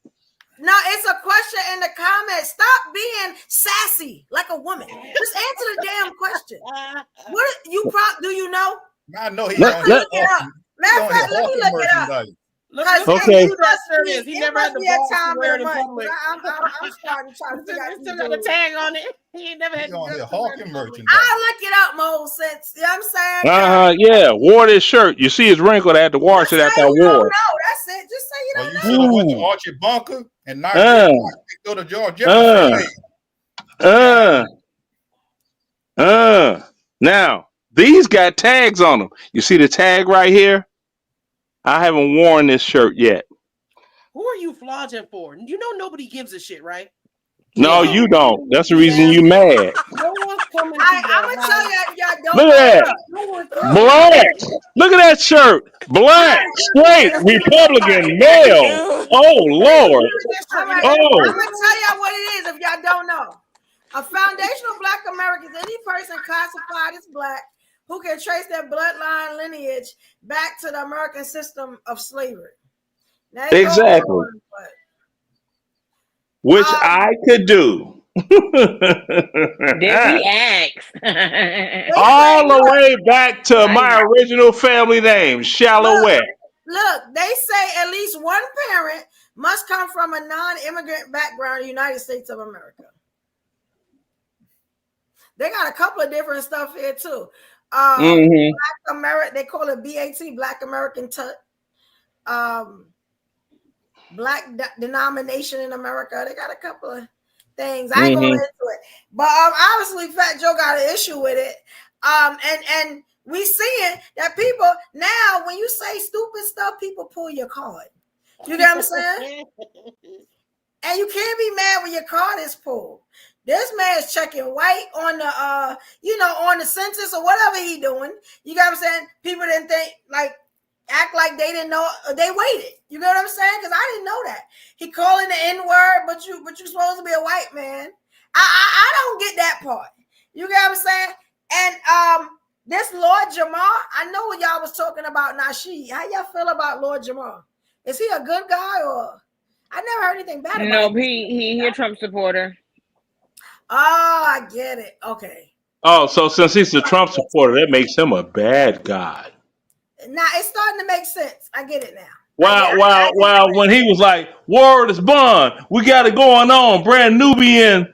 No, it's a question in the comments. Stop being sassy like a woman. Just answer the damn question. What do you know? I know he Let, on Let me here let, look it up. hawking. He Matter of on here fact, let me hawking look it up. merchandise. Look Because how okay. cute that shirt is. He it never had must the be a balls to time wear in it the in month. public. I'm starting to try to figure out He these still got the dudes. tag on it. He ain't never had He the on guts here to wear it in hawking public. merchandise. I'll look it up, Mo, since you know what I'm saying. Yeah. Wore this shirt. You see it's wrinkled. I had to wash Just it say after I you don't wore it. know. That's it. Just say you Or don't you should have know. went to Ooh. Archie Bunker and knocked Uh, go to George Jefferson. uh, Hey, uh, Now, these got tags on them. You see the tag right here? I haven't worn this shirt yet. Who are you flogging for? You know nobody gives a shit, right? No, Yeah. you don't. That's the reason Yeah, you mad. no one's coming to I'm your gonna tell house. you if y'all don't Look know at this. that. No one's coming to Black. your Look at that shirt. Black, straight, Yes, Republican, you male. do. Oh, Lord. that All shirt in right, Oh, I'm gonna tell y'all what it is if y'all don't know. A foundational black American is any person classified as black who can trace their bloodline lineage back to the American system of slavery. Now it goes exactly. on, but Which I could do. Did we ask? they say, All the way back to my Right. original family name, Shallowette. look, they say at least one parent must come from a non-immigrant background in the United States of America. They got a couple of different stuff here too. Black American, they call it BAT, Black American Black denomination in America. They got a couple of things. I ain't going into it, but obviously Fat Joe got an issue with it. And we seeing that people now, when you say stupid stuff, people pull your card. You know what I'm saying? And you can't be mad when your card is pulled. This man's checking white on the on the census or whatever he doing. You got what I'm saying? People didn't think act like they didn't know, they waited. You know what I'm saying? Because I didn't know that. He calling the N-word, but you supposed to be a white man. I don't get that part. You get what I'm saying? And this Lord Jamar, I know what y'all was talking about Nasheed. How y'all feel about Lord Jamar? Is he a good guy or I never heard anything bad about No, him? he a Trump supporter. Oh, I get it. Okay. Oh, so since he's a Trump supporter, that makes him a bad guy. Now it's starting to make sense. I get it now. While when he was like, "Word is bond, we got it going on, brand Nubian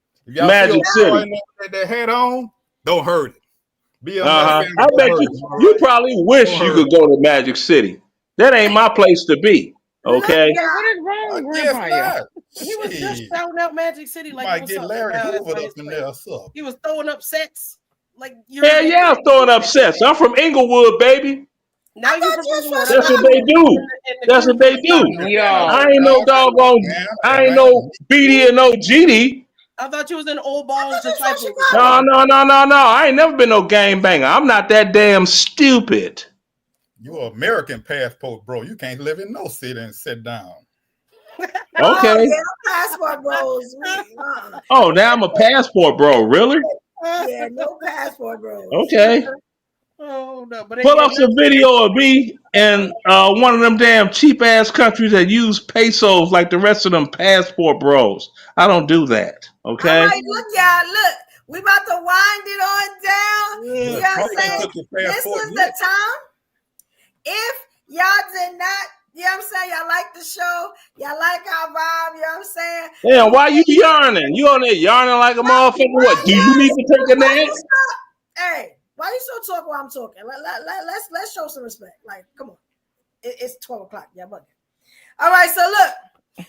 If y'all Magic see a boy City. with that hat on, don't hurt it. BMF family, I don't bet hurt you it. All you right? probably Don't wish you hurt could it. go to Magic City. That ain't my place to be. Okay. Yeah, what is wrong with Grandpa? He was just Shit. shouting out Magic City like Might it was get something. Larry Now that's Hoover why up it's in crazy. there or something. He was throwing up sets like you're Hell yeah, I'm throwing up sets. I'm from Inglewood, baby. Now you from Inglewood. That's what they do. That's what they do. Yeah. I ain't no doggone. I ain't no BD or no GD. I thought you was in Old Balls Disciple. No. I ain't never been no game banger. I'm not that damn stupid. You're an American passport, bro. You can't live in no city and sit down. Okay. Oh, yeah, passport bros. Oh, now I'm a passport bro. Really? Yeah, no passport bros. Okay. Oh no, but Pull up some video of me in one of them damn cheap ass countries that use pesos like the rest of them passport bros. I don't do that. Okay. All right, look, y'all. Look, we about to wind it on down. You know what I'm saying? This is the time. If y'all did not, you know what I'm saying, y'all like the show, y'all like our vibe, you know what I'm saying? Yeah, why you yarning? You on there yarning like a motherfucker? What? Do you need to take a nap? Hey, why you so talk while I'm talking? Let's show some respect. Like, come on. It's 12 o'clock. Yeah, buddy. All right, so look.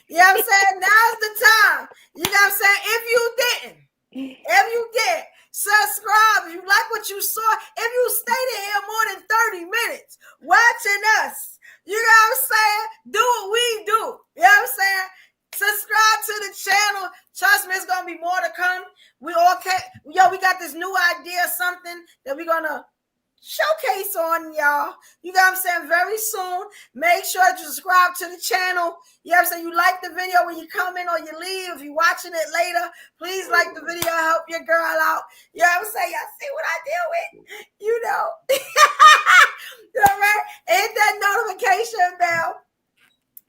You know what I'm saying? Now's the time. You know what I'm saying? If you did, subscribe. If you like what you saw, if you stayed in here more than 30 minutes watching us, you know what I'm saying? Do what we do. You know what I'm saying? Subscribe to the channel. Trust me, it's gonna be more to come. We got this new idea, something that we're gonna showcase on y'all. You know what I'm saying? Very soon. Make sure that you subscribe to the channel. You know what I'm saying? You like the video when you come in or you leave. If you're watching it later, please like the video. Help your girl out. You know what I'm saying? Y'all see what I deal with? You know. All right? Hit that notification bell.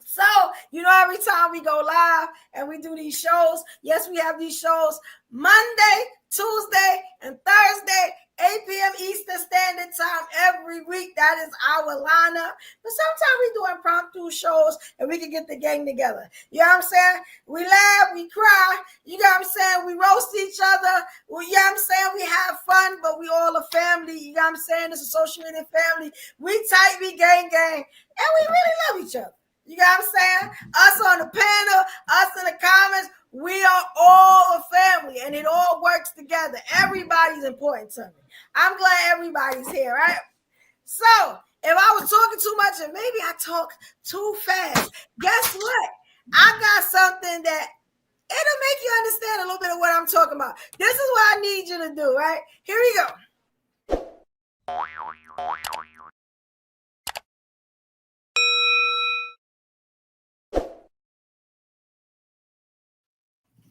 So, you know, every time we go live and we do these shows, yes, we have these shows Monday, Tuesday, and Thursday, 8 p.m. Eastern Standard Time every week. That is our lineup. But sometimes we do impromptu shows and we can get the gang together. You know what I'm saying? We laugh, we cry. You know what I'm saying? We roast each other. You know what I'm saying? We have fun, but we all a family. You know what I'm saying? It's a social media family. We tight, we gang, and we really love each other. You know what I'm saying? Us on the panel, us in the comments, we are all a family and it all works together. Everybody's important to me. I'm glad everybody's here, right? So, if I was talking too much and maybe I talk too fast, guess what? I got something that it'll make you understand a little bit of what I'm talking about. This is what I need you to do, right? Here we go.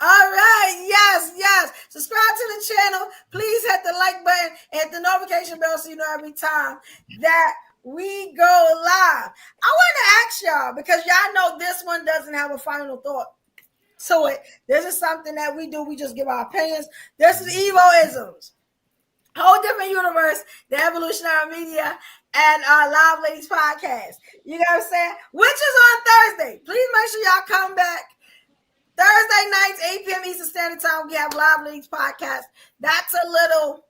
All right, yes. Subscribe to the channel. Please hit the like button and the notification bell so you know every time that we go live. I want to ask y'all, because y'all know this one doesn't have a final thought to it. This is something that we do. We just give our opinions. This is EVO-ISMS. Whole different universe, the Evolutionary Media and Live Ladies Podcast. You know what I'm saying? Which is on Thursday. Please make sure y'all come back. Thursday nights, 8 p.m. Eastern Standard Time, we have Live Ladies Podcast. That's a little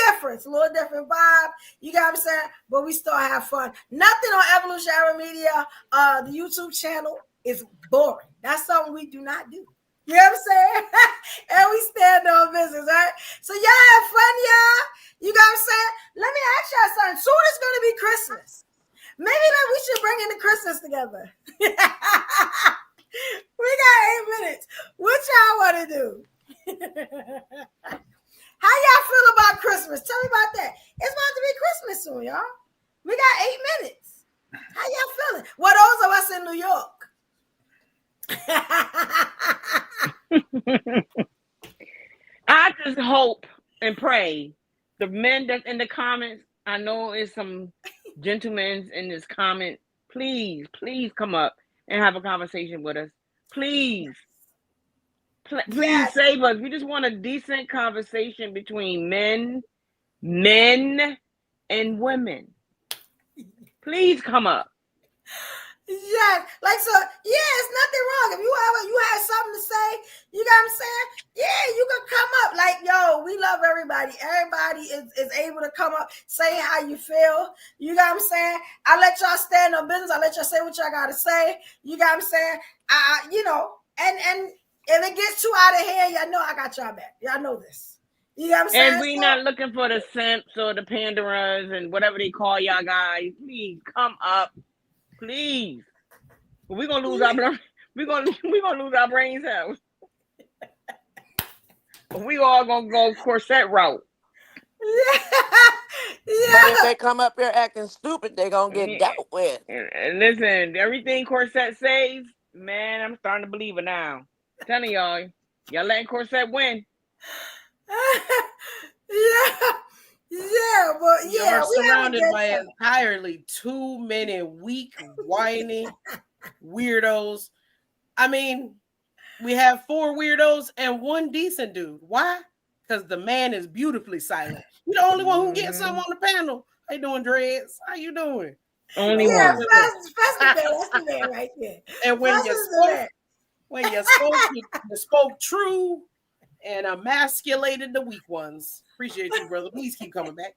different. It's a little different vibe. You know what I'm saying? But we still have fun. Nothing on Evolutionary Media. The YouTube channel is boring. That's something we do not do. You know what I'm saying? And we stand on business, right? So y'all have fun, y'all. You know what I'm saying? Let me ask y'all something. Soon it's going to be Christmas. Maybe we should bring in the Christmas together. We got 8 minutes. What y'all want to do? How y'all feel about Christmas? Tell me about that. It's about to be Christmas soon, y'all. We got 8 minutes. How y'all feeling? Well, those of us in New York. I just hope and pray the men that's in the comments, I know it's some gentlemen in this comment. Please come up and have a conversation with us. Please save us. We just want a decent conversation between men and women. Please come up. Yeah, like so. Yeah, it's nothing wrong. If you have something to say, you know what I'm saying? Yeah, you can come up. Like, yo, we love everybody. Everybody is able to come up, say how you feel. You know what I'm saying? I let y'all stand on business. I let y'all say what y'all gotta say. You know what I'm saying? You know, and if it gets too out of hand, y'all know I got y'all back. Y'all know this. You know what I'm saying? And we not looking for the simps or the panderers and whatever they call y'all guys. Please come up. Please, we're gonna lose our lose our brain cells. We all gonna go corset route. Yeah. But if they come up here acting stupid, they gonna get dealt with. And listen, everything Corset says, man, I'm starting to believe it now. I'm telling y'all letting Corset win. Yeah, but yeah, we're surrounded by entirely too many weak, whiny weirdos. I mean, we have 4 weirdos and 1 decent dude. Why? Because the man is beautifully silent. You're the only one who gets something on the panel. How you doing, Dreads? How you doing? Only one. That's the man right there. And when you spoke true and emasculated the weak ones. Appreciate you, brother. Please keep coming back.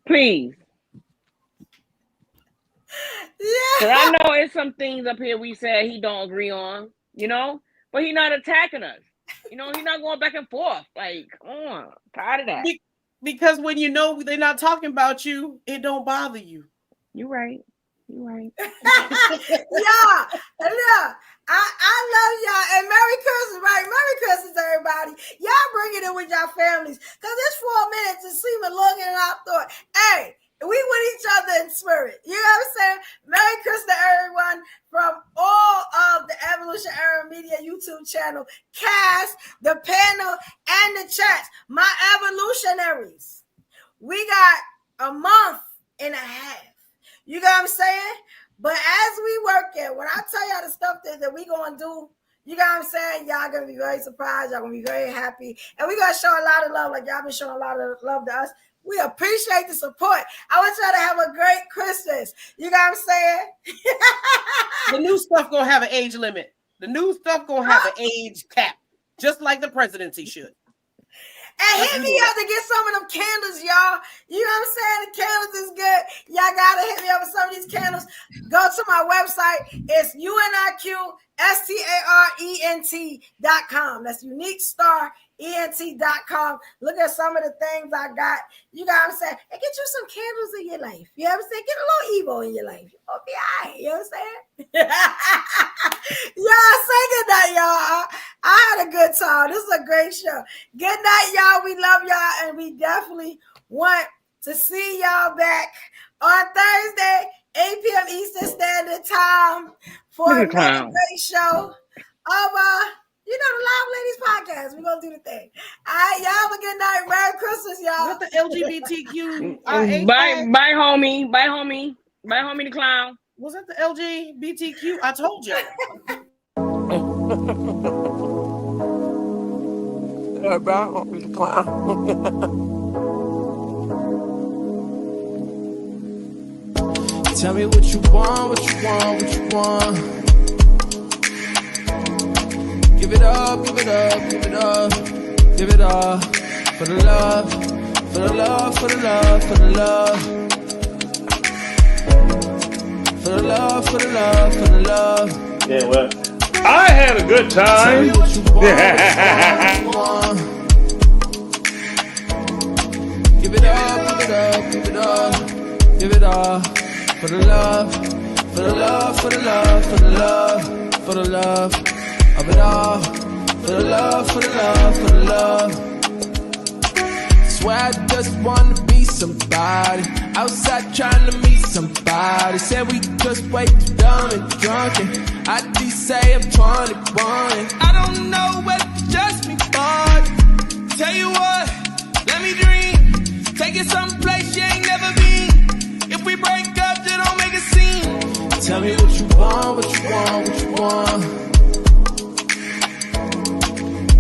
Please. Yeah. I know it's some things up here we said he don't agree on, you know, but he not attacking us. You know, he's not going back and forth. Like, come on, tired of that. Because when you know they're not talking about you, it don't bother you. You're right. Yeah. I love y'all. And Merry Christmas, right? Merry Christmas, everybody. Y'all bring it in with y'all families. Because this 4 minutes is seeming longer than I thought. Hey, we with each other in spirit. You know what I'm saying? Merry Christmas, everyone, from all of the Evolution Era Media YouTube channel, cast, the panel, and the chats. My evolutionaries. We got a month and a half. You know what I'm saying? But as we work it, when I tell y'all the stuff that we gonna do, you know what I'm saying? Y'all gonna be very surprised. Y'all gonna be very happy. And we gonna show a lot of love, like y'all been showing a lot of love to us. We appreciate the support. I want y'all to have a great Christmas. You know what I'm saying? The new stuff gonna have an age limit. The new stuff gonna have an age cap, just like the presidency should. And hit me up to get some of them candles, y'all. You know what I'm saying? The candles is good. Y'all gotta hit me up with some of these candles. Go to my website. It's UniqStarEnt.com. That's UniqStarEnt.com. Look at some of the things I got. You know what I'm saying? And get you some candles in your life. You know what I'm saying? Get a little EVO in your life. You'll be all right. You know what I'm saying? Y'all say good night, y'all. I had a good time. This is a great show. Good night, y'all. We love y'all, and we definitely want to see y'all back on Thursday, 8 p.m. Eastern Standard Time for another great show of the Loud Ladies Podcast. We're gonna do the thing. All right, y'all have a good night. Merry Christmas, y'all. What the LGBTQ? Bye, homie. Bye, homie. Bye, homie the clown. Was that the LGBTQ? I told you. Bye, homie the clown. Tell me what you want, what you want, what you want. Give it up, give it up, give it up, give it up. For the love, for the love, for the love, for the love. For the love, for the love, for the love. Yeah, well, I had a good time. Tell me what you want, Give it up, give it up, give it up, give it up. For the love, for the love, for the love, for the love, for the love of it all. For the love, for the love, for the love. Swear I just wanna be somebody. Outside trying to meet somebody. Said we just way too dumb and drunk. And I just say I'm 21. I don't know whether to just me, but tell you what, let me dream. Take it someplace you ain't never been. If we break up, then don't make a scene. Tell me what you want, what you want, what you want.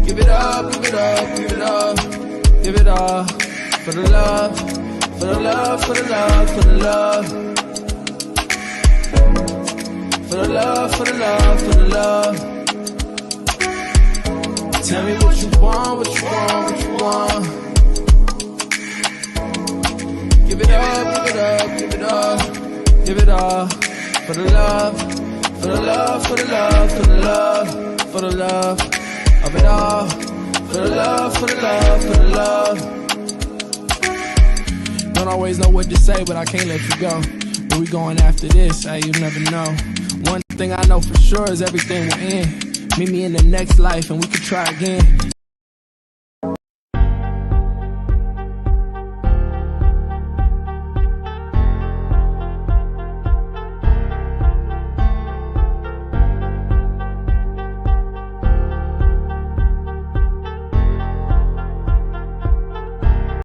Give it up, give it up, give it up, give it up. For the love, for the love, for the love, for the love. the love, for the love, for the love. Tell me what you want, what you want, what you want. Give it up, give it up, give it up, give it up. For the love, for the love, for the love, for the love, for the love of it all. For the love, for the love, for the love. Don't always know what to say, but I can't let you go. Where we going after this? Hey, you never know. One thing I know for sure is everything will end. Meet me in the next life and we can try again.